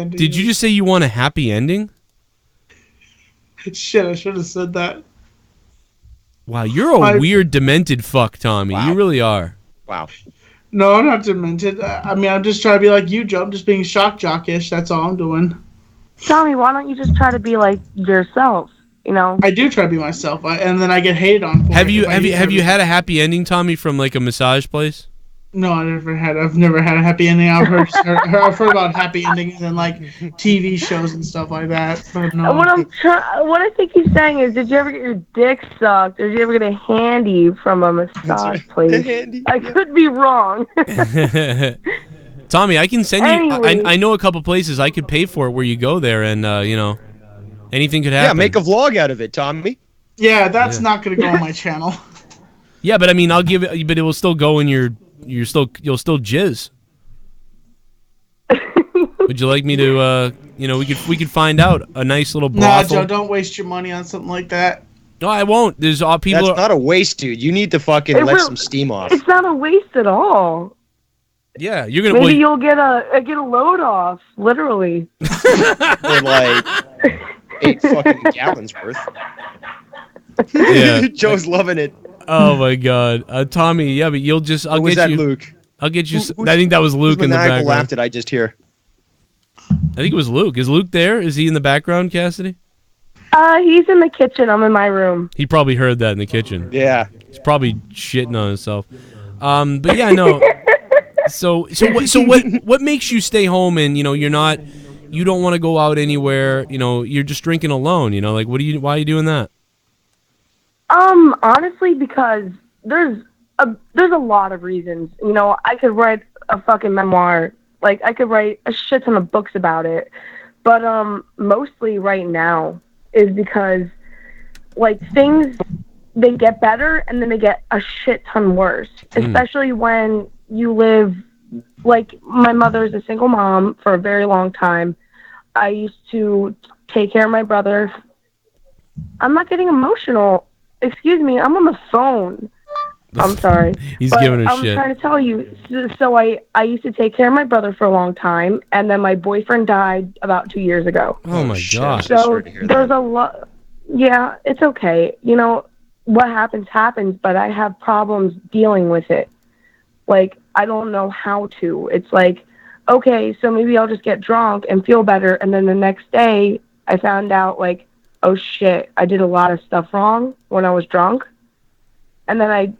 Did you just say you want a happy ending? Shit, I should have said that. Wow, you're a weird, demented fuck, Tommy. Wow. You really are. Wow. No, I'm not demented. I mean, I'm just trying to be like you, Joe. I'm just being shock jockish. That's all I'm doing. Tommy, why don't you just try to be like yourself? You know. I do try to be myself, and then I get hated on. Have you had a happy ending, Tommy, from like a massage place? No, I've never had a happy ending. I've heard about happy endings and like TV shows and stuff like that. But no. What I think he's saying is, did you ever get your dick sucked, or did you ever get a handy from a massage place? I could be wrong. Tommy, I can send you. I know a couple places I could pay for it where you go there and you know, anything could happen. Yeah, make a vlog out of it, Tommy. Yeah, that's not gonna go on my channel. Yeah, but I mean, I'll give it, but it will still go in your. You'll still jizz. Would you like me to? You know, we could find out a nice little brothel. Nah, Joe, don't waste your money on something like that. No, I won't. There's all people. That's not a waste, dude. You need to fucking let some steam off. It's not a waste at all. Yeah, you're gonna. Maybe you'll get a load off, literally. For like 8 fucking gallons worth. Yeah, Joe's loving it. Oh my God, Tommy. Yeah, but you'll just. I'll was get that you. Luke? I'll get you. I think that was Luke in the background. Laughed at I just hear. I think it was Luke. Is Luke there? Is he in the background, Cassidy? He's in the kitchen. I'm in my room. He probably heard that in the kitchen. Yeah. He's probably shitting on himself. But yeah, no. So what makes you stay home and you don't want to go out anywhere? You know, you're just drinking alone. You know, like why are you doing that? Honestly, because there's a lot of reasons. You know, I could write a fucking memoir. Like, I could write a shit ton of books about it. But mostly right now is because, like, things, they get better and then they get a shit ton worse. Especially when you live, like, my mother's a single mom for a very long time. I used to take care of my brother. I'm not getting emotional. Excuse me, I'm on the phone. I'm sorry. He's giving a shit. I'm trying to tell you. So I used to take care of my brother for a long time, and then my boyfriend died about 2 years ago. Oh my god. So there's a lot. Yeah, it's okay. You know, what happens, but I have problems dealing with it. Like, I don't know how to. It's like, okay, so maybe I'll just get drunk and feel better, and then the next day I found out, like, oh shit, I did a lot of stuff wrong when I was drunk. And then I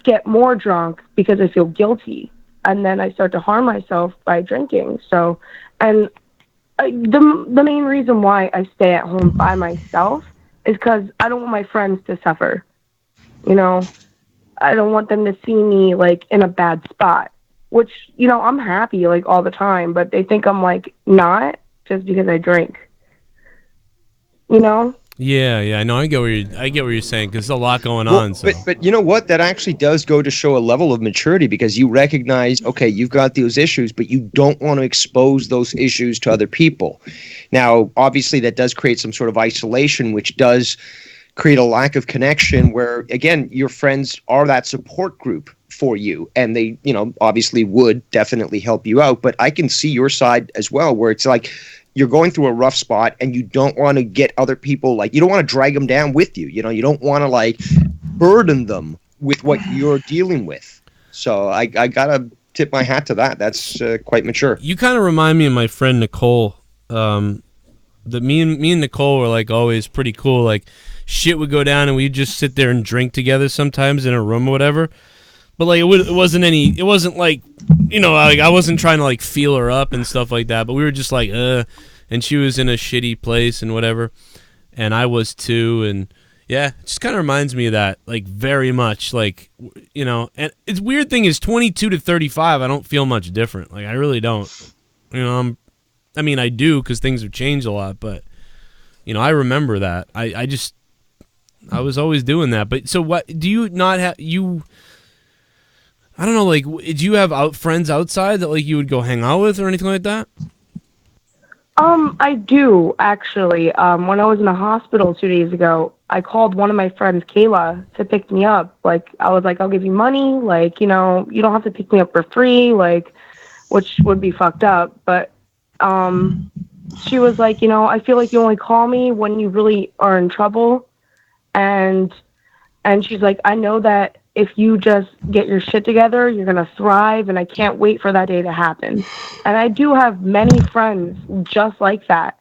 get more drunk because I feel guilty. And then I start to harm myself by drinking. So, and the main reason why I stay at home by myself is because I don't want my friends to suffer. You know, I don't want them to see me, like, in a bad spot. Which, you know, I'm happy, like, all the time. But they think I'm, like, not just because I drink. You know? Yeah, I know. I get what you're saying because there's a lot going on. So. But you know what? That actually does go to show a level of maturity because you recognize, okay, you've got those issues, but you don't want to expose those issues to other people. Now, obviously, that does create some sort of isolation, which does create a lack of connection where, again, your friends are that support group for you, and they, you know, obviously would definitely help you out. But I can see your side as well, where it's like, you're going through a rough spot and you don't want to get other people, like, you don't want to drag them down with you. You know, you don't want to, like, burden them with what you're dealing with. So I got to tip my hat to that. That's quite mature. You kind of remind me of my friend Nicole. Me and Nicole were, like, always pretty cool. Like, shit would go down and we'd just sit there and drink together sometimes in a room or whatever. But, like, it wasn't like, you know, like, I wasn't trying to, like, feel her up and stuff like that, but we were just like, and she was in a shitty place and whatever, and I was too, and yeah, it just kind of reminds me of that, like, very much, like, you know, and it's weird thing is 22 to 35, I don't feel much different, like, I really don't, you know, I mean, I do, because things have changed a lot, but, you know, I remember that, I was always doing that, but, so what, do you not have, I don't know, like, did you have friends outside that, like, you would go hang out with or anything like that? I do, actually. When I was in the hospital 2 days ago, I called one of my friends, Kayla, to pick me up. Like, I was like, I'll give you money. Like, you know, you don't have to pick me up for free, like, which would be fucked up. But she was like, you know, I feel like you only call me when you really are in trouble. And she's like, I know that if you just get your shit together, you're going to thrive, and I can't wait for that day to happen. And I do have many friends just like that,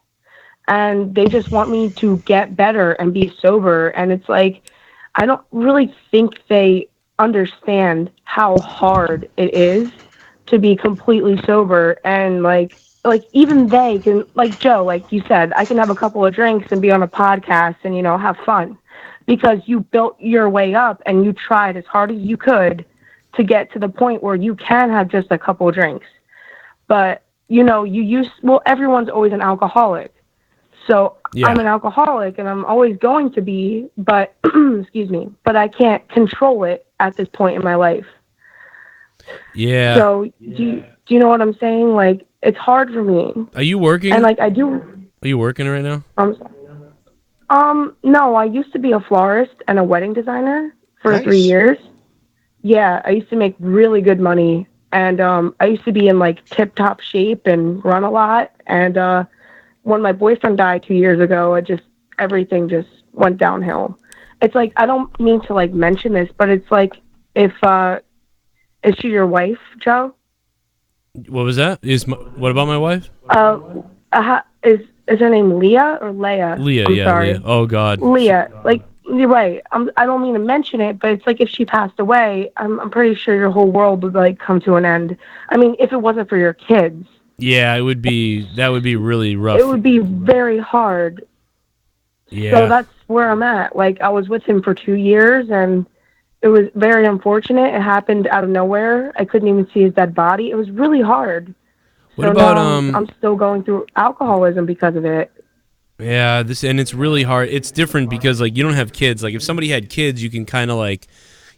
and they just want me to get better and be sober, and it's like, I don't really think they understand how hard it is to be completely sober, and like even they can, like Joe, like you said, I can have a couple of drinks and be on a podcast and, you know, have fun. Because you built your way up and you tried as hard as you could to get to the point where you can have just a couple of drinks. But, you know, everyone's always an alcoholic. So yeah. I'm an alcoholic and I'm always going to be, but, excuse me, but I can't control it at this point in my life. Yeah. So do you know what I'm saying? Like, it's hard for me. Are you working? And, like, I do. Are you working right now? I'm sorry. No, I used to be a florist and a wedding designer for 3 years. Yeah, I used to make really good money, and I used to be in, like, tip-top shape and run a lot, and when my boyfriend died 2 years ago, everything just went downhill. It's like, I don't mean to, like, mention this, but it's like, is she your wife, Joe? What was that? What about my wife? Is her name Leah or Leah? Leah, I'm yeah, sorry. Leah. Oh, God. Leah, like, you're right. I don't mean to mention it, but it's like if she passed away, I'm pretty sure your whole world would, like, come to an end. I mean, if it wasn't for your kids. Yeah, that would be really rough. It would be very hard. Yeah. So where I'm at. Like, I was with him for 2 years, and it was very unfortunate. It happened out of nowhere. I couldn't even see his dead body. It was really hard. What about now I'm still going through alcoholism because of it. Yeah, and it's really hard. It's different because like you don't have kids. Like if somebody had kids, you can kind of like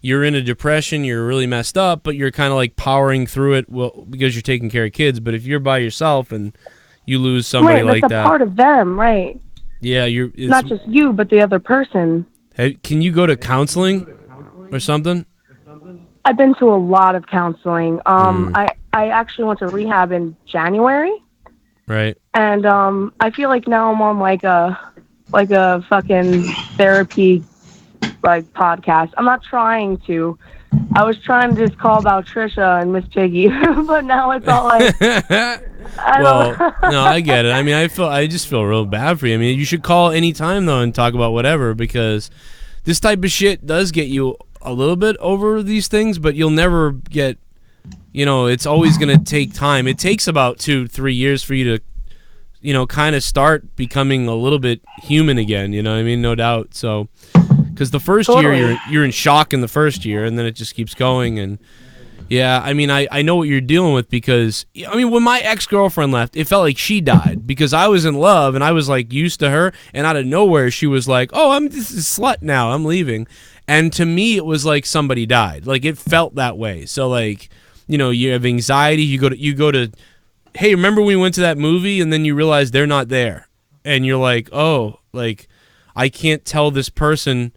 you're in a depression, you're really messed up, but you're kind of like powering through it because you're taking care of kids. But if you're by yourself and you lose somebody like that, that's a part of them, right? Yeah, it's not just you, but the other person. Hey, can you go to counseling or something? I've been to a lot of counseling. I actually went to rehab in January. Right. And I feel like now I'm on like a fucking therapy like podcast. I'm not trying to. I was trying to just call about Trisha and Miss Piggy, but now it's all like. No, I get it. I mean, I just feel real bad for you. I mean, you should call any time though and talk about whatever because this type of shit does get you a little bit over these things, but you'll never get. You know, it's always going to take time. It takes about 2-3 years for you to, you know, kind of start becoming a little bit human again. You know what I mean? No doubt. So, because the first year you're in shock in the first year, and then it just keeps going. And yeah, I mean, I know what you're dealing with because I mean, when my ex-girlfriend left, it felt like she died because I was in love and I was like used to her, and out of nowhere she was like, "Oh, I'm this is slut now. I'm leaving," and to me it was like somebody died. Like it felt that way. So like. You know, you have anxiety. You go to, hey, remember we went to that movie, and then you realize they're not there, and you're like, oh, like I can't tell this person,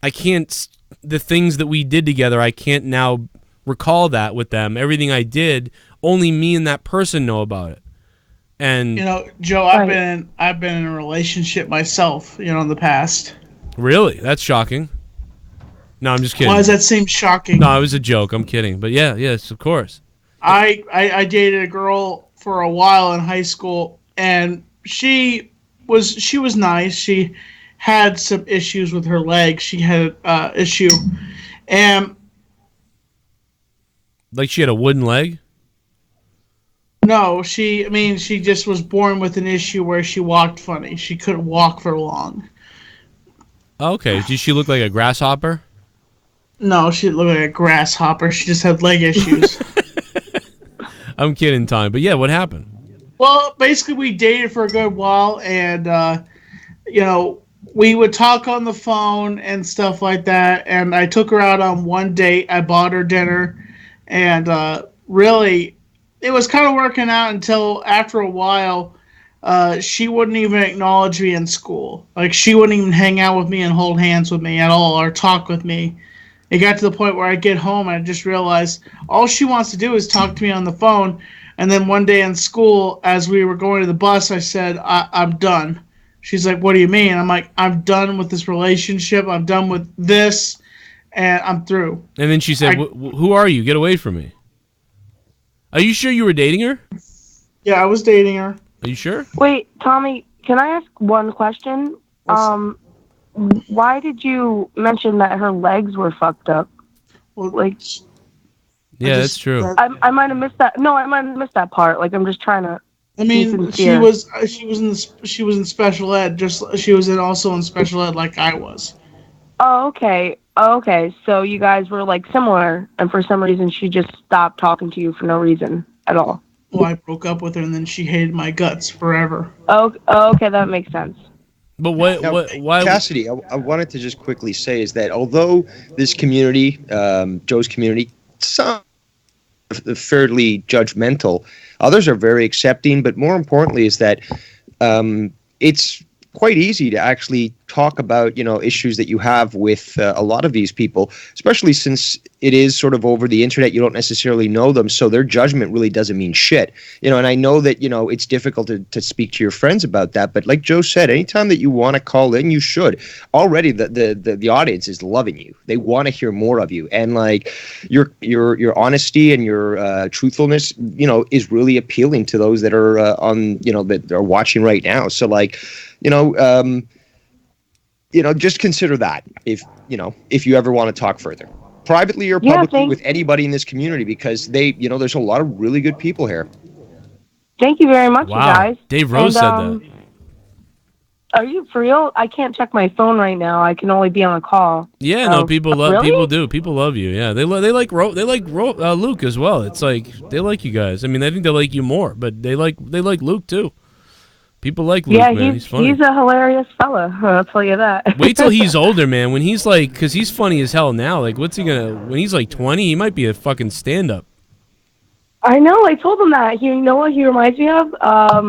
I can't the things that we did together. I can't now recall that with them. Everything I did, only me and that person know about it. And you know, Joe, I've been in a relationship myself. You know, in the past. Really, that's shocking. No, I'm just kidding. Why does that seem shocking? No, it was a joke. I'm kidding. But yeah, yes, of course. I dated a girl for a while in high school, and she was nice. She had some issues with her leg. She had an issue, and like she had a wooden leg. No, she just was born with an issue where she walked funny. She couldn't walk for long. Okay, did she look like a grasshopper? No, she looked like a grasshopper. She just had leg issues. I'm kidding, Tom. But yeah, what happened? Well, basically, we dated for a good while, and you know, we would talk on the phone and stuff like that. And I took her out on one date. I bought her dinner, and really, it was kind of working out until after a while, she wouldn't even acknowledge me in school. Like she wouldn't even hang out with me and hold hands with me at all or talk with me. It got to the point where I get home and I just realized all she wants to do is talk to me on the phone. And then one day in school, as we were going to the bus, I said, I'm done. She's like, what do you mean? I'm like, I'm done with this relationship. I'm done with this, and I'm through. And then she said, who are you? Get away from me. Are you sure you were dating her? Yeah, I was dating her. Are you sure? Wait, Tommy, can I ask one question? Why did you mention that her legs were fucked up? Well, like, yeah, that's true. I might have missed that. No, I might have missed that part. Like, I'm just trying to. I mean, she was in special ed. She was also in special ed like I was. Oh, okay. So you guys were like similar, and for some reason she just stopped talking to you for no reason at all. Well, I broke up with her, and then she hated my guts forever. Oh, okay, that makes sense. But why? Cassidy, I wanted to just quickly say is that although this community, Joe's community, some are fairly judgmental, others are very accepting. But more importantly, is that it's quite easy to actually talk about, you know, issues that you have with a lot of these people, especially since it is sort of over the internet. You don't necessarily know them, so their judgment really doesn't mean shit, you know. And I know that, you know, it's difficult to speak to your friends about that, but like Joe said, anytime that you want to call in, you should. Already the audience is loving you. They want to hear more of you, and like your honesty and your truthfulness, you know, is really appealing to those that are on, you know, that are watching right now. So like, you know, just consider that if you ever want to talk further, privately or publicly, with anybody in this community, because there's a lot of really good people here. Thank you very much, you guys. Dave Rose said that. And, Dave Rose said that. Thank you very much, you guys. Wow. And, Dave Rose said that. Are you for real? I can't check my phone right now. I can only be on a call. Yeah, so, no, people love. really? People do. People love you. Yeah, they like Luke as well. It's like they like you guys. I mean, I think they like you more, but they like Luke too. People like Luke, yeah, man. He's funny. He's a hilarious fella. I'll tell you that. Wait till he's older, man. When he's like, because he's funny as hell now. Like, what's he gonna? When he's like 20, he might be a fucking stand-up. I know. I told him that. You know what he reminds me of? A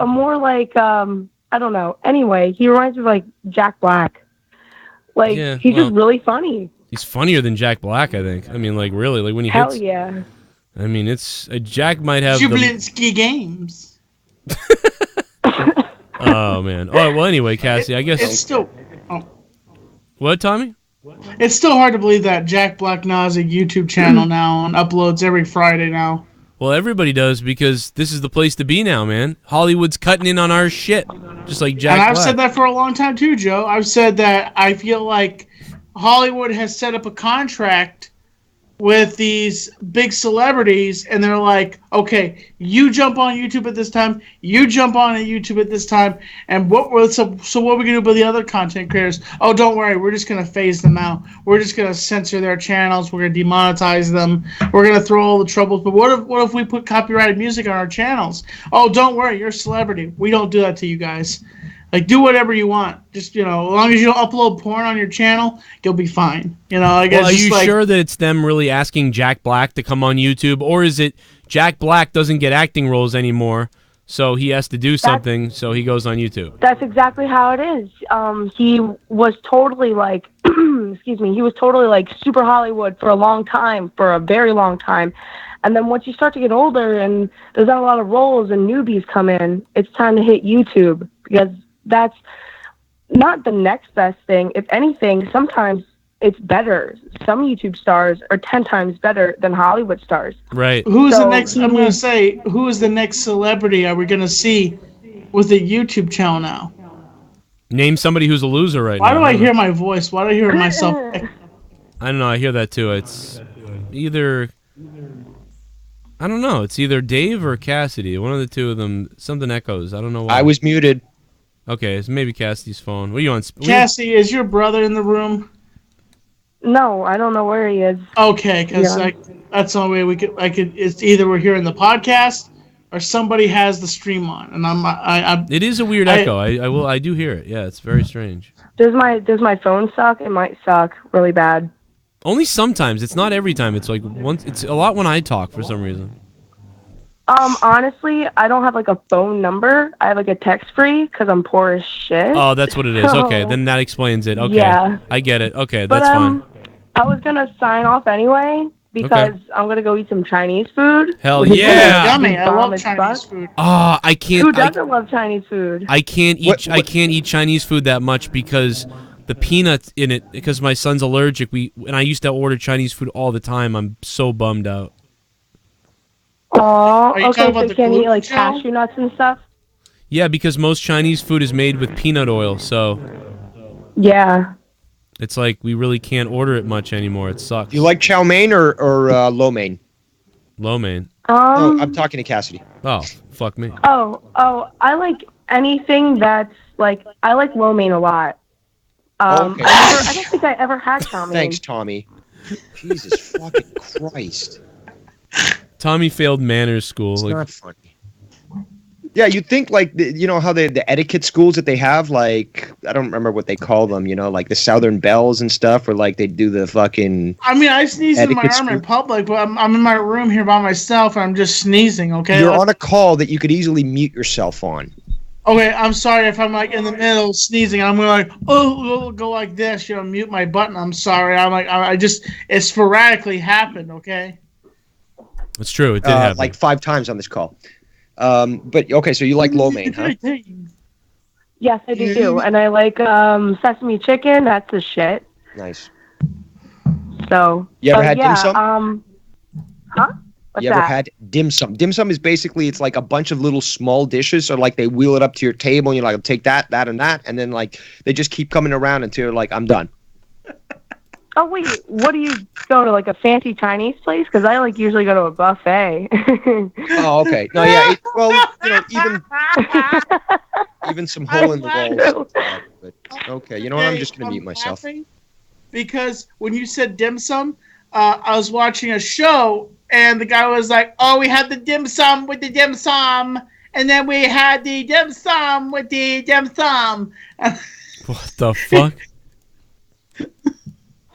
more like I don't know. Anyway, he reminds me of like Jack Black. Like he's just really funny. He's funnier than Jack Black, I think. I mean, like really, like when he Hell hits. yeah. I mean, it's Jack might have. Jubilinski Games. Oh man. Oh well. Anyway, Cassie, I guess it's still. Oh. What, Tommy? It's still hard to believe that Jack Black now has a YouTube channel now and uploads every Friday now. Well, everybody does because this is the place to be now, man. Hollywood's cutting in on our shit, just like Jack And I've Black. said that for a long time too, Joe. I've said that I feel like Hollywood has set up a contract with these big celebrities, and they're like, okay, you jump on YouTube at this time, you jump on YouTube at this time, and so what are we going to do about the other content creators? Oh, don't worry, we're just going to phase them out. We're just going to censor their channels. We're going to demonetize them. We're going to throw all the troubles. But what if we put copyrighted music on our channels? Oh, don't worry, you're a celebrity. We don't do that to you guys. Like, do whatever you want. Just, as long as you don't upload porn on your channel, you'll be fine. I guess. Well, are you sure that it's them really asking Jack Black to come on YouTube? Or is it Jack Black doesn't get acting roles anymore, so he has to do something, so he goes on YouTube? That's exactly how it is. He was totally like, excuse me, he was totally like super Hollywood for a very long time. And then once you start to get older and there's not a lot of roles and newbies come in, it's time to hit YouTube because that's not the next best thing. If anything, sometimes it's better. Some YouTube stars are 10 times better than Hollywood stars. Right. Who's the next? I'm going to say, who is the next celebrity are we going to see with a YouTube channel now? Name somebody who's a loser right now. Why do I hear my voice? Why do I hear myself? I don't know. I hear that too. It's either. I don't know. It's either Dave or Cassidy. One of the two of them. Something echoes. I don't know why. I was muted. Okay, it's maybe Cassidy's phone. What are you on? Cassie, is your brother in the room? No, I don't know where he is. Okay, because that's the only way it's either we're hearing the podcast or somebody has the stream on, and It is a weird echo. I do hear it. Yeah, it's very strange. Does my phone suck? It might suck really bad. Only sometimes. It's not every time. It's like once. It's a lot when I talk for some reason. Honestly, I don't have like a phone number. I have like a text free because I'm poor as shit. Oh, that's what it is. Okay, then that explains it. Okay, yeah. I get it. Okay, But, that's fine. I was gonna sign off anyway because I'm gonna go eat some Chinese food. Hell yeah! Yummy! I love Chinese food. Ah, I can't. Who doesn't love Chinese food? I can't eat. I can't eat Chinese food that much because the peanuts in it. Because my son's allergic. And I used to order Chinese food all the time. I'm so bummed out. Oh, okay. So you can't eat like cashew nuts and stuff. Yeah, because most Chinese food is made with peanut oil, so yeah, it's like we really can't order it much anymore. It sucks. Do you like chow mein or lo mein? Lo mein. Oh, I'm talking to Cassidy. Oh, fuck me. Oh, I like anything that's like I like lo mein a lot. Okay. I don't think I ever had chow mein. Thanks, Tommy. Jesus fucking Christ. Tommy failed manners school. It's not funny. Yeah, you'd think like how the etiquette schools that they have, like I don't remember what they call them, like the Southern Bells and stuff, or like they do the fucking. I mean, I sneeze in my arm in public, but I'm in my room here by myself and I'm just sneezing. Okay. You're on a call that you could easily mute yourself on. Okay, I'm sorry if I'm like in the middle of sneezing. I'm gonna like go like this, mute my button. I'm sorry. I'm like it sporadically happened. Okay. It's true. It did happen. Like 5 times on this call. But okay, so you like lo mein, huh? Yes, I do, and I like sesame chicken. That's the shit. Nice. So. You ever had dim sum? Huh? What's you ever that? had dim sum? Dim sum is basically it's like a bunch of little small dishes, or like they wheel it up to your table, and you're like, take that, and that, and then like they just keep coming around until you're like, I'm done. Oh wait, what do you go to, like a fancy Chinese place? Because I usually go to a buffet. Oh, okay. No, yeah. Even even some hole in the walls. But okay, you know what? I'm just gonna mute myself. Because when you said dim sum, I was watching a show and the guy was like, "Oh, we had the dim sum with the dim sum, and then we had the dim sum with the dim sum." What the fuck?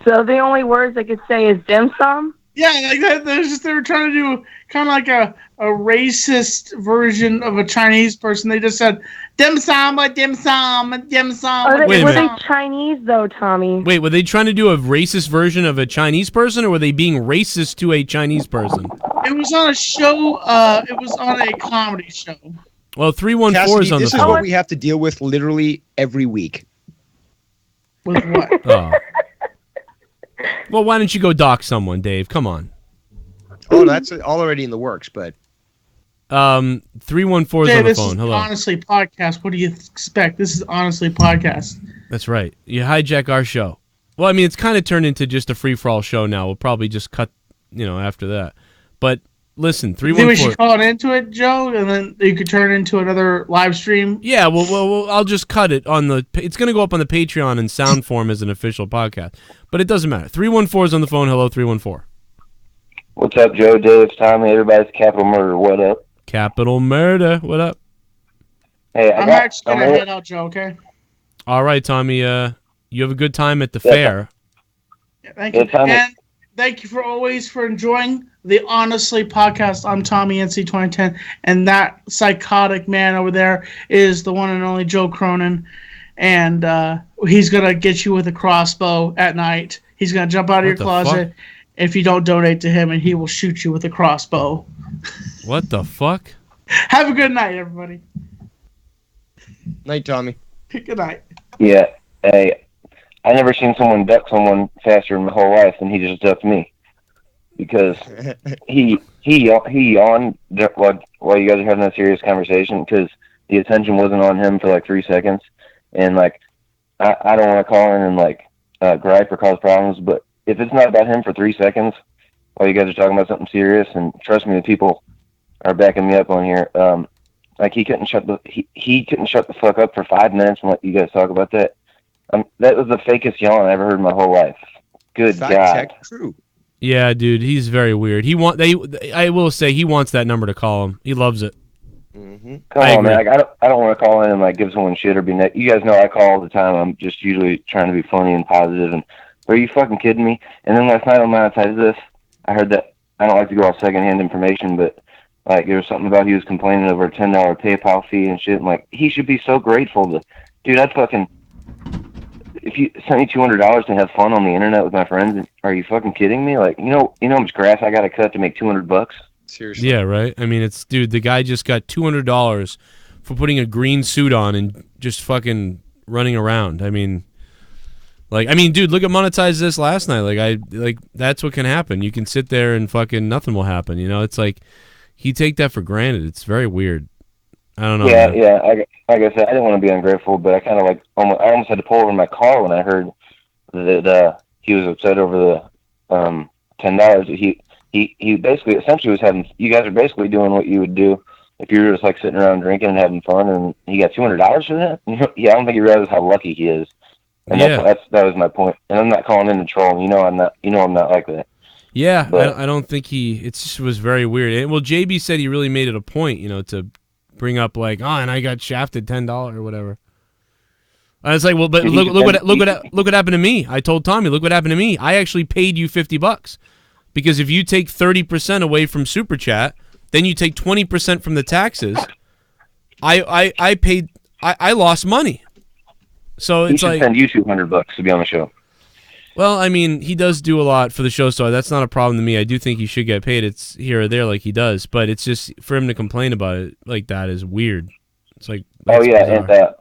So the only words I could say is dim sum? Yeah, like that. They were trying to do kind of like a racist version of a Chinese person. They just said dim sum, dim sum, dim sum. Were they Chinese though, Tommy? Wait, were they trying to do a racist version of a Chinese person, or were they being racist to a Chinese person? It was on a show. It was on a comedy show. Well, 314 is on the phone. This is what we have to deal with literally every week. With what? Oh. Well, why don't you go dock someone, Dave? Come on. Oh, that's already in the works, but 314 is on the phone. Hello. Honestly podcast. What do you expect? This is Honestly podcast. That's right. You hijack our show. Well, I mean, it's kind of turned into just a free-for-all show now. We'll probably just cut, after that. But listen, 314. Think we should call it into it, Joe, and then you could turn it into another live stream. Yeah, well, I'll just cut it on the. It's going to go up on the Patreon in sound form as an official podcast, but it doesn't matter. 314 is on the phone. Hello, 314. What's up, Joe, Dave, Tommy, everybody's Capital Murder. What up? Capital Murder. What up? Hey, I'm actually gonna head out, Joe. Okay. All right, Tommy. You have a good time at the fair. Yeah, thank you. And thank you for enjoying the Honestly podcast. I'm Tommy NC 2010, and that psychotic man over there is the one and only Joe Cronin, and he's gonna get you with a crossbow at night. He's gonna jump out of your closet if you don't donate to him, and he will shoot you with a crossbow. What the fuck? Have a good night, everybody. Night, Tommy. Good night. Yeah. Hey, I never seen someone duck someone faster in my whole life than he just ducked me. Because he yawned while you guys are having that serious conversation, because the attention wasn't on him for like 3 seconds, and like I don't want to call in and like gripe or cause problems, but if it's not about him for 3 seconds while you guys are talking about something serious, and trust me, the people are backing me up on here. Like he couldn't shut the fuck up for 5 minutes and let you guys talk about that. That was the fakest yawn I ever heard in my whole life. Good God. True. Yeah, dude, he's very weird. I will say he wants that number to call him. He loves it. Mm-hmm. Come on, man. Like, I don't want to call in and like give someone shit or be you guys know I call all the time. I'm just usually trying to be funny and positive. And are you fucking kidding me? And then last night on Monetize This, I heard that I don't like to go off secondhand information, but like there was something about he was complaining over a $10 PayPal fee and shit. I'm like, he should be so grateful dude. I'd fucking. If you sent me $200 to have fun on the internet with my friends, are you fucking kidding me? Like, you know how much grass I got to cut to make $200? Seriously. Yeah, right. I mean, the guy just got $200 for putting a green suit on and just fucking running around. I mean, dude, look at Monetize This last night. That's what can happen. You can sit there and fucking nothing will happen. It's like he take that for granted. It's very weird. I don't know. Yeah. Like I said, I didn't want to be ungrateful, but I kind of I almost had to pull over my car when I heard that he was upset over the $10. He basically essentially was having. You guys are basically doing what you would do if you were just like sitting around drinking and having fun, and he got $200 for that. Yeah, I don't think he realizes how lucky he is. And that was my point. And I'm not calling in to troll him. I'm not like that. Yeah, but I don't think it just was very weird. And, well, JB said he really made it a point, to bring up like, and I got shafted $10 or whatever. I was like, well, but look what happened to me. I told Tommy, look what happened to me. I actually paid you $50 because if you take 30% away from Super Chat, then you take 20% from the taxes. I lost money. So it's like send you $200 to be on the show. Well, I mean, he does do a lot for the show, so that's not a problem to me. I do think he should get paid. It's here or there like he does, but it's just for him to complain about it like that is weird. It's like bizarre. And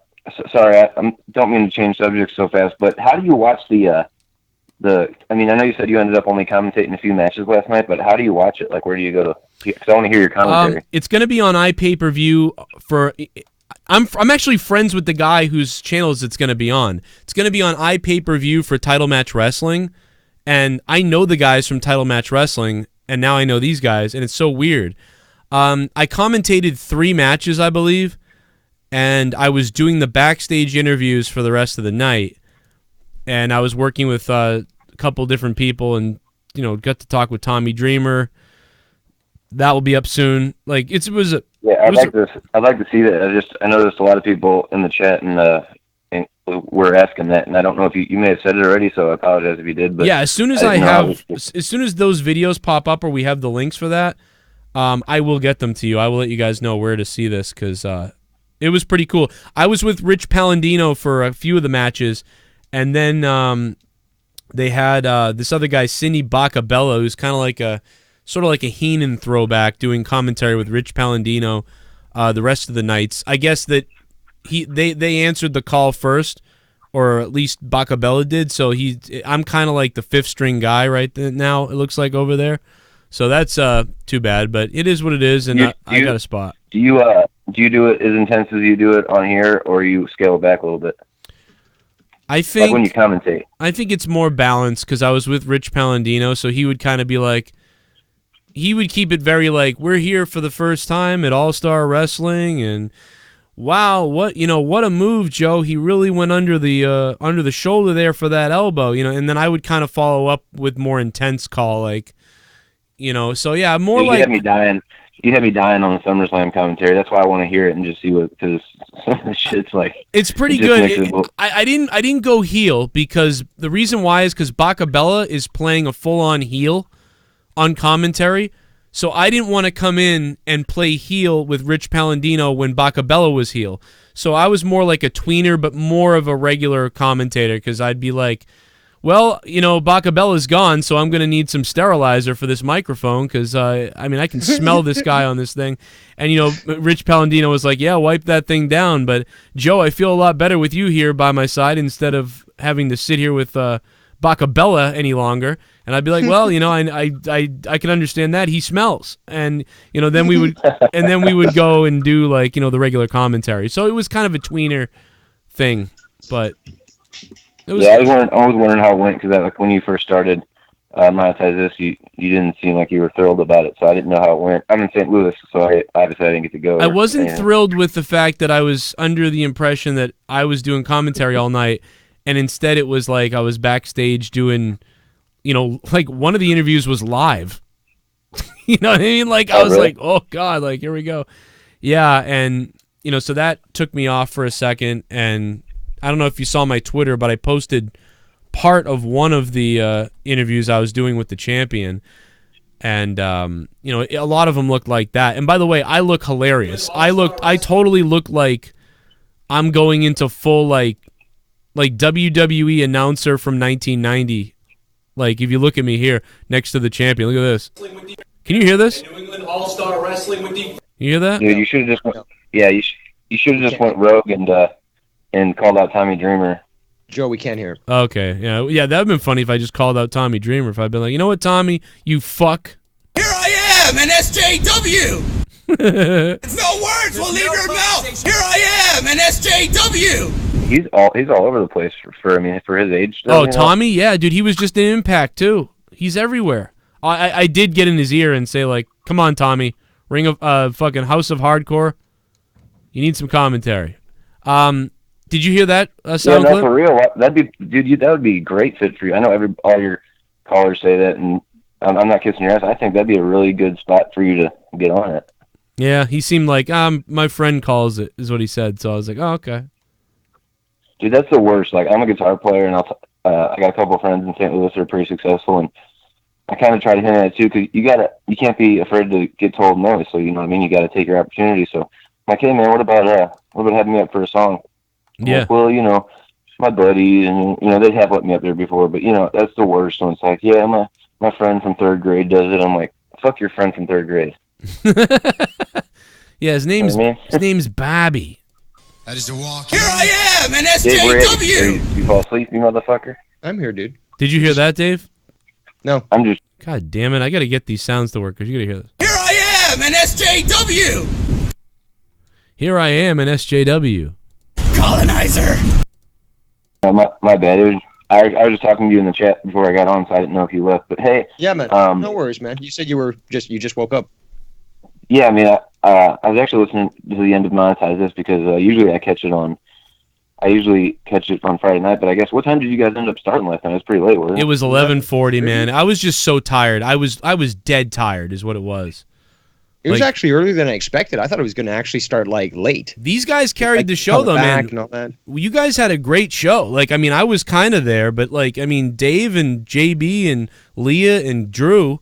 sorry, I don't mean to change subjects so fast, but how do you watch the? I mean, I know you said you ended up only commentating a few matches last night, but how do you watch it? Like, where do you go to? Because I want to hear your commentary. It's going to be on iPay-per-view for. I'm actually friends with the guy whose channels it's going to be on. It's going to be on iPay-per-view for Title Match Wrestling, and I know the guys from Title Match Wrestling, and now I know these guys, and it's so weird. I commentated 3 matches, I believe, and I was doing the backstage interviews for the rest of the night, and I was working with a couple different people, and got to talk with Tommy Dreamer. That will be up soon. Like it was. I'd like to see that. I noticed a lot of people in the chat and were asking that, and I don't know if you may have said it already, so I apologize if you did. But yeah, as soon as as soon as those videos pop up or we have the links for that, I will get them to you. I will let you guys know where to see this because it was pretty cool. I was with Rich Palladino for a few of the matches, and then they had this other guy, Cindy Bacabella, who's kind of like a sort of like a Heenan throwback, doing commentary with Rich Palladino the rest of the nights. I guess that they answered the call first, or at least Bacabella did. So I'm kind of like the fifth string guy right now. It looks like over there. So that's too bad, but it is what it is, and I got a spot. Do you do it as intense as you do it on here, or you scale it back a little bit? I think like when you commentate. I think it's more balanced because I was with Rich Palladino, so he would kind of be like, he would keep it very like, we're here for the first time at All-Star Wrestling, and wow, what a move, Joe. He really went under the shoulder there for that elbow, and then I would kind of follow up with more intense call, like, so yeah, more like. You had me dying on the SummerSlam commentary. That's why I want to hear it and just see because some of the shit's like. It's pretty good. I didn't go heel because the reason why is because Bacabella is playing a full-on heel on commentary, so I didn't want to come in and play heel with Rich Palladino when Bacabella was heel. So I was more like a tweener, but more of a regular commentator because I'd be like, well, Bacabella's gone, so I'm going to need some sterilizer for this microphone because, I can smell this guy on this thing. And, Rich Palladino was like, yeah, wipe that thing down. But, Joe, I feel a lot better with you here by my side instead of having to sit here with Bacabella any longer. And I'd be like, well, I can understand that. He smells. And, then we would go and do, like, the regular commentary. So it was kind of a tweener thing, but... I was wondering how it went because like when you first started Monetize This, you didn't seem like you were thrilled about it, so I didn't know how it went. I'm in St. Louis, so I obviously I didn't get to go. I wasn't thrilled with the fact that I was under the impression that I was doing commentary all night, and instead it was like I was backstage doing, like one of the interviews was live. You know what I mean? Like I was really? Like, oh God, like here we go. Yeah, and so that took me off for a second, and I don't know if you saw my Twitter, but I posted part of one of the interviews I was doing with the champion, and a lot of them looked like that. And by the way, I look hilarious. I totally look like I'm going into full like WWE announcer from 1990. Like if you look at me here next to the champion, look at this. Can you hear this? New England All-Star Wrestling with the. You hear that? Dude, you should have just. You should have just went rogue and called out Tommy Dreamer. Joe, we can't hear. Okay, yeah, that would have been funny if I just called out Tommy Dreamer. If I'd been like, you know what, Tommy, you fuck. Here I am, an SJW. No words will leave your mouth. Here I am, an SJW. He's all over the place for his age. Oh, Tommy, yeah, dude, he was just in Impact too. He's everywhere. I did get in his ear and say like, come on, Tommy, ring of fucking House of Hardcore. You need some commentary. Did you hear that sound clip? Yeah, no, for real. That would be a great fit for you. I know all your callers say that, and I'm not kissing your ass. I think that'd be a really good spot for you to get on it. Yeah, he seemed like, my friend calls it, is what he said. So I was like, oh, okay. Dude, that's the worst. Like, I'm a guitar player, and I got a couple of friends in St. Louis that are pretty successful, and I kind of try to hint at it too, because you can't be afraid to get told no. So you know what I mean. You got to take your opportunity. So, like, hey man, what about having me up for a song? Yeah. Like, well, my buddies, and they have let me up there before, but that's the worst. When it's like, yeah, my friend from third grade does it. I'm like, fuck your friend from third grade. Yeah, his name's Bobby. That is a walk. Here I am, an SJW. You fall asleep, you motherfucker. I'm here, dude. Did you hear that, Dave? No. I'm just. God damn it! I got to get these sounds to work because you got to hear this. Here I am, an SJW. Here I am, an SJW. Colonizer. My bad. I was just talking to you in the chat before I got on, so I didn't know if you left. But hey. Yeah, man. No worries, man. You said you just woke up. Yeah, I mean, I was actually listening to the end of Monetize This because usually I usually catch it on Friday night, but I guess what time did you guys end up starting last night? It was pretty late, wasn't it? It was 11:40, man. I was just so tired. I was dead tired, is what it was. It was actually earlier than I expected. I thought it was going to actually start like late. These guys carried the show, though, man. And all that. You guys had a great show. Like, I mean, I was kind of there, but like, I mean, Dave and JB and Leah and Drew.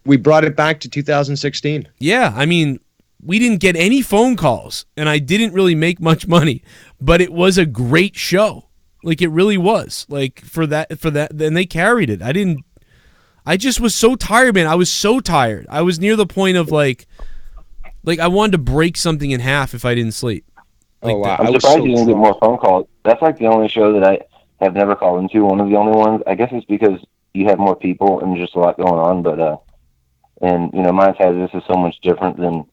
We brought it back to 2016. Yeah, I mean, we didn't get any phone calls, and I didn't really make much money, but it was a great show. Like, it really was. Like, for that, then they carried it. I just was so tired, man. I was so tired. I was near the point of like I wanted to break something in half if I didn't sleep. Like wow. I'm surprised you didn't get more phone calls. That's like the only show that I have never called into. One of the only ones. I guess it's because you have more people and there's just a lot going on. But and you know, Monetize This is so much different than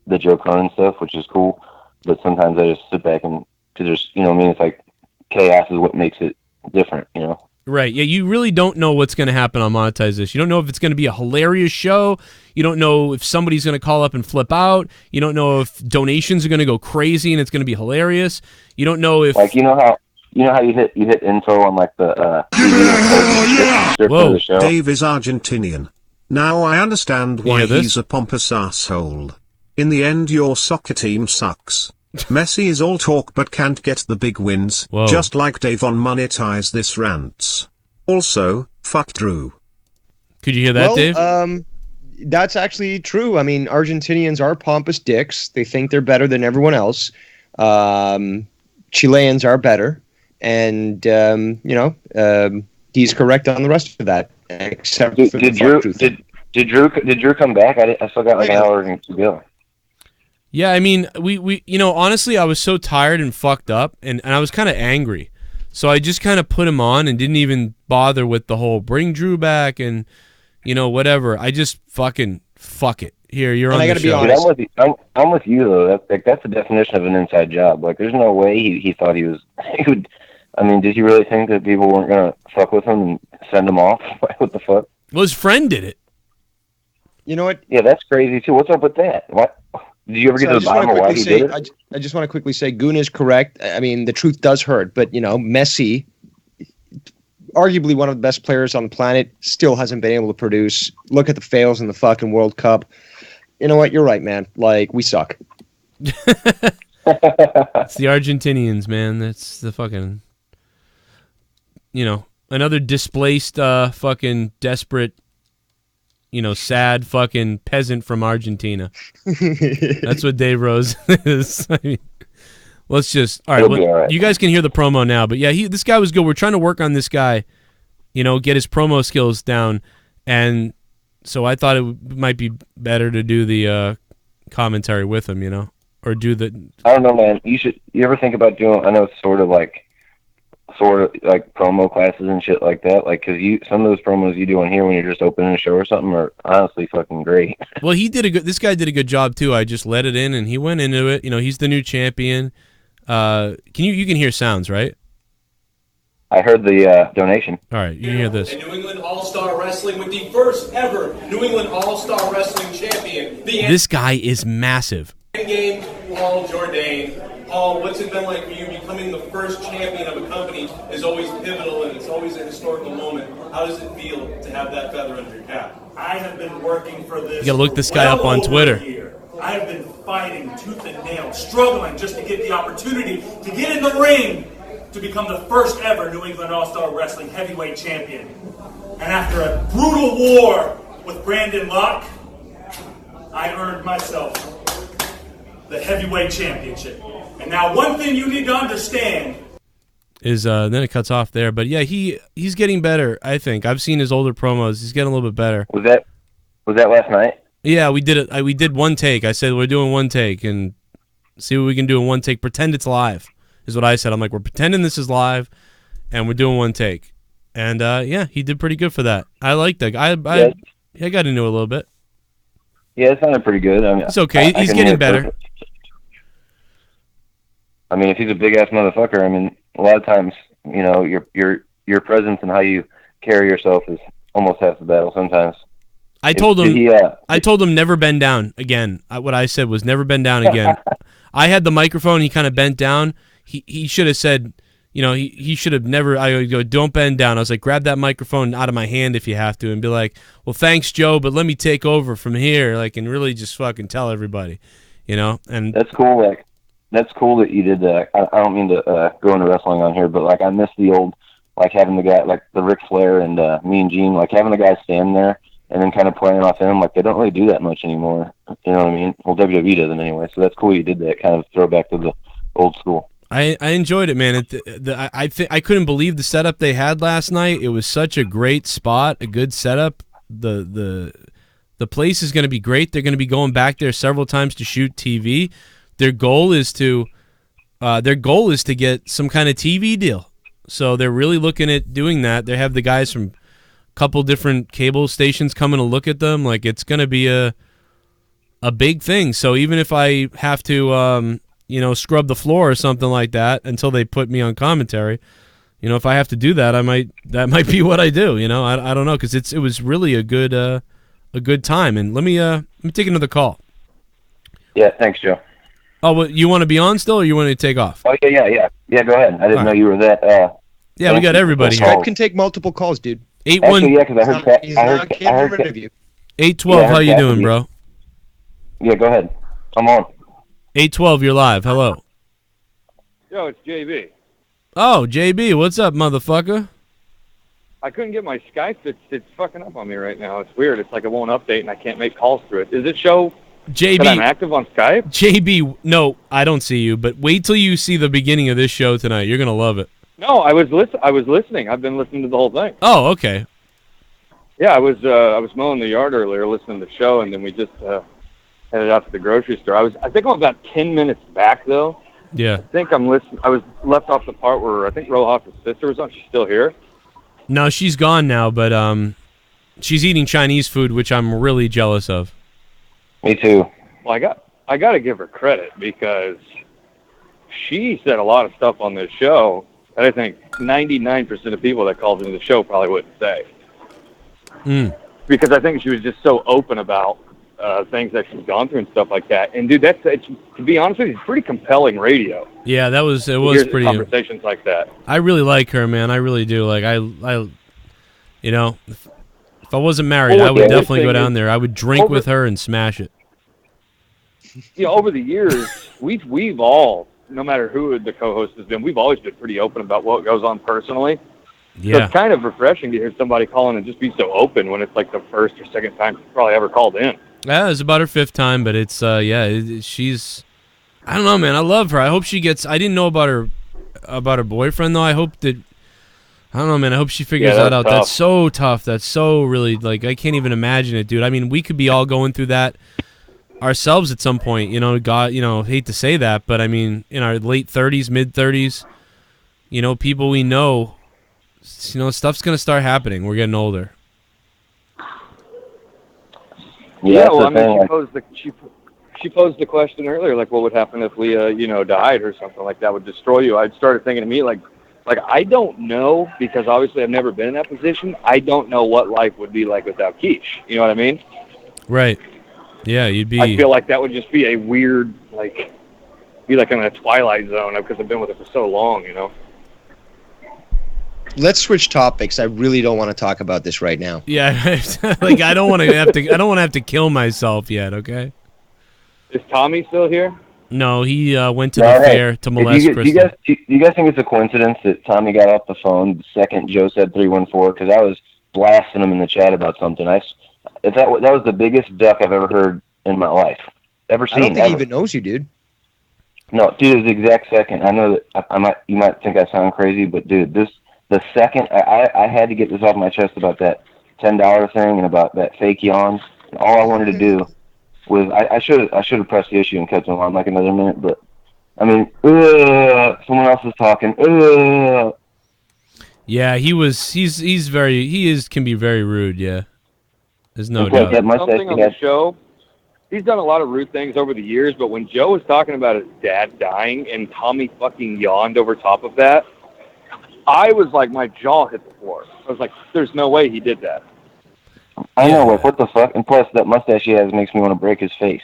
the Joe Cronin stuff, which is cool. But sometimes I just sit back and because there's, you know, what I mean, it's like chaos is what makes it different, you know. Right. Yeah, you really don't know what's going to happen on Monetize This. You don't know if it's going to be a hilarious show. You don't know if somebody's going to call up and flip out. You don't know if donations are going to go crazy and it's going to be hilarious. You don't know if like you know how you hit info on like the Whoa. the show. Dave is Argentinian. Now I understand why he's a pompous asshole. In the end, your soccer team sucks. Messi is all talk but can't get the big wins, just like Dave on Monetize This rants. Also, fuck Drew. Could you hear that, Dave? That's actually true. I mean, Argentinians are pompous dicks. They think they're better than everyone else. Chileans are better. And, he's correct on the rest of that. Except for did Drew come back? I still got like an hour to go. Yeah, I mean, we honestly, I was so tired and fucked up, and I was kind of angry. So I just kind of put him on and didn't even bother with the whole bring Drew back and, whatever. I just fucking fuck it. Here, you're on the show. Be honest. I'm with you, though. That's the definition of an inside job. Like, there's no way he thought he would. I mean, did he really think that people weren't going to fuck with him and send him off? What the fuck? Well, his friend did it. You know what? Yeah, that's crazy, too. What's up with that? What? Did you ever get to the bottom of why he did it? I just want to quickly say, Goon is correct. I mean, the truth does hurt, but, Messi, arguably one of the best players on the planet, still hasn't been able to produce. Look at the fails in the fucking World Cup. You know what? You're right, man. Like, we suck. It's the Argentinians, man. That's the fucking, another displaced, fucking desperate, sad fucking peasant from Argentina. That's what Dave Rose is. I mean, let's just all right. You guys can hear the promo now, but yeah, this guy was good. We're trying to work on this guy, get his promo skills down, and so I thought it might be better to do the commentary with him, or do the. I don't know, man. You ever think about doing? I know it's sort of like promo classes and shit like that, like because some of those promos you do on here when you're just opening a show or something are honestly fucking great. Well, this guy did a good job too. I just let it in and he went into it. He's the new champion. You can hear sounds, right? I heard the donation. All right, you can hear this. New England All-Star Wrestling with the first ever New England All-Star Wrestling champion. This guy is massive. Game Paul Jourdain. Paul, what's it been like for you? Becoming the first champion of a company is always pivotal and it's always a historical moment. How does it feel to have that feather under your cap? I have been working for this. You gotta look this guy up on Twitter. I have been fighting tooth and nail, struggling just to get the opportunity to get in the ring to become the first ever New England All-Star Wrestling Heavyweight Champion. And after a brutal war with Brandon Locke, I earned myself the Heavyweight Championship. And now one thing you need to understand is then it cuts off there. But yeah, he's getting better, I think. I've seen his older promos. He's getting a little bit better. Was that last night? Yeah, we did it. We did one take. I said we're doing one take and see what we can do in one take. Pretend it's live is what I said. I'm like, we're pretending this is live and we're doing one take. And yeah, he did pretty good for that. I liked that. I got into it a little bit. Yeah, it sounded pretty good. I mean, it's okay. He's getting better. I mean, if he's a big ass motherfucker, I mean, a lot of times, your presence and how you carry yourself is almost half the battle sometimes. I told him. I told him never bend down again. What I said was never bend down again. I had the microphone. He kind of bent down. He should have said, you know, he should have never. I would go, don't bend down. I was like, grab that microphone out of my hand if you have to, and be like, well, thanks, Joe, but let me take over from here, like, and really just fucking tell everybody, you know. And that's cool. Like, that's cool that you did that. I don't mean to go into wrestling on here, but like, I miss the old, like having the guy, like the Ric Flair and Mean Gene, like having the guy stand there and then kind of playing off him. Like, they don't really do that much anymore. You know what I mean? Well, WWE doesn't anyway. So that's cool you did that. Kind of throwback to the old school. I enjoyed it, man. I couldn't believe the setup they had last night. It was such a great spot, a good setup. The place is going to be great. They're going to be going back there several times to shoot TV. Their goal is to get some kind of TV deal. So they're really looking at doing that. They have the guys from a couple different cable stations coming to look at them. Like, it's going to be a big thing. So even if I have to scrub the floor or something like that until they put me on commentary, you know, if I have to do that, that might be what I do. You know, I don't know, because it was really a good time. And let me take another call. Yeah, thanks, Joe. Oh, well, you want to be on still, or you want to take off? Oh yeah. Go ahead. I didn't know you were that. Yeah, we got everybody here. Skype can take multiple calls, dude. 81. Yeah, because I heard 812. How you doing, bro? Yeah, go ahead. I'm on. 812. You're live. Hello. Yo, it's JB. Oh, JB, what's up, motherfucker? I couldn't get my Skype. It's fucking up on me right now. It's weird. It's like it won't update, and I can't make calls through it. Does it show JB, that I'm active on Skype? JB, no, I don't see you, but wait till you see the beginning of this show tonight. You're gonna love it. No, I was listening. I've been listening to the whole thing. Oh, okay. Yeah, I was mowing the yard earlier, listening to the show, and then we just headed out to the grocery store. I think I'm about 10 minutes back though. Yeah. I think I'm listening. I was left off the part where I think Rojas' sister was on. She's still here. No, she's gone now, but she's eating Chinese food, which I'm really jealous of. Me too. Well, I got to give her credit because she said a lot of stuff on this show that I think 99% of people that called into the show probably wouldn't say. Because I think she was just so open about things that she's gone through and stuff like that. And dude, to be honest with you, it's pretty compelling radio. Yeah, it was pretty conversations like that. I really like her, man. I really do. Like I you know, if I wasn't married, I would definitely go down there. I would drink with her and smash it. You know, over the years, we've all, no matter who the co-host has been, we've always been pretty open about what goes on personally. Yeah. So it's kind of refreshing to hear somebody calling and just be so open when it's like the first or second time she's probably ever called in. Yeah, it's about her 5th time, but it's she's, I don't know, man. I love her. I hope she gets. I didn't know about her boyfriend though. I hope that, I don't know, man. I hope she figures that out. Tough. That's so tough. That's so really, like, I can't even imagine it, dude. I mean, we could be all going through that ourselves at some point. You know, God, you know, hate to say that, but I mean, in our late 30s, mid 30s, you know, people we know, you know, stuff's gonna start happening. We're getting older. Yeah, well, I mean, she posed the question earlier, like, what would happen if Leah, you know, died or something like that would destroy you? I started thinking to me, like I don't know, because obviously I've never been in that position. I don't know what life would be like without Keish. You know what I mean? Right. Yeah, you'd be. I feel like that would just be a weird, like, be like in a Twilight Zone because I've been with her for so long, you know? Let's switch topics. I really don't want to talk about this right now. Yeah, like I don't want to have to kill myself yet. Okay. Is Tommy still here? No, he went to the fair to molest Kristen. Do you guys think it's a coincidence that Tommy got off the phone the second Joe said 314? Because I was blasting him in the chat about something. That was the biggest duck I've ever heard in my life. Ever seen? I don't think he even knows you, dude. No, dude, it was the exact second. I know that you might think I sound crazy, but dude, the second I had to get this off my chest about that $10 thing and about that fake yawn. And all I wanted to do was I should have pressed the issue and kept him on like another minute, but I mean, someone else is talking. Yeah, he can be very rude. Yeah, there's no doubt. Something on the show. He's done a lot of rude things over the years, but when Joe was talking about his dad dying and Tommy fucking yawned over top of that, I was like, my jaw hit the floor. I was like, there's no way he did that. I know, like, what the fuck? And plus, that mustache he has makes me want to break his face.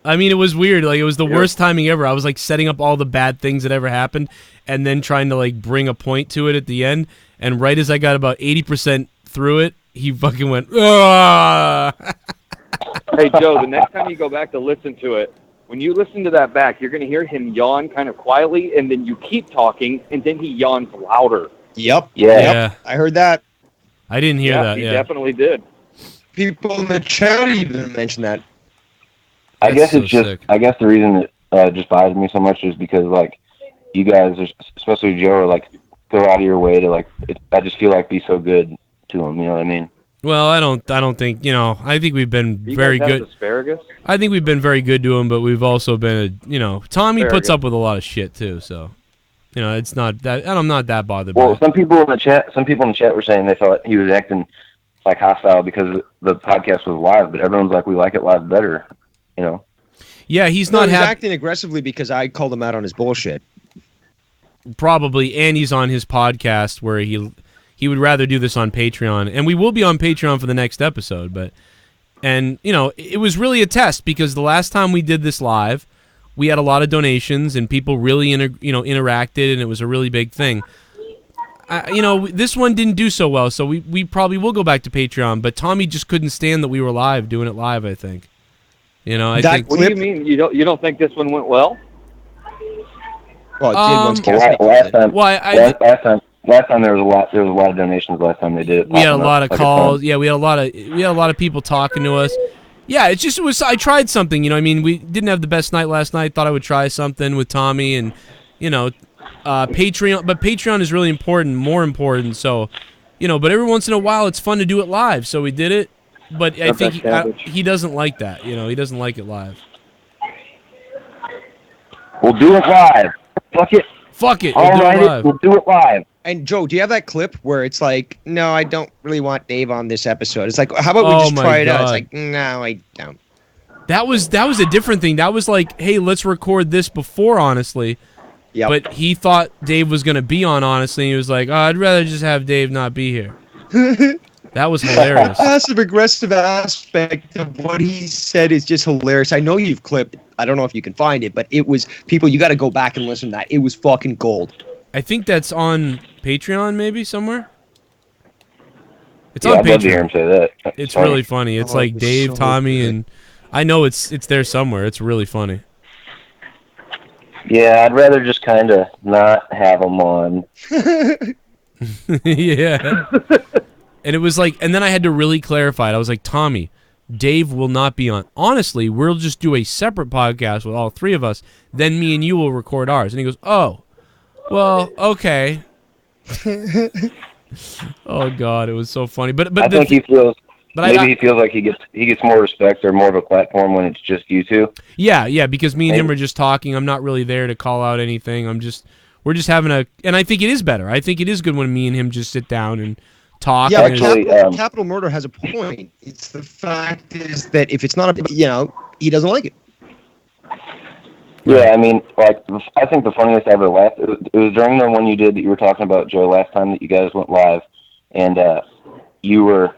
I mean, it was weird. Like, it was the worst timing ever. I was, like, setting up all the bad things that ever happened and then trying to, like, bring a point to it at the end. And right as I got about 80% through it, he fucking went, "Ah!" Hey, Joe, the next time you go back to listen to it, when you listen to that back, you're going to hear him yawn kind of quietly, and then you keep talking, and then he yawns louder. Yep. Yeah. Yep. I heard that. I didn't hear that. He Yeah, definitely did. People in the chat even mentioned that. I guess it's just. Sick. I guess the reason it just bothers me so much is because, like, you guys, especially Joe, are like, go out of your way to, like. I just feel like be so good to him. You know what I mean? Well, I don't think, you know, I think we've been very good. Asparagus? I think we've been very good to him, but we've also been, you know, Tommy puts up with a lot of shit too, so, you know, it's not that, and I'm not that bothered by it. Well, some people in the chat were saying they thought he was acting like hostile because the podcast was live, but everyone's like, we like it live better, you know? Yeah, he's not acting aggressively because I called him out on his bullshit. Probably, and he's on his podcast where he would rather do this on Patreon, and we will be on Patreon for the next episode. But, and you know, it was really a test because the last time we did this live, we had a lot of donations and people really interacted, and it was a really big thing. You know, this one didn't do so well, so we probably will go back to Patreon. But Tommy just couldn't stand that we were live doing it live. I think. You know, I think. What do you mean? You don't think this one went well? Well, it did once. Last time there was a lot of donations. Last time they did it, we had a lot of calls. Yeah, we had a lot of people talking to us. Yeah, it was. I tried something. You know, I mean, we didn't have the best night last night. Thought I would try something with Tommy, and you know, Patreon. But Patreon is really important, more important. So, you know, but every once in a while, it's fun to do it live. So we did it. But I think he doesn't like that. You know, he doesn't like it live. We'll do it live. Fuck it. Fuck it. All right, we'll do it live. And Joe, do you have that clip where it's like, no, I don't really want Dave on this episode? It's like, how about we just try it out? It's like, no, I don't. That was a different thing. That was like, hey, let's record this before, honestly. Yeah. But he thought Dave was going to be on, honestly. And he was like, oh, I'd rather just have Dave not be here. That was hilarious. The passive-aggressive aspect of what he said is just hilarious. I know you've clipped. I don't know if you can find it, but it was, people, you got to go back and listen to that. It was fucking gold. I think that's on Patreon, maybe somewhere. It's on Patreon. I'd love to hear him say that. It's funny. Really funny. It's like Dave, Tommy, and I know it's there somewhere. It's really funny. Yeah, I'd rather just kind of not have him on. Yeah. And it was like, and then I had to really clarify it. I was like, Tommy, Dave will not be on. Honestly, we'll just do a separate podcast with all three of us. Then me and you will record ours. And he goes, oh. Well, okay. Oh God, it was so funny. But I think he feels he feels like he gets more respect or more of a platform when it's just you two. Yeah, because me and him are just talking. I'm not really there to call out anything. We're just having and I think it is better. I think it is good when me and him just sit down and talk. Yeah, actually, Capital Murder has a point. It's the fact is that if it's not he doesn't like it. Yeah, I mean, like, I think the funniest I ever laughed, it was during the one you did that you were talking about, Joe, last time that you guys went live, and you were,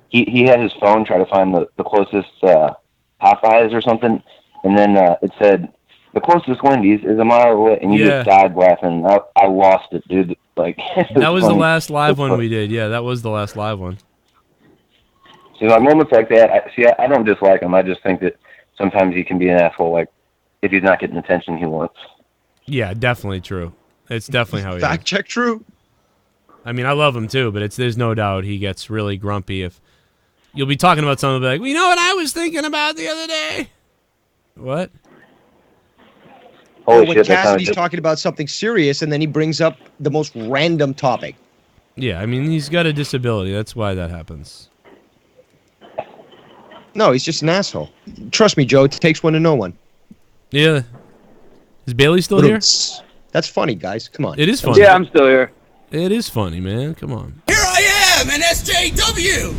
he had his phone try to find the closest Popeyes or something, and then it said, the closest Wendy's is a mile away, and you just died laughing. I lost it, dude. Like, that was the last live one we did. Yeah, that was the last live one. See, like, moments like that, I don't dislike him. I just think that sometimes he can be an asshole, like, if he's not getting the attention he wants. Yeah, definitely true. It's definitely how he is. Fact check true. I mean, I love him too, but there's no doubt he gets really grumpy if you'll be talking about something like, well, you know what I was thinking about the other day? What? Holy shit, when Cassidy's talking about something serious and then he brings up the most random topic. Yeah, I mean, he's got a disability. That's why that happens. No, he's just an asshole. Trust me, Joe, it takes one to know one. Yeah. Is Bailey still here? That's funny, guys. Come on. It is funny. Yeah, I'm still here. It is funny, man. Come on. Here I am, an SJW!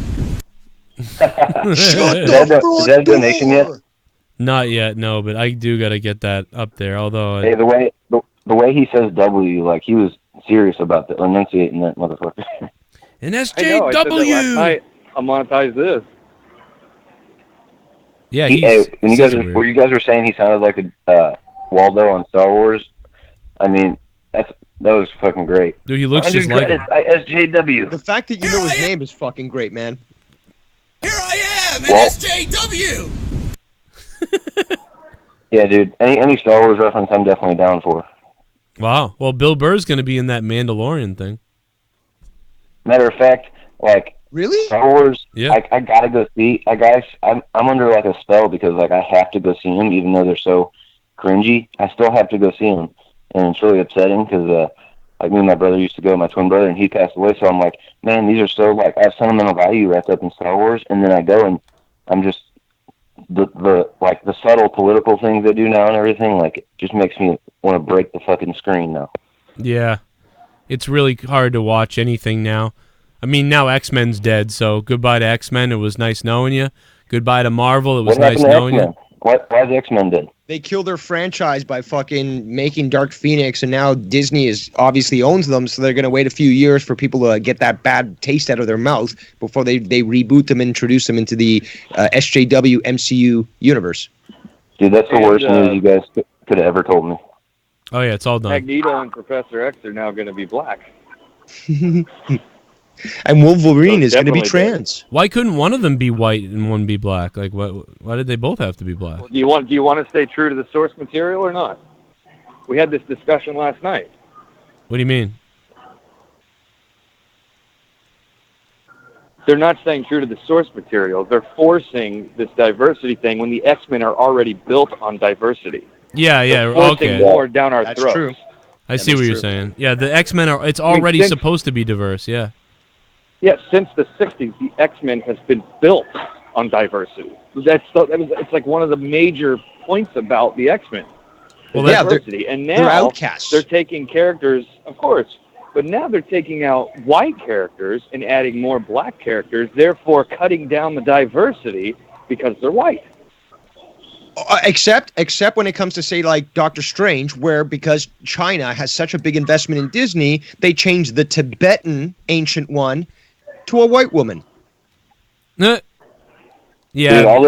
Is that a donation yet? Not yet, no, but I do got to get that up there, although... Hey, the way he says W, like, he was serious about enunciating that motherfucker. An SJW. I said that last night. I'll monetize this. Yeah, when you guys were saying he sounded like a Waldo on Star Wars, I mean, that was fucking great. Dude, he looks just like him. SJW. The fact that you know his name is fucking great, man. Here I am, an SJW. Yeah, dude. Any Star Wars reference, I'm definitely down for. Wow. Well, Bill Burr's going to be in that Mandalorian thing. Matter of fact, like, really? Star Wars. Yeah. I gotta go see. I'm under like a spell because like I have to go see them, even though they're so cringy. I still have to go see them, and it's really upsetting because like me and my brother used to go, my twin brother, and he passed away. So I'm like, man, these are so like I have sentimental value wrapped up in Star Wars, and then I go and I'm just the like the subtle political things they do now and everything. Like it just makes me want to break the fucking screen now. Yeah. It's really hard to watch anything now. I mean, now X-Men's dead, so goodbye to X-Men. It was nice knowing you. Goodbye to Marvel. It was nice knowing you. Why is X-Men dead? They killed their franchise by fucking making Dark Phoenix, and now Disney obviously owns them, so they're going to wait a few years for people to get that bad taste out of their mouth before they reboot them and introduce them into the SJW MCU universe. Dude, that's the worst news you guys could have ever told me. Oh, yeah, it's all done. Magneto and Professor X are now going to be black. And Wolverine is going to be trans. Why couldn't one of them be white and one be black? Like, why did they both have to be black? Do you want to stay true to the source material or not? We had this discussion last night. What do you mean? They're not staying true to the source material. They're forcing this diversity thing when the X-Men are already built on diversity. Yeah, They're forcing more down our throats. True. I see what you're saying. Yeah, the X-Men are. It's already supposed to be diverse. Yeah. Yeah, since the '60s, the X-Men has been built on diversity. It's like one of the major points about the X-Men. Well, diversity, and now they're outcasts. They're taking characters, of course, but now they're taking out white characters and adding more black characters, therefore cutting down the diversity because they're white. Except when it comes to, say, like Doctor Strange, where because China has such a big investment in Disney, they changed the Tibetan ancient one to a white woman. Yeah. Dude, all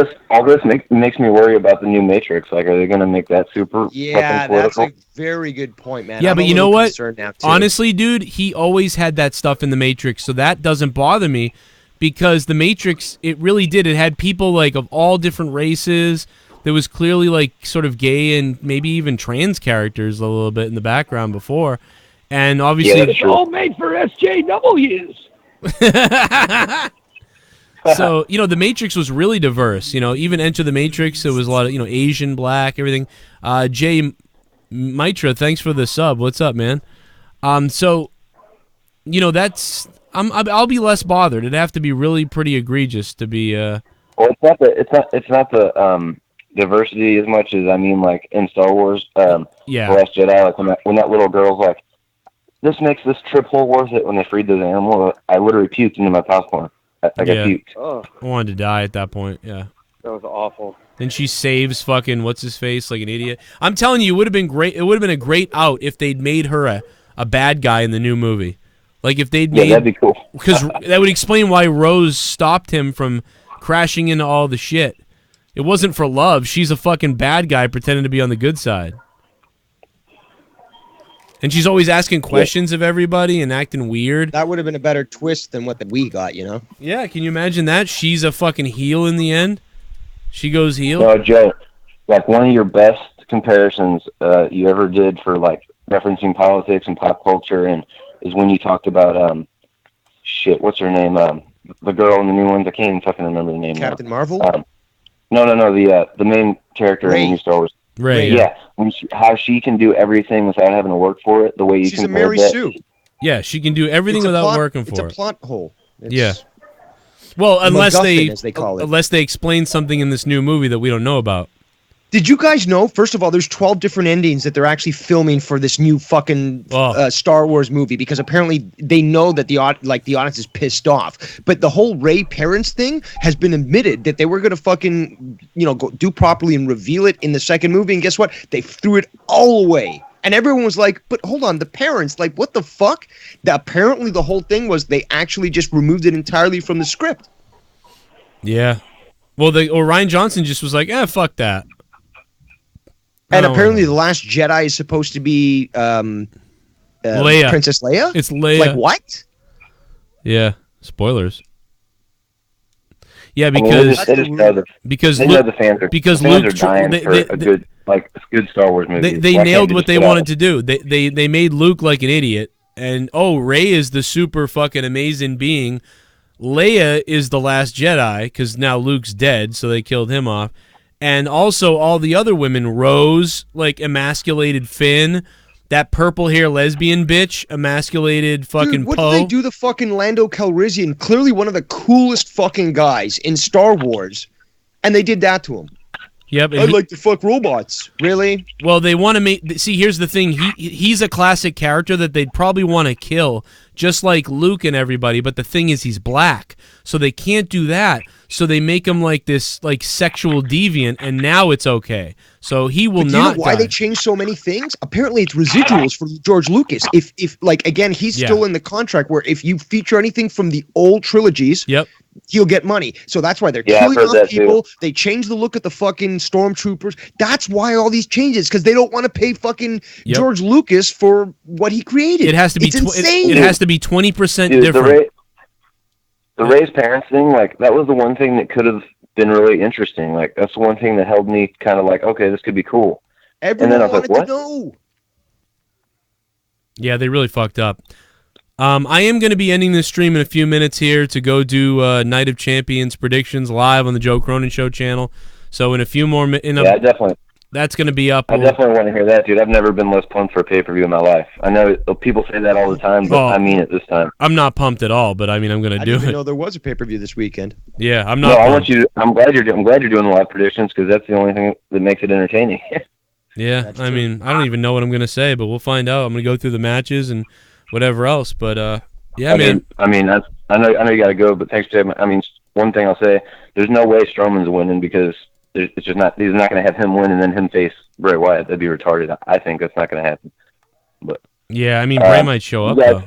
this makes me worry about the new Matrix. Like, are they going to make that super fucking political? That's a very good point, man. Yeah, I'm but you know what? Honestly, dude, he always had that stuff in the Matrix, so that doesn't bother me because the Matrix, it really did. It had people like of all different races. There was clearly like sort of gay and maybe even trans characters a little bit in the background before. And obviously it's all made for SJWs. So, the Matrix was really diverse. Even Enter the Matrix, there was a lot of, Asian, black, everything. Jay Mitra, thanks for the sub. What's up, man? So, that's I'll be less bothered. It'd have to be really pretty egregious to be Well, it's not the diversity as much as I mean, like in Star Wars, The Last Jedi, like when that little girl's like, "This makes this trip whole worth it." When they freed those animals, I literally puked into my popcorn. I puked. Oh. I wanted to die at that point. Yeah, that was awful. Then she saves fucking what's his face like an idiot. I'm telling you, it would have been great. It would have been a great out if they'd made her a bad guy in the new movie. Like if they'd made, that'd be cool. Because that would explain why Rose stopped him from crashing into all the shit. It wasn't for love. She's a fucking bad guy pretending to be on the good side. And she's always asking questions of everybody and acting weird. That would have been a better twist than what we got, Yeah, can you imagine that? She's a fucking heel in the end. She goes heel. No, Joe, like one of your best comparisons you ever did for like referencing politics and pop culture and is when you talked about what's her name? The girl in the new ones. I can't even fucking remember the name. Captain Marvel? No, the main character in the new Star Wars. Ray. Yeah. How she can do everything without having to work for it, the way you She's a Mary Sue. Yeah, she can do everything without working for it. It's a plot hole. Yeah. Well, unless MacGuffin, they explain something in this new movie that we don't know about. Did you guys know, first of all, there's 12 different endings that they're actually filming for this new fucking Star Wars movie because apparently they know that the audience is pissed off. But the whole Rey parents thing has been admitted that they were going to fucking, go do properly and reveal it in the second movie. And guess what? They threw it all away. And everyone was like, but hold on, the parents, like, what the fuck? Apparently the whole thing was they actually just removed it entirely from the script. Yeah. Well, Ryan Johnson just was like, fuck that. And apparently the Last Jedi is supposed to be Leia. Princess Leia? It's Leia. Like, what? Yeah. Spoilers. Yeah, because the fans are dying for a good Star Wars movie. They nailed what they wanted to do. They made Luke like an idiot, and Rey is the super fucking amazing being. Leia is the Last Jedi because now Luke's dead, so they killed him off, and also all the other women. Rose, like emasculated Finn. That purple hair lesbian bitch emasculated fucking Dude, what Poe. did they do to fucking Lando Calrissian? Clearly one of the coolest fucking guys in Star Wars. And they did that to him. Yep. I'd like to fuck robots. Really? Well, they want to make... See, here's the thing. He's a classic character that they'd probably want to kill, just like Luke and everybody, but the thing is he's black. So they can't do that. So they make him like this like sexual deviant, and now it's okay. So he will not. Do you know why they changed so many things? Apparently, it's residuals from George Lucas. If like again, he's still in the contract where if you feature anything from the old trilogies, he'll get money. So that's why they're killing off people. Too. They change the look at the fucking stormtroopers. That's why all these changes, because they don't want to pay fucking George Lucas for what he created. It has to be insane. It has to be 20% different. The Rey's parents thing, like, that was the one thing that could have been really interesting. Like, that's the one thing that held me kind of like, okay, this could be cool. Everyone and then I was wanted like, what? to know. Yeah, they really fucked up. I am going to be ending this stream in a few minutes here to go do Night of Champions predictions live on the Joe Cronin Show channel. So in a few more minutes... Yeah, definitely. That's going to be up. I definitely want to hear that, dude. I've never been less pumped for a pay-per-view in my life. I know people say that all the time, but I mean it this time. I'm not pumped at all, but I mean I'm going to do it. I didn't know there was a pay-per-view this weekend. Yeah, I'm not. No, I want you. I'm glad you're doing live predictions because that's the only thing that makes it entertaining. Yeah, I mean I don't even know what I'm going to say, but we'll find out. I'm going to go through the matches and whatever else. But yeah, man. I know you got to go, but thanks for taking. I mean, one thing I'll say: there's no way Strowman's winning because it's just not. He's not going to have him win and then him face Bray Wyatt. That'd be retarded. I think that's not going to happen. But yeah, I mean Bray might show up though.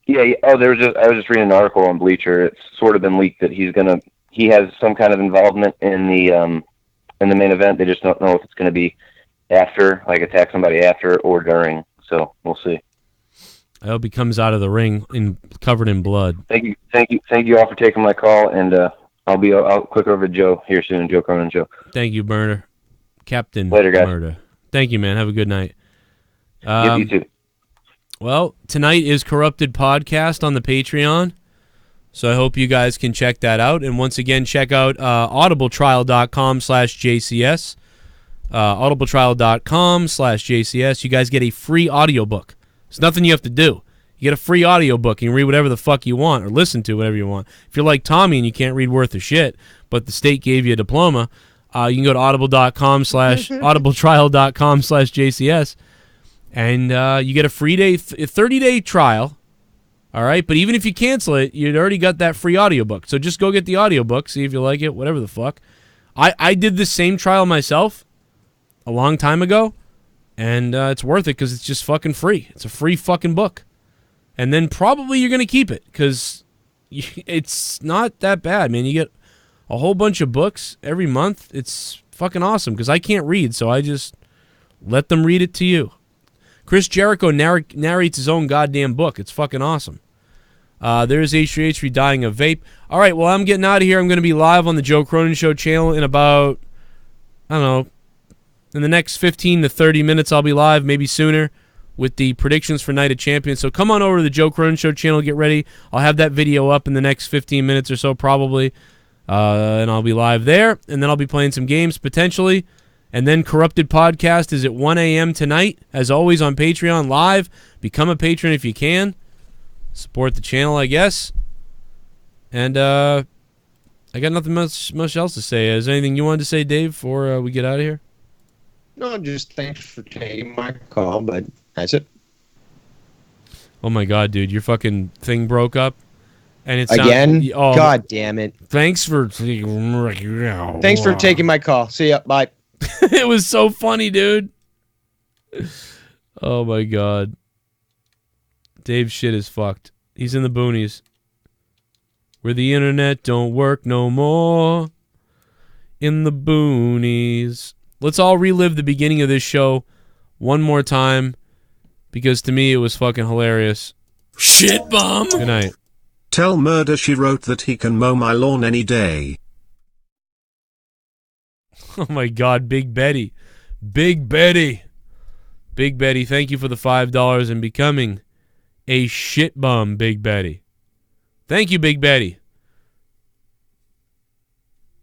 Yeah. Oh, I was just reading an article on Bleacher. It's sort of been leaked that he has some kind of involvement in the main event. They just don't know if it's going to be after, like attack somebody after or during. So we'll see. I hope he comes out of the ring covered in blood. Thank you all for taking my call, and I'll click over to Joe here soon, Joe Cronin Show. Thank you, Burner. Captain Later, guys. Murder. Thank you, man. Have a good night. You too. Well, tonight is Corrupted Podcast on the Patreon, so I hope you guys can check that out. And once again, check out audibletrial.com/JCS. Audibletrial.com/JCS. You guys get a free audiobook. There's nothing you have to do. You get a free audiobook. You can read whatever the fuck you want or listen to whatever you want. If you're like Tommy and you can't read worth of shit, but the state gave you a diploma, you can go to audibletrial.com/JCS, and you get a free 30-day trial. All right, but even if you cancel it, you'd already got that free audiobook. So just go get the audiobook, see if you like it, whatever the fuck. I did this same trial myself a long time ago, and it's worth it because it's just fucking free. It's a free fucking book. And then probably you're going to keep it because it's not that bad, man. You get a whole bunch of books every month. It's fucking awesome because I can't read, so I just let them read it to you. Chris Jericho narrates his own goddamn book. It's fucking awesome. There's H3H3 dying of vape. All right, well, I'm getting out of here. I'm going to be live on the Joe Cronin Show channel in about, I don't know, in the next 15 to 30 minutes I'll be live, maybe sooner, with the predictions for Night of Champions. So come on over to the Joe Cronin Show channel, get ready. I'll have that video up in the next 15 minutes or so probably, and I'll be live there, and then I'll be playing some games potentially. And then Corrupted Podcast is at 1 a.m. tonight, as always on Patreon live. Become a patron if you can. Support the channel, I guess. And I got nothing much else to say. Is there anything you wanted to say, Dave, before we get out of here? No, just thanks for taking my call, but that's it. Oh my god, dude, your fucking thing broke up. And it's again? God damn it. Thanks for taking my call. See ya. Bye. It was so funny, dude. Oh my god. Dave's shit is fucked. He's in the boonies. Where the internet don't work no more. In the boonies. Let's all relive the beginning of this show one more time, because to me it was fucking hilarious. ShiBUM. Good night. Tell Murder she wrote that he can mow my lawn any day. Oh my god, Big Betty. Big Betty. Big Betty, thank you for the $5 and becoming a ShiBUM, Big Betty. Thank you, Big Betty.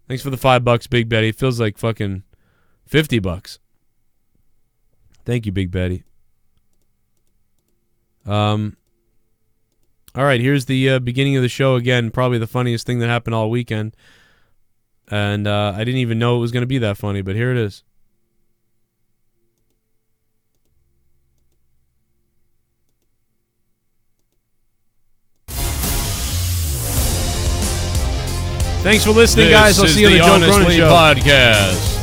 Thanks for the $5, Big Betty. It feels like fucking $50. Thank you, Big Betty. All right, here's the beginning of the show again. Probably the funniest thing that happened all weekend. And I didn't even know it was going to be that funny, but here it is. Thanks for listening, guys. I'll see you on the Joe Cronin Show podcast.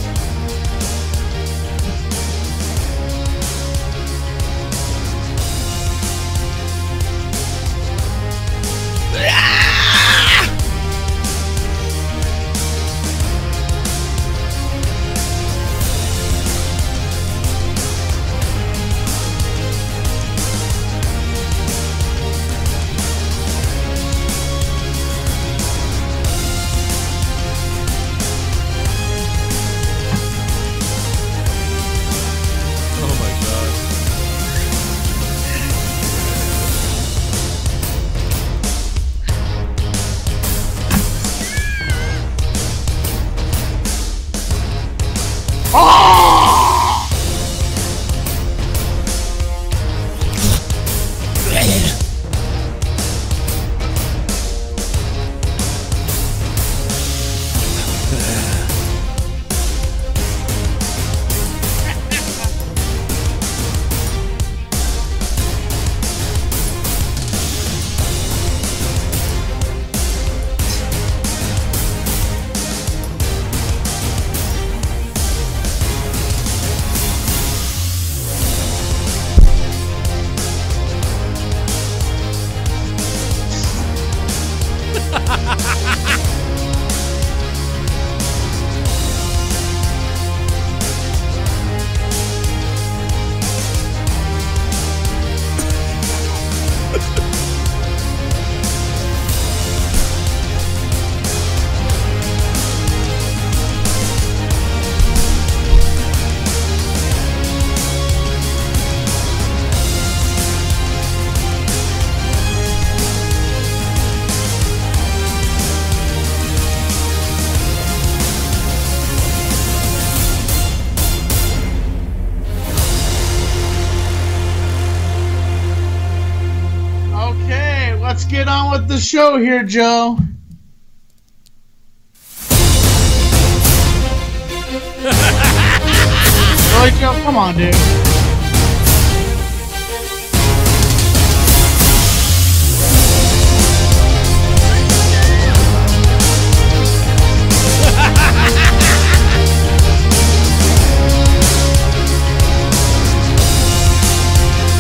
Let's get on with the show here, Joe. Really, Joe? Come on, dude.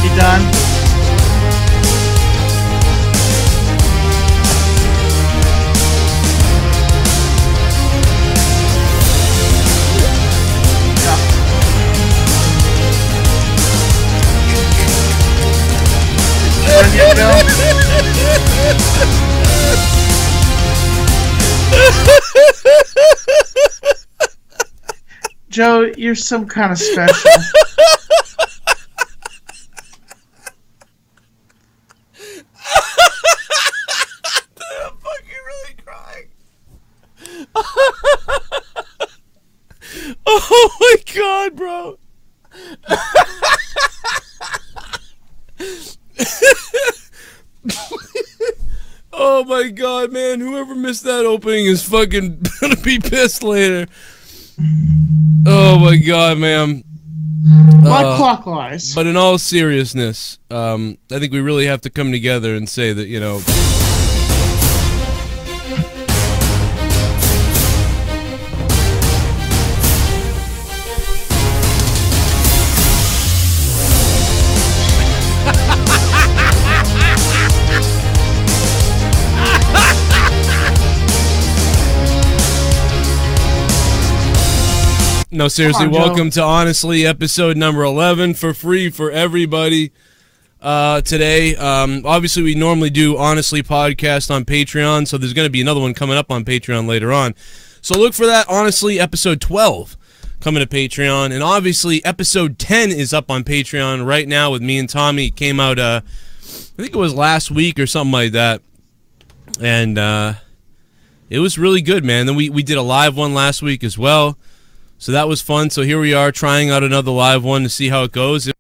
You done? Joe, you're some kind of special. I'm fucking really crying. Oh my god, bro. Oh my god, man. Whoever missed that opening is fucking gonna be pissed later. Oh my god, man. Like clockwise. But in all seriousness, I think we really have to come together and say that, you know, No, seriously, welcome to Honestly, episode number 11, for free for everybody. Today, obviously, we normally do Honestly podcast on Patreon, so there's going to be another one coming up on Patreon later on. So look for that, Honestly, episode 12 coming to Patreon. And obviously, episode 10 is up on Patreon right now with me and Tommy. It came out, I think it was last week or something like that. And it was really good, man. Then we did a live one last week as well. So that was fun. So here we are trying out another live one to see how it goes.